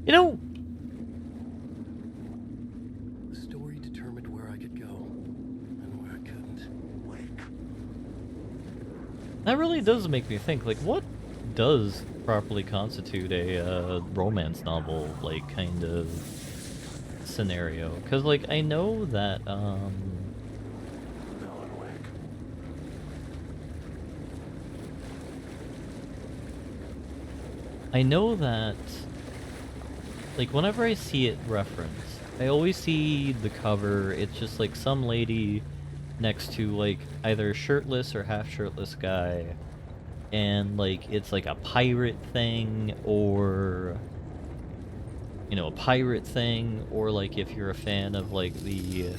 You know, The story determined where I could go and where I couldn't. that really does make me think, like, what does properly constitute a romance novel, like, kind of scenario? Because, like, I know that, I know that, like, whenever I see it referenced, I always see the cover, it's just, like, some lady next to, like, either a shirtless or half-shirtless guy, and, like, it's, like, a pirate thing, or, you know, a pirate thing, or, like, if you're a fan of, like, the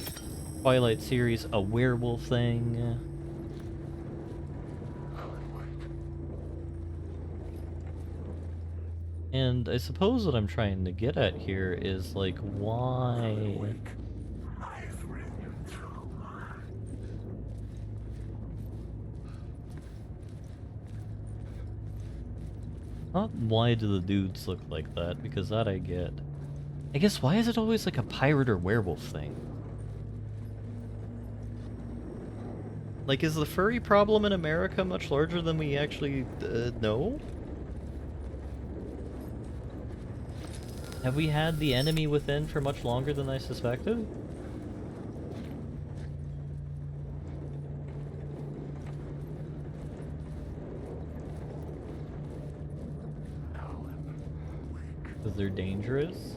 Twilight series, a werewolf thing. And I suppose what I'm trying to get at here is, like, why... Not why do the dudes look like that, because that I get. I guess why is it always like a pirate or werewolf thing? Like, is the furry problem in America much larger than we actually know? Have we had the enemy within for much longer than I suspected? Because they're dangerous?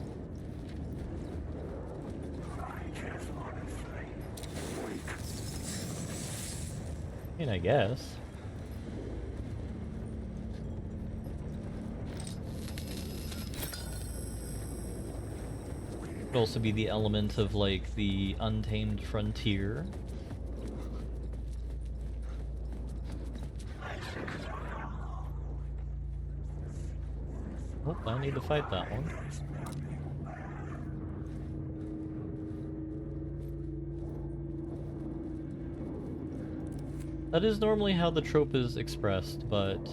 mean, I guess. Could also be the element of, like, the untamed frontier. Oh, I need to fight that one. That is normally how the trope is expressed, but...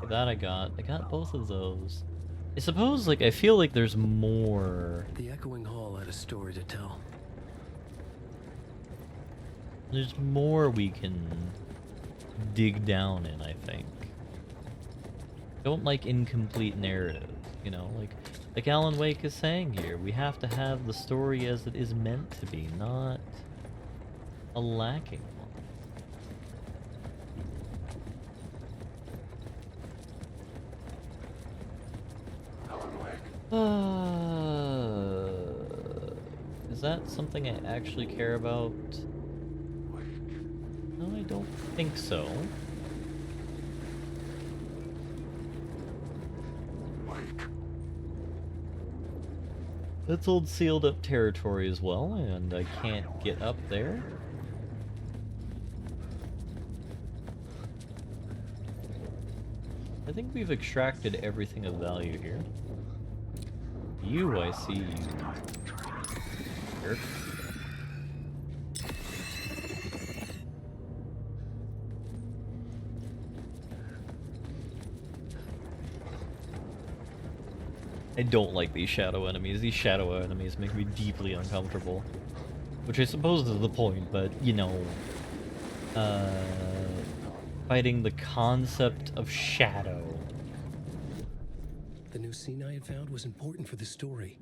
that I got both of those. I suppose, like, I feel like there's more. The echoing hall had a story to tell. There's more we can dig down in, I think. Don't like incomplete narrative, you know, like Alan Wake is saying here, we have to have the story as it is meant to be, not a lacking one. Is that something I actually care about? No, I don't think so. That's old sealed up territory as well, and I can't get up there. I think we've extracted everything of value here. You, I see. Jerk. I don't like these shadow enemies. These shadow enemies make me deeply uncomfortable. Which I suppose is the point, but, you know... fighting the concept of shadow. The new scene I had found was important for the story.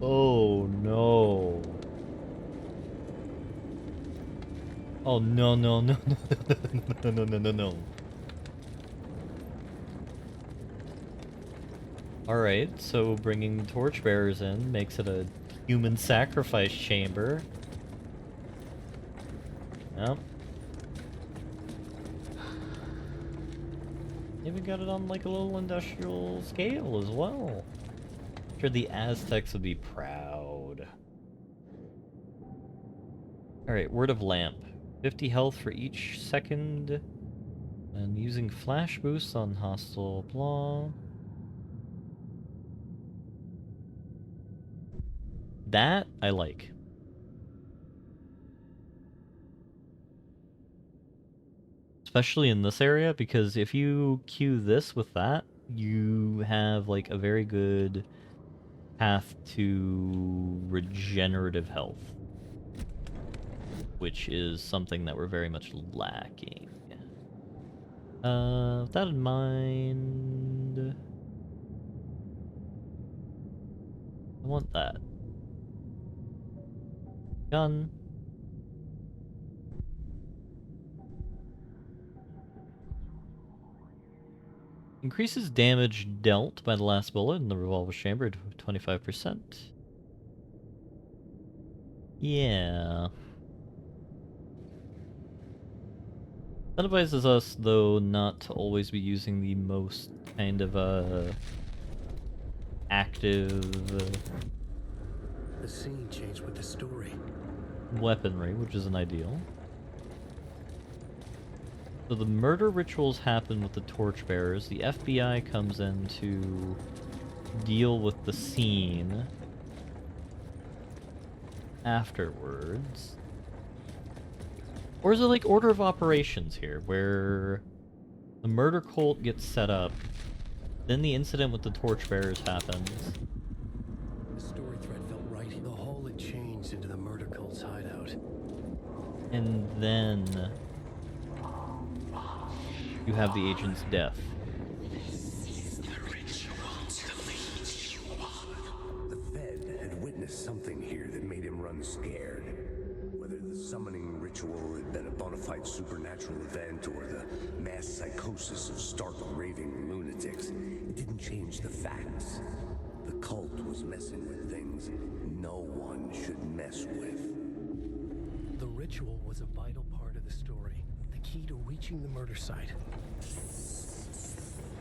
Oh no. Oh no no no no no no no no no. Alright, so bringing torchbearers in makes it a human sacrifice chamber. Yep. Even got it on like a little industrial scale as well. I'm sure the Aztecs would be proud. Alright, word of lamp. 50 health for each second. And using flash boosts on hostile blah. That I like. Especially in this area, because if you queue this with that, you have like a very good path to regenerative health, which is something that we're very much lacking. With that in mind, I want that. Gun. Increases damage dealt by the last bullet in the revolver chamber to 25%. Yeah. Incentivizes us, though, not to always be using the most kind of, active... The scene changed with the story. Weaponry, which isn't ideal. So the murder rituals happen with the torchbearers. The FBI comes in to deal with the scene afterwards. Or is it like order of operations here, where the murder cult gets set up, then the incident with the torchbearers happens. The story thread felt right. The hall had changed into the murder cult's hideout. And then you have the agent's death. The Fed had witnessed something here that made him run scared. Whether the summoning ritual ritual had been a bona fide supernatural event or the mass psychosis of stark raving lunatics, it didn't change the facts. The cult was messing with things no one should mess with. The ritual was a vital part of the story, the key to reaching the murder site.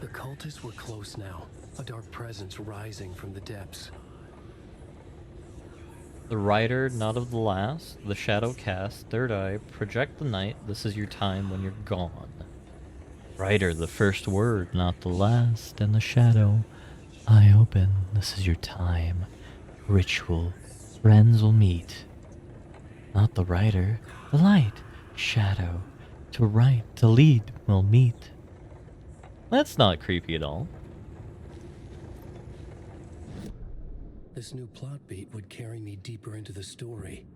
The cultists were close now, a dark presence rising from the depths. The rider, not of the last, the shadow cast, third eye, project the night, this is your time when you're gone. Rider, the first word, not the last, and the shadow, eye open, this is your time. Ritual, friends will meet. Not the rider, the light, shadow, to right, to lead, will meet. That's not creepy at all. This new plot beat would carry me deeper into the story.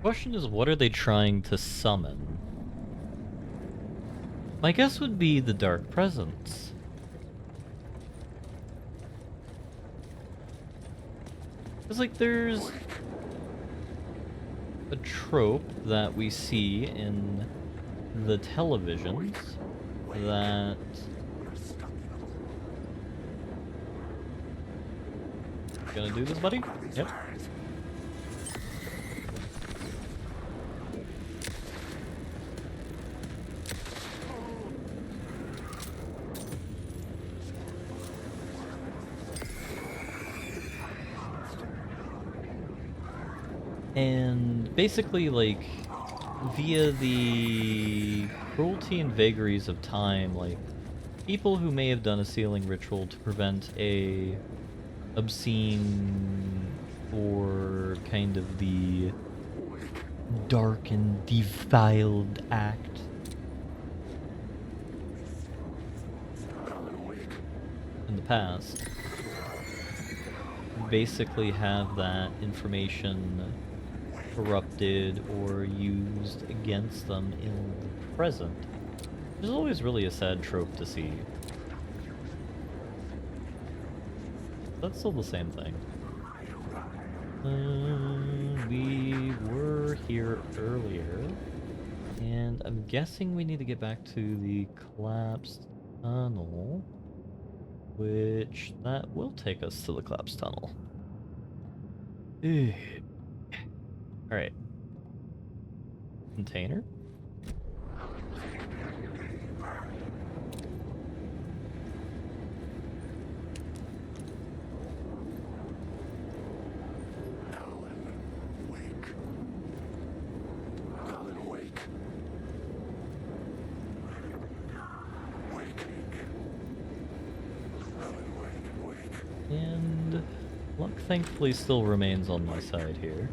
Question is, what are they trying to summon? My guess would be the dark presence. It's like there's a trope that we see in the televisions that gonna do this, buddy? Yep. And basically, like, via the cruelty and vagaries of time, like, people who may have done a sealing ritual to prevent a obscene or kind of the dark and defiled act in the past basically have that information corrupted or used against them in the present. Which is always really a sad trope to see. That's still the same thing. We were here earlier, and I'm guessing we need to get back to the collapsed tunnel, which that will take us to the collapsed tunnel. Alright. Container? And luck thankfully still remains on my side here.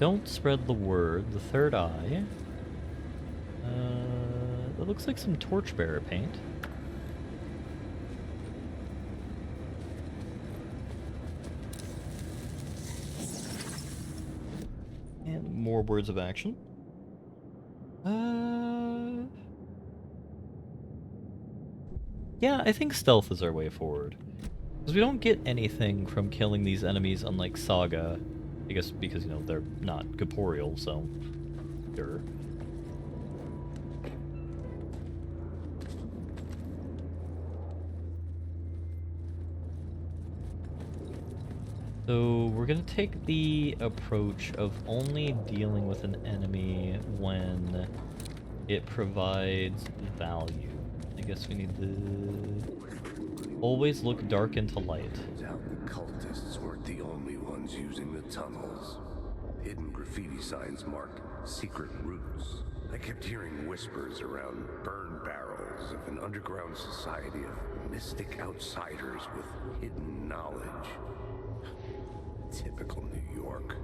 Don't spread the word. The third eye. That looks like some torchbearer paint. And more words of action. Yeah, I think stealth is our way forward. Because we don't get anything from killing these enemies unlike Saga. I guess because, you know, they're not corporeal, so... Sure. So, we're gonna take the approach of only dealing with an enemy when it provides value. I guess we need to always look dark into light. Turns out the cultists weren't the only ones using the tunnels. Hidden graffiti signs marked secret routes. I kept hearing whispers around burn barrels of an underground society of mystic outsiders with hidden knowledge. Typical New York.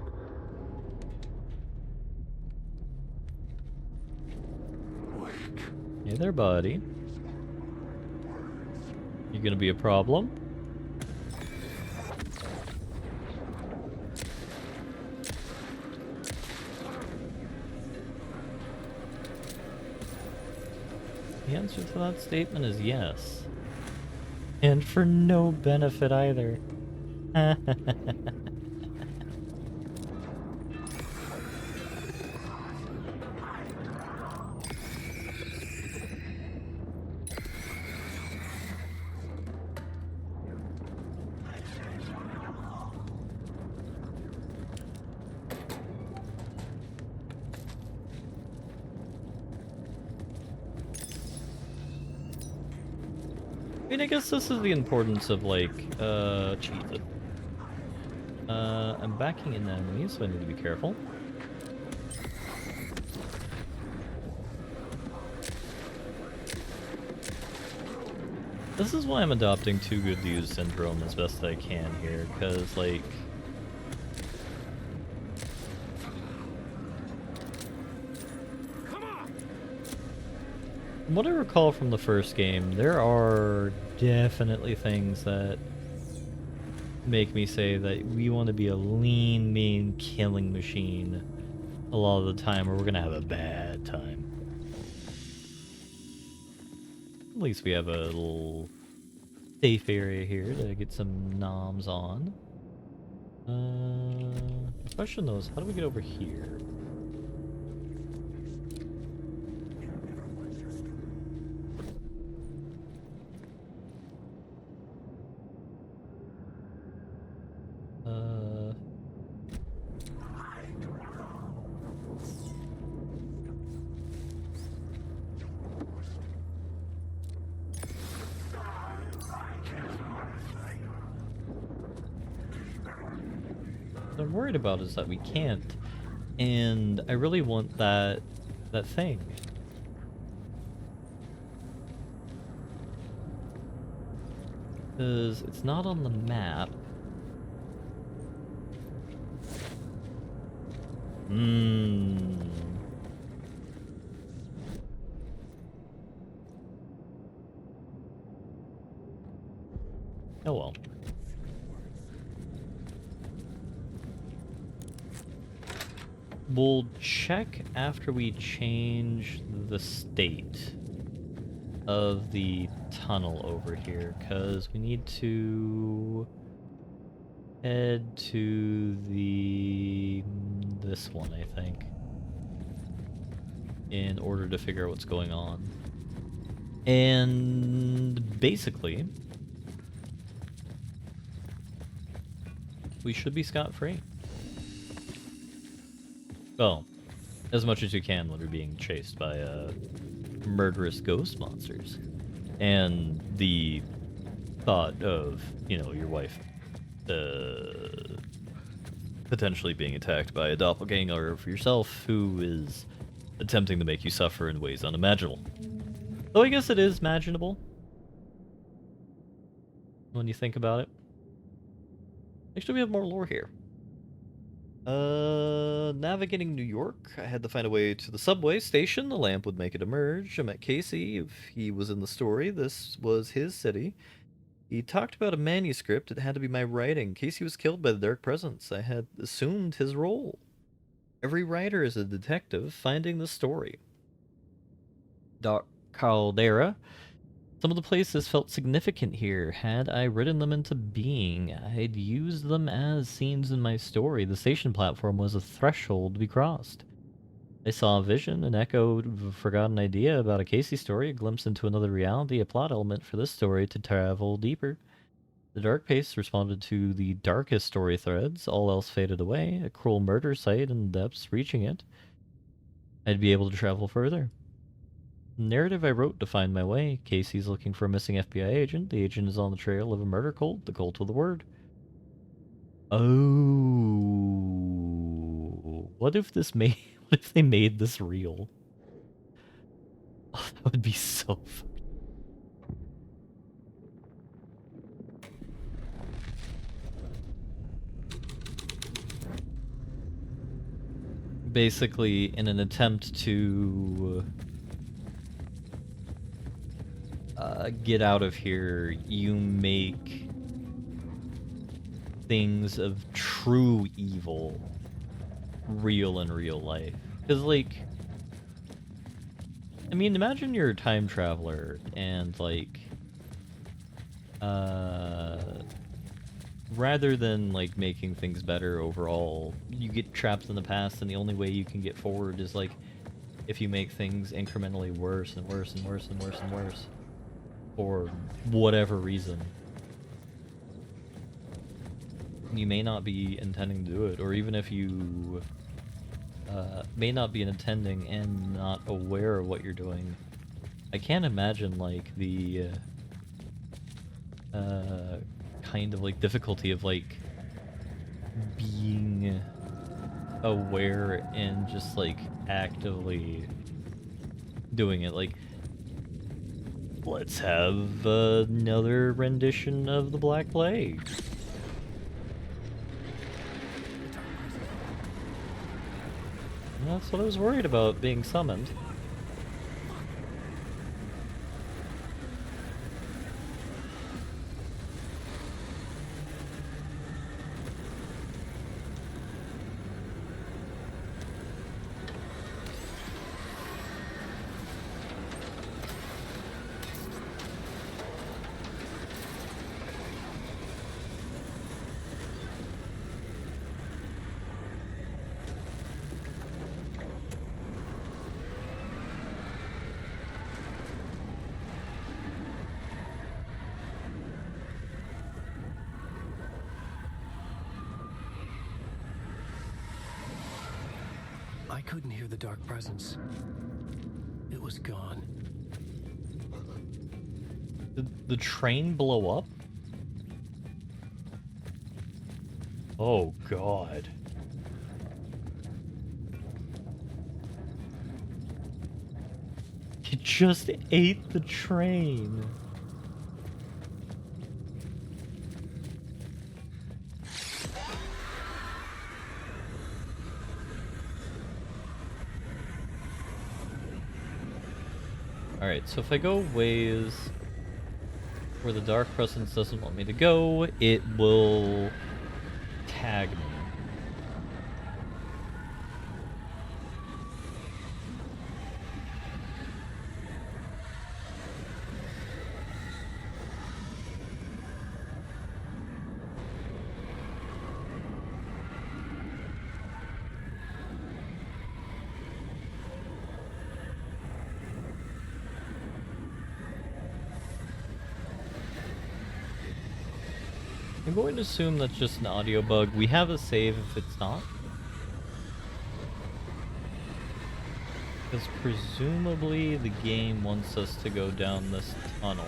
Hey there, buddy. You gonna be a problem? The answer to that statement is yes. And for no benefit either. I mean, I guess this is the importance of, like, Jesus. I'm backing in enemies, so I need to be careful. This is why I'm adopting too good to use syndrome as best I can here, because, like... From what I recall from the first game, there are definitely things that make me say that we want to be a lean, mean killing machine a lot of the time, or we're gonna have a bad time. At least we have a little safe area here to get some noms on. The question though is, how do we get over here? What I'm worried about is that we can't, and I really want that thing. Because it's not on the map. Oh well. We'll check after we change the state of the tunnel over here, because we need to head to this one, I think, in order to figure out what's going on. And basically, we should be scot-free. Well, as much as you can when you're being chased by murderous ghost monsters. And the thought of, you know, your wife potentially being attacked by a doppelganger of yourself who is attempting to make you suffer in ways unimaginable. Though I guess it is imaginable when you think about it. Actually, we have more lore here. Navigating New York, I had to find a way to the subway station. The lamp would make it emerge. I met Casey. If he was in the story, this was his city. He talked about a manuscript. It had to be my writing. Casey was killed by the Dark Presence. I had assumed his role. Every writer is a detective finding the story. Doc Caldera. Some of the places felt significant here. Had I written them into being, I'd used them as scenes in my story. The station platform was a threshold to be crossed. I saw a vision, an echo of a forgotten idea about a Casey story, a glimpse into another reality, a plot element for this story to travel deeper. The dark pace responded to the darkest story threads. All else faded away. A cruel murder site and depths reaching it. I'd be able to travel further. Narrative I wrote to find my way. Casey's looking for a missing FBI agent. The agent is on the trail of a murder cult, the cult of the word. Oh, what if they made this real? Oh, that would be so fun. Basically, in an attempt to get out of here, you make things of true evil real in real life. Because, like, I mean, imagine you're a time traveler and, like, rather than, like, making things better overall, you get trapped in the past, and the only way you can get forward is, like, if you make things incrementally worse and worse and worse and worse and worse. For whatever reason. You may not be intending to do it, or even if you may not be intending and not aware of what you're doing. I can't imagine, like, the kind of, like, difficulty of, like, being aware and just, like, actively doing it. Like, let's have another rendition of the Black Plague. That's what I was worried about, being summoned. I couldn't hear the dark presence. It was gone. Did the train blow up? Oh, God. It just ate the train. Alright, so if I go ways where the Dark Presence doesn't want me to go, it will tag me. I'm going to assume that's just an audio bug. We have a save if it's not. Because presumably the game wants us to go down this tunnel.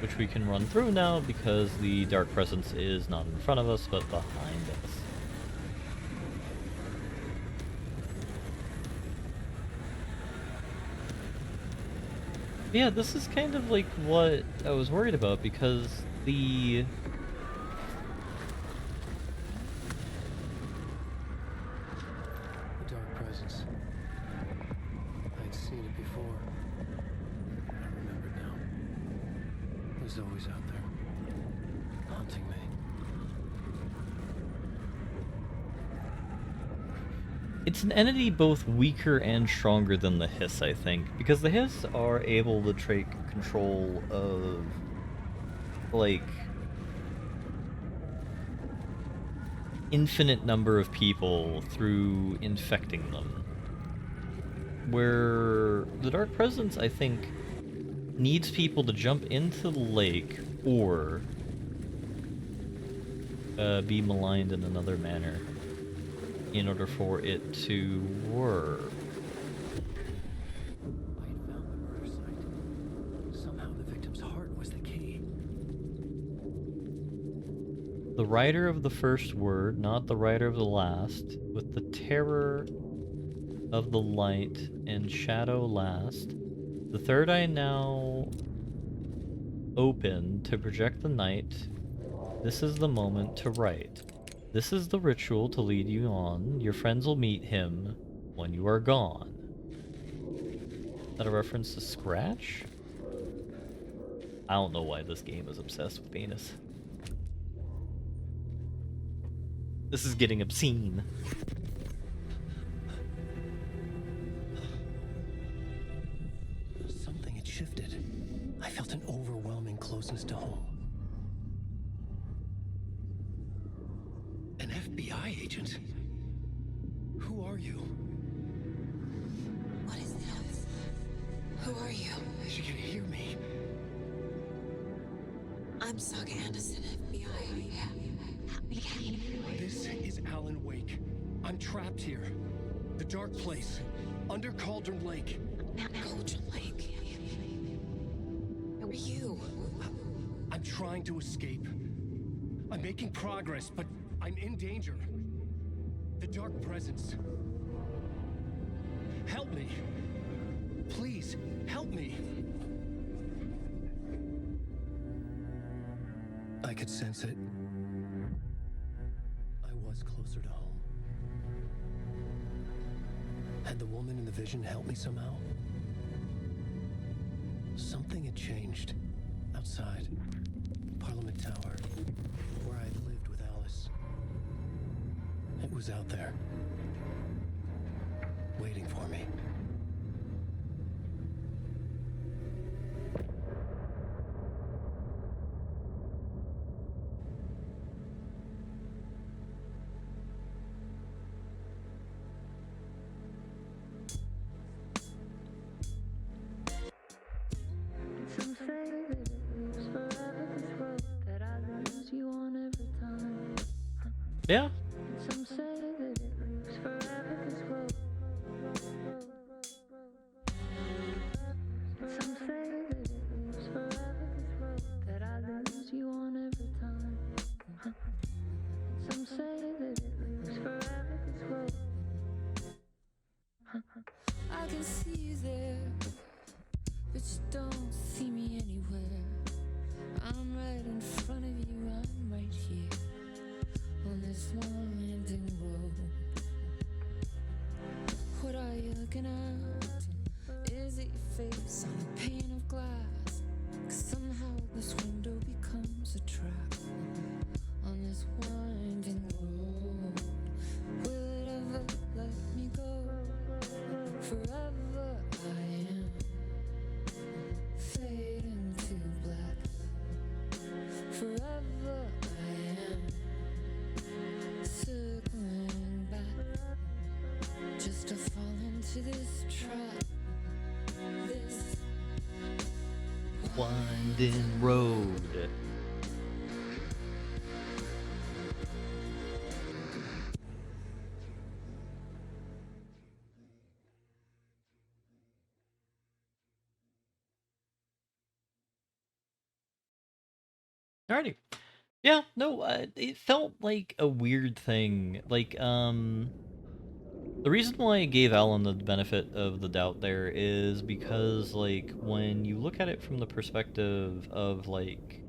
Which we can run through now because the Dark Presence is not in front of us, but behind us. Yeah, this is kind of like what I was worried about, because the dark presence. I'd seen it before. I remembered now. It was always out there, haunting me. It's an entity both weaker and stronger than the Hiss, I think, because the Hiss are able to take control of, like, infinite number of people through infecting them. Where the Dark Presence, I think, needs people to jump into the lake or be maligned in another manner in order for it to work. I had found the murder site. Somehow the victim's heart was the key. The writer of the first word, not the writer of the last, with the terror of the light and shadow last. The third eye now open to project the night. This is the moment to write. This is the ritual to lead you on. Your friends will meet him when you are gone. Is that a reference to Scratch? I don't know why this game is obsessed with penis. This is getting obscene. Something had shifted. I felt an overwhelming closeness to home. An FBI agent? Who are you? What is this? Who are you? She can hear me. I'm Saga Anderson, FBI. This is Alan Wake. I'm trapped here. The dark place. Under Cauldron Lake. Cauldron Lake. Who are you? I'm trying to escape. I'm making progress, but I'm in danger. The dark presence. Help me. Please, help me. I could sense it. I was closer to home. Had the woman in the vision helped me somehow? Something had changed. Outside. Parliament Tower. Where I had lived with Alice. It was out there. Waiting for me. Some say that it lives forever, this road that I lose you on every time. Yeah. Some say that it lives forever, this road. Some say that it lives forever, this road that I lose you on every time. Some say that it lives forever, this road. I can see you there, but you don't see me anywhere. I'm right in front of you, I'm right here on this winding road. What are you looking at? Is it your face on a pane of glass? 'Cause somehow this window becomes a trap on this winding road. Will it ever let me go? Forever I am fading to black. Forever I am circling back, just to fall into this trap. This Winding road. Alrighty. Yeah, no, it felt like a weird thing. Like, the reason why I gave Alan the benefit of the doubt there is because, like, when you look at it from the perspective of, like,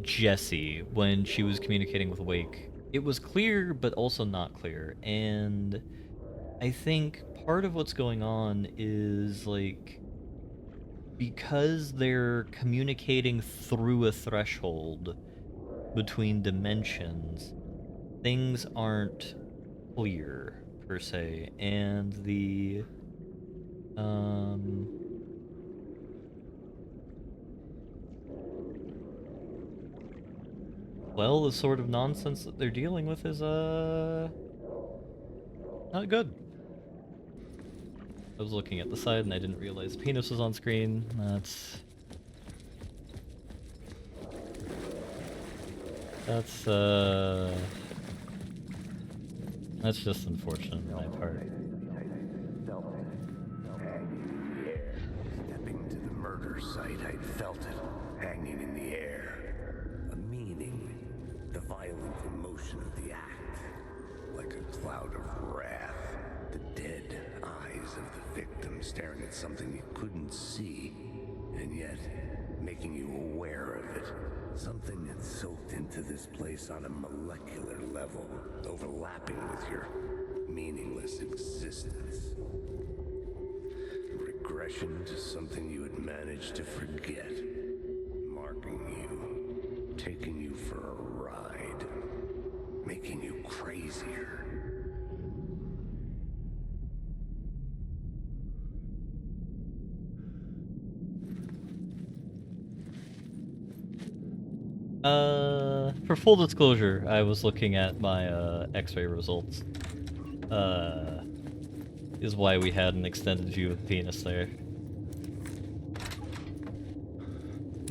Jessie, when she was communicating with Wake, it was clear, but also not clear. And I think part of what's going on is, like, because they're communicating through a threshold between dimensions, things aren't clear, per se, and the, well, the sort of nonsense that they're dealing with is, not good. I was looking at the side and I didn't realize penis was on screen. That's just unfortunate on my part. Stepping to the murder site, I'd felt it hanging in the air. A meaning, the violent emotion of the act, like a cloud of wrath. The dead eyes of the victim staring at something you couldn't see, and yet making you aware of it. Something that soaked into this place on a molecular level, overlapping with your meaningless existence. Regret regression to something you had managed to forget. Marking you, taking you for a ride, making you crazier. For full disclosure, I was looking at my X-ray results. Is why we had an extended view of the penis there.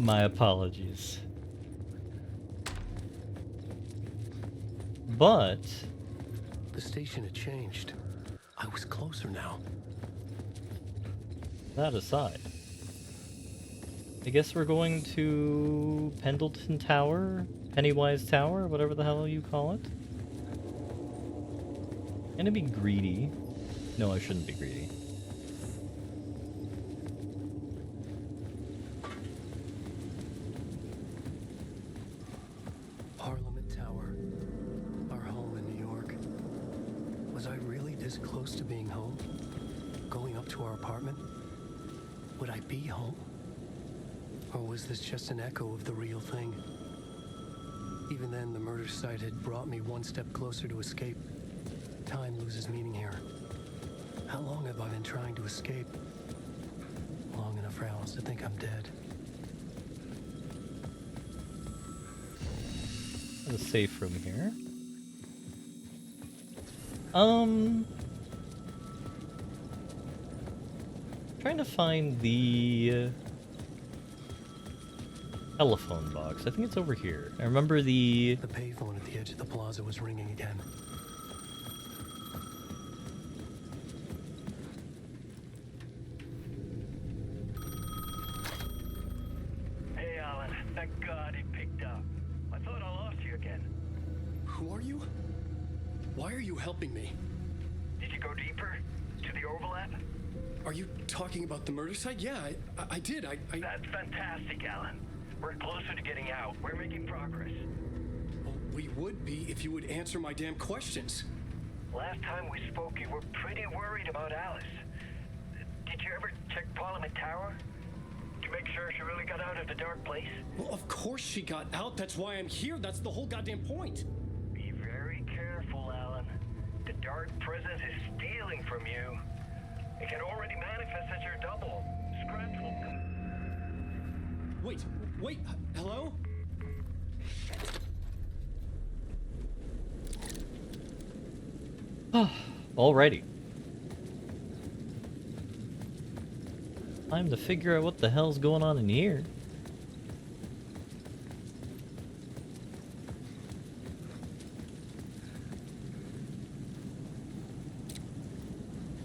My apologies. But The station had changed. I was closer now. that aside, I guess we're going to Pendleton Tower? Pennywise Tower? Whatever the hell you call it. Gonna be greedy. No, I shouldn't be greedy. Parliament Tower. Our home in New York. Was I really this close to being home? Going up to our apartment? Would I be home? Or was this just an echo of the real thing? Even then, the murder site had brought me one step closer to escape. Time loses meaning here. How long have I been trying to escape? Long enough for Alice to think I'm dead. The safe room here. Trying to find the telephone box. I think it's over here. I remember the payphone at the edge of the plaza was ringing again. Hey, Alan. Thank God he picked up. I thought I lost you again. Who are you? Why are you helping me? Did you go deeper? To the overlap? Are you talking about the murder site? Yeah, I did. That's fantastic, Alan. We're closer to getting out. We're making progress. Well, we would be if you would answer my damn questions. Last time we spoke, you were pretty worried about Alice. Did you ever check Parliament Tower? To make sure she really got out of the dark place? Well, of course she got out. That's why I'm here. That's the whole goddamn point. Be very careful, Alan. The dark presence is stealing from you. It can already manifest as your double. Scratch will come. Wait, hello? Alrighty. Time to figure out what the hell's going on in here.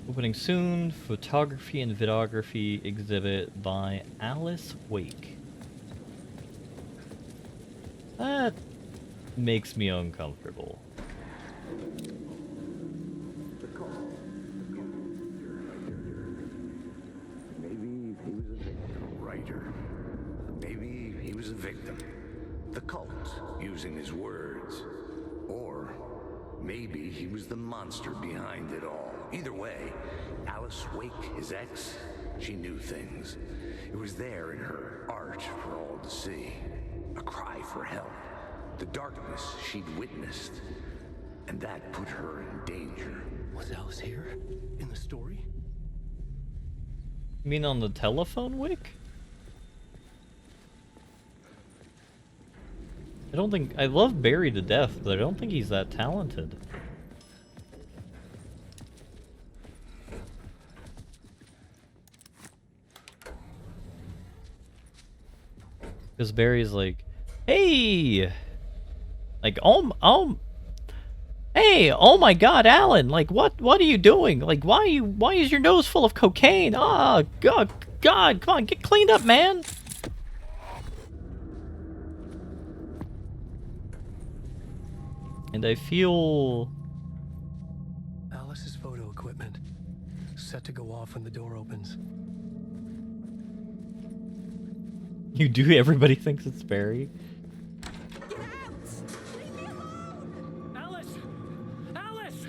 Opening soon, photography and videography exhibit by Alice Wake. That makes me uncomfortable. Maybe he was a victim. Writer. Maybe he was a victim. The cult, using his words. Or maybe he was the monster behind it all. Either way, Alice Wake, his ex, she knew things. It was there in her art for all to see. A cry for help. The darkness she'd witnessed. And that put her in danger. Was Alice here? In the story? You mean on the telephone wick? I don't think... I love Barry to death, but I don't think he's that talented. Because Barry's like, hey! Like, hey, oh my god, Alan, like, what are you doing? Like, why is your nose full of cocaine? Ah, God, come on, get cleaned up, man! And I feel... Alice's photo equipment. Set to go off when the door opens. You do, everybody thinks it's Barry. Alice! Alice!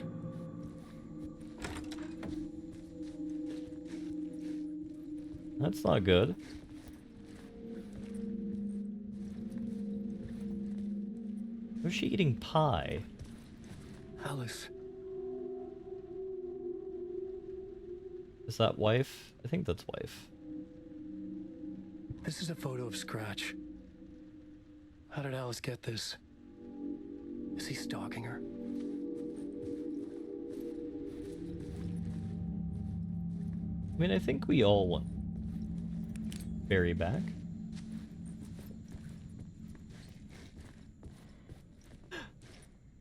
That's not good. Was she eating pie? Alice. Is that wife? I think that's wife. This is a photo of Scratch. How did Alice get this? Is he stalking her? I mean, I think we all want Barry back.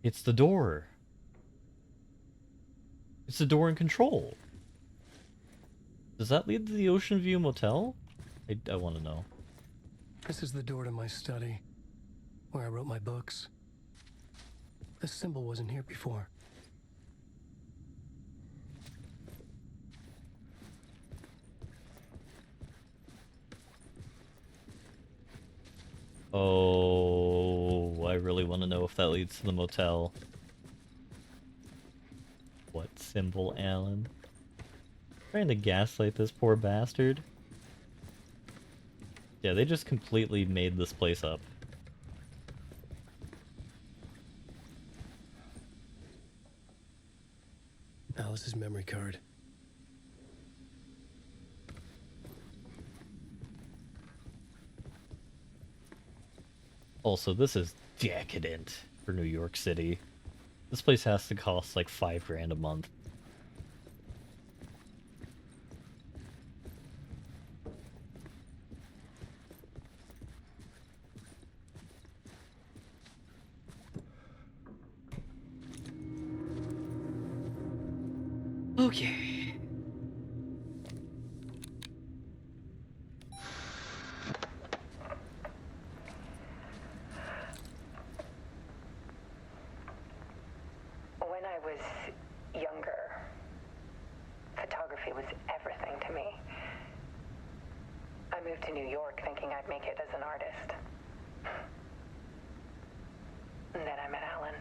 It's the door. It's the door in control. Does that lead to the Ocean View Motel? I want to know. This is the door to my study, where I wrote my books. This symbol wasn't here before. Oh, I really want to know if that leads to the motel. What symbol, Alan? Trying to gaslight this poor bastard. Yeah, they just completely made this place up. Alice's memory card. Also, this is decadent for New York City. This place has to cost like $5 grand a month. Okay. When I was younger, photography was everything to me. I moved to New York thinking I'd make it as an artist. And then I met Alan.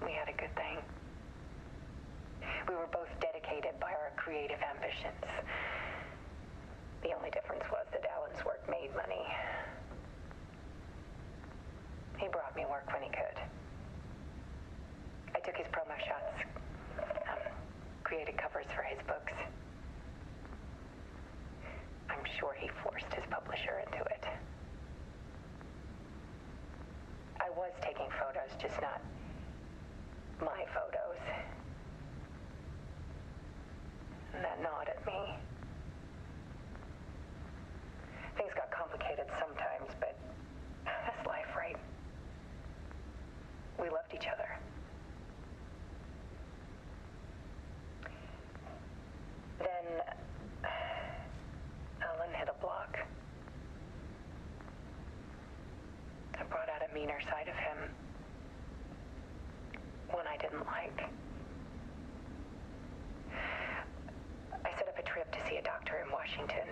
We had a good thing. We were both dedicated by our creative ambitions. The only difference was that Alan's work made money. He brought me work when he could. I took his promo shots, created covers for his books. I'm sure he forced his publisher into it. I was taking photos, just not my photos. And that gnawed at me. Things got complicated sometimes, but that's life, right? We loved each other. Then Alan hit a block. I brought out a meaner side of him. One I didn't like. I set up a trip to see a doctor in Washington.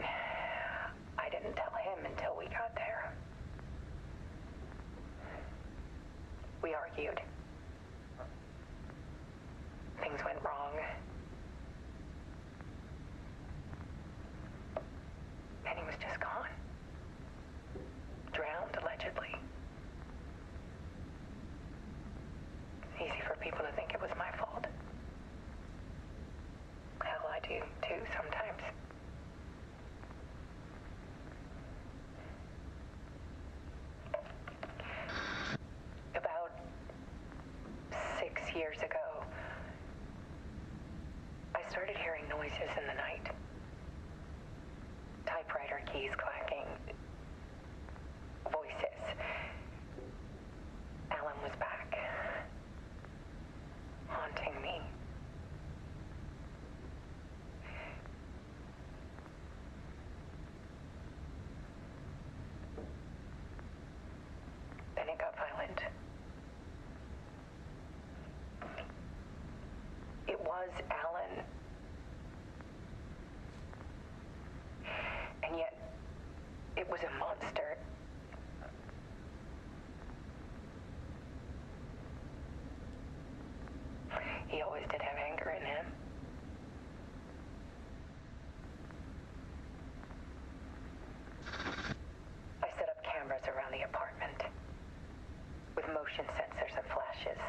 I didn't tell him until we got there. We argued. Things went wrong. And he was just gone. Drowned, allegedly. Easy for people to think it was my fault. Hell, I do too sometimes. About 6 years ago, I started hearing noises in the night. Typewriter keys clacking. Voices. Alan was back. Haunting me. Then it got violent. It was Alan. And yet, it was a monster. He always did have anger in him. ashes.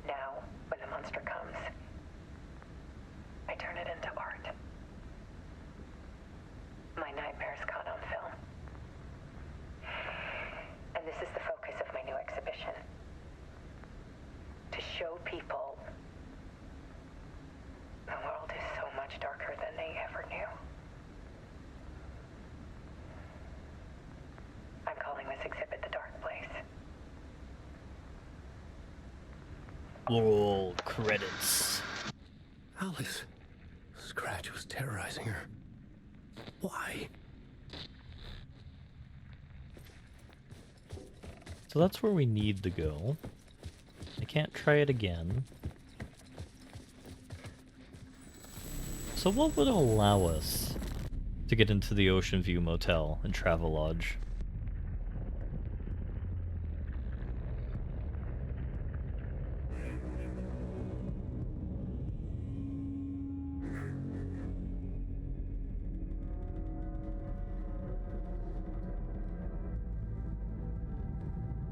Now, when the monster comes, I turn it into art. My nightmares caught on film. And this is the focus of my new exhibition. To show people the world is so much darker than they ever knew. I'm calling this exhibit The Dark Place. Roll credits. Alice. Scratch was terrorizing her. Why? So that's where we need to go. I can't try it again. So what would allow us to get into the Ocean View Motel and Travelodge?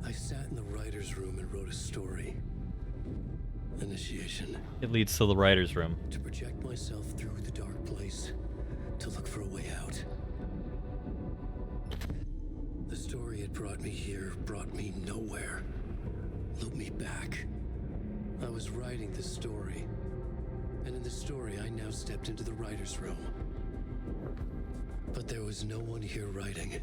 I sat in the writer's room and wrote a story. Initiation. It leads to the writer's room. To project myself through the dark place, to look for a way out. The story had brought me here, brought me nowhere. Looped me back. I was writing the story. And in the story, I now stepped into the writer's room. But there was no one here writing it.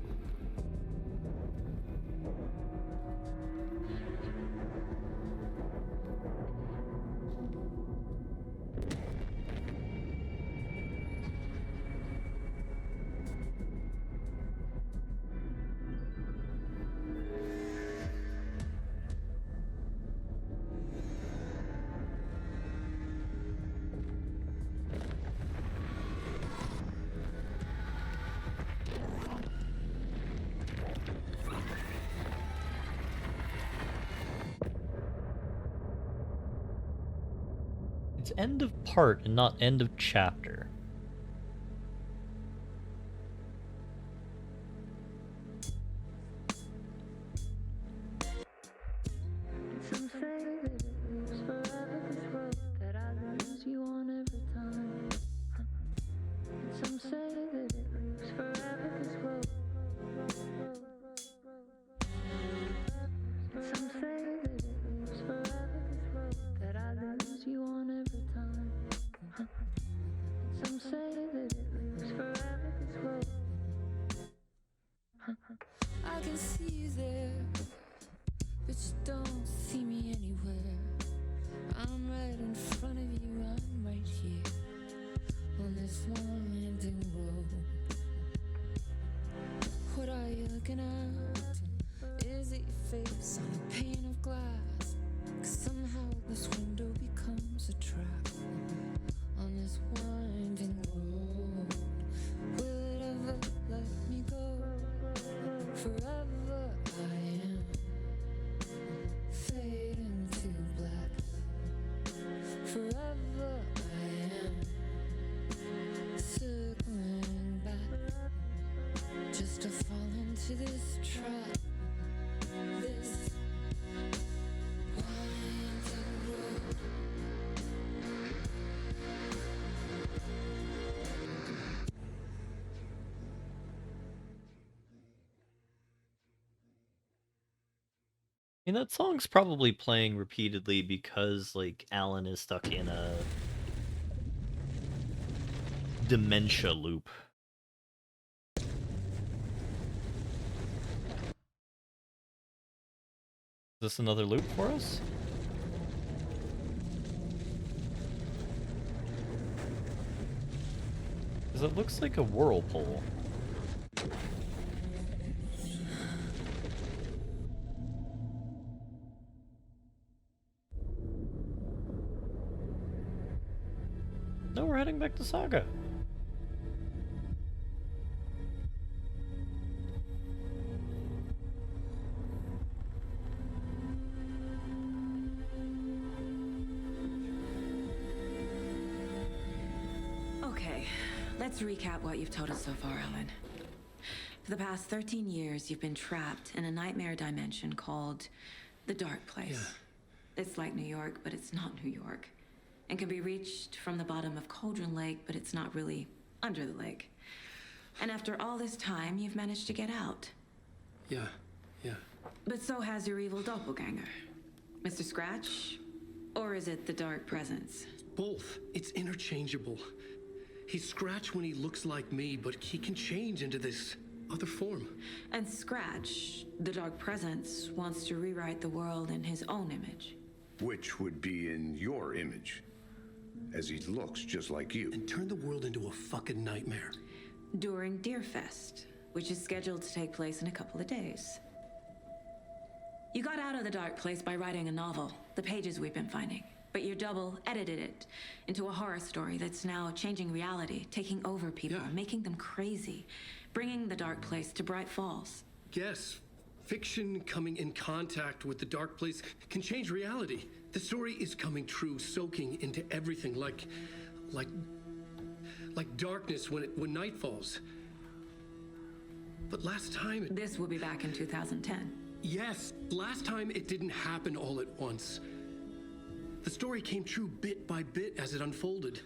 It's end of part and not end of chapter. Some say that it lives forever, this road that I lose you on every time. Some say that it lives forever, this road. Some say that it lives forever, this road that I lose you on every time. Some say that it lives forever, this road. I can see you there, but you don't see me anywhere. I'm right in front of you, I'm right here on this winding road. What are you looking at? Is it your face on a pane of glass? 'Cause somehow this window becomes a trap on this winding road. Will it ever let me go? Forever I am fading to black. Forever I am circling back, just to fall into this trap. This winding road. I mean, that song's probably playing repeatedly because, like, Alan is stuck in a dementia loop. Is this another loop for us? Because it looks like a whirlpool. No, we're heading back to Saga. Okay, let's recap what you've told us so far, Alan. For the past 13 years, you've been trapped in a nightmare dimension called The Dark Place. It's like New York, but it's not New York. And can be reached from the bottom of Cauldron Lake, but it's not really under the lake. And after all this time, you've managed to get out. Yeah. But so has your evil doppelganger. Mr. Scratch? Or is it the Dark Presence? Both. It's interchangeable. He's Scratch when he looks like me, but he can change into this other form. And Scratch, the Dark Presence, wants to rewrite the world in his own image. Which would be in your image, as he looks just like you. And turn the world into a fucking nightmare. During Deerfest, which is scheduled to take place in a couple of days. You got out of the Dark Place by writing a novel, the pages we've been finding. But your double edited it into a horror story that's now changing reality, taking over people, making them crazy, bringing the Dark Place to Bright Falls. Yes, fiction coming in contact with the Dark Place can change reality. The story is coming true, soaking into everything like darkness when night falls. But last time This will be back in 2010. Yes, last time it didn't happen all at once. The story came true bit by bit as it unfolded.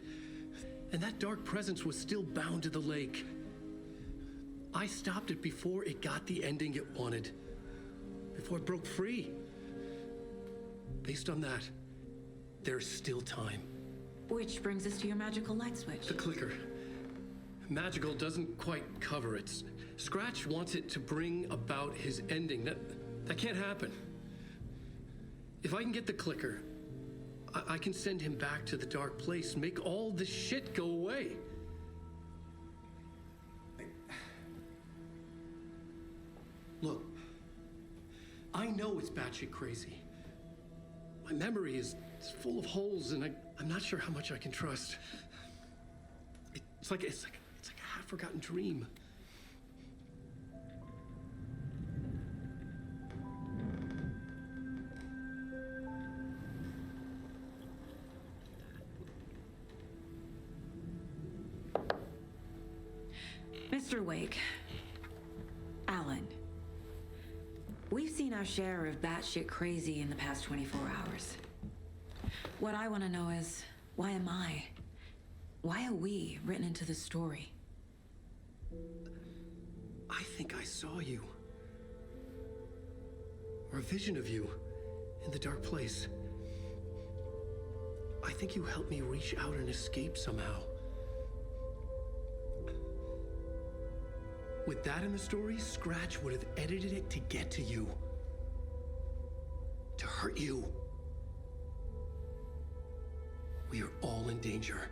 And that dark presence was still bound to the lake. I stopped it before it got the ending it wanted. Before it broke free. Based on that, there's still time. Which brings us to your magical light switch. The clicker. Magical doesn't quite cover it. Scratch wants it to bring about his ending. That can't happen. If I can get the clicker, I can send him back to the Dark Place, make all this shit go away. Look, I know it's batshit crazy. My memory is full of holes, and I'm not sure how much I can trust. It's like a half-forgotten dream. Mr. Wake, Alan, we've seen our share of batshit crazy in the past 24 hours. What I want to know is, why am I? Why are we written into the story? I think I saw you. Or a vision of you in the Dark Place. I think you helped me reach out and escape somehow. With that in the story, Scratch would have edited it to get to you. To hurt you. We are all in danger.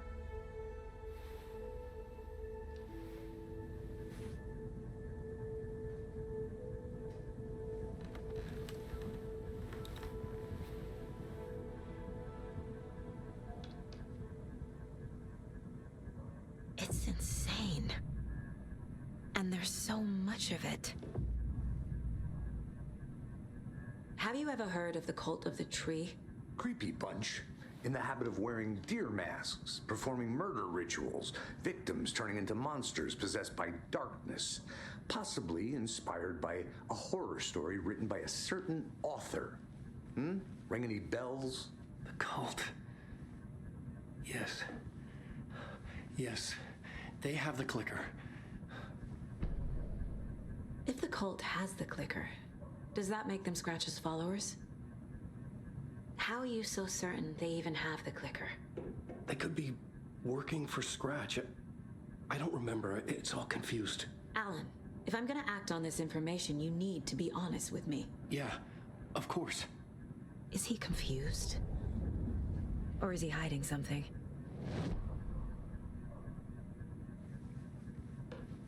It's insane. And there's so much of it. Have you ever heard of the Cult of the Tree? Creepy bunch. In the habit of wearing deer masks, performing murder rituals, victims turning into monsters possessed by darkness, possibly inspired by a horror story written by a certain author. Ring any bells? The cult. Yes. They have the clicker. If the cult has the clicker, does that make them Scratch's followers? How are you so certain they even have the clicker? They could be working for Scratch. I don't remember. It's all confused. Alan, if I'm gonna act on this information, you need to be honest with me. Yeah, of course. Is he confused? Or is he hiding something?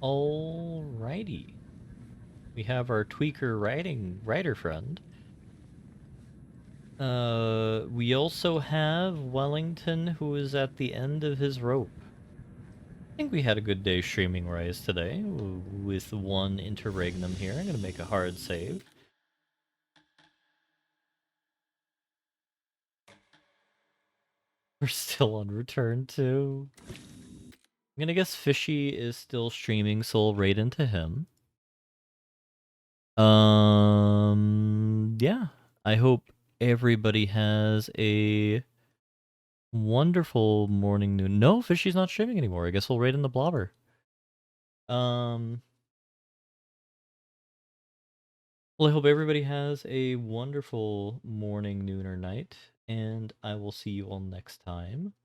Alrighty. We have our tweaker writer friend. We also have Wellington, who is at the end of his rope. I think we had a good day streaming Rise today, with one interregnum here. I'm gonna make a hard save. We're still on return too. I'm gonna guess Fishy is still streaming, so I'll raid into him. Yeah. I hope everybody has a wonderful morning, noon. No, Fishy's not streaming anymore. I guess we'll raid in the blobber. Well, I hope everybody has a wonderful morning, noon, or night, and I will see you all next time.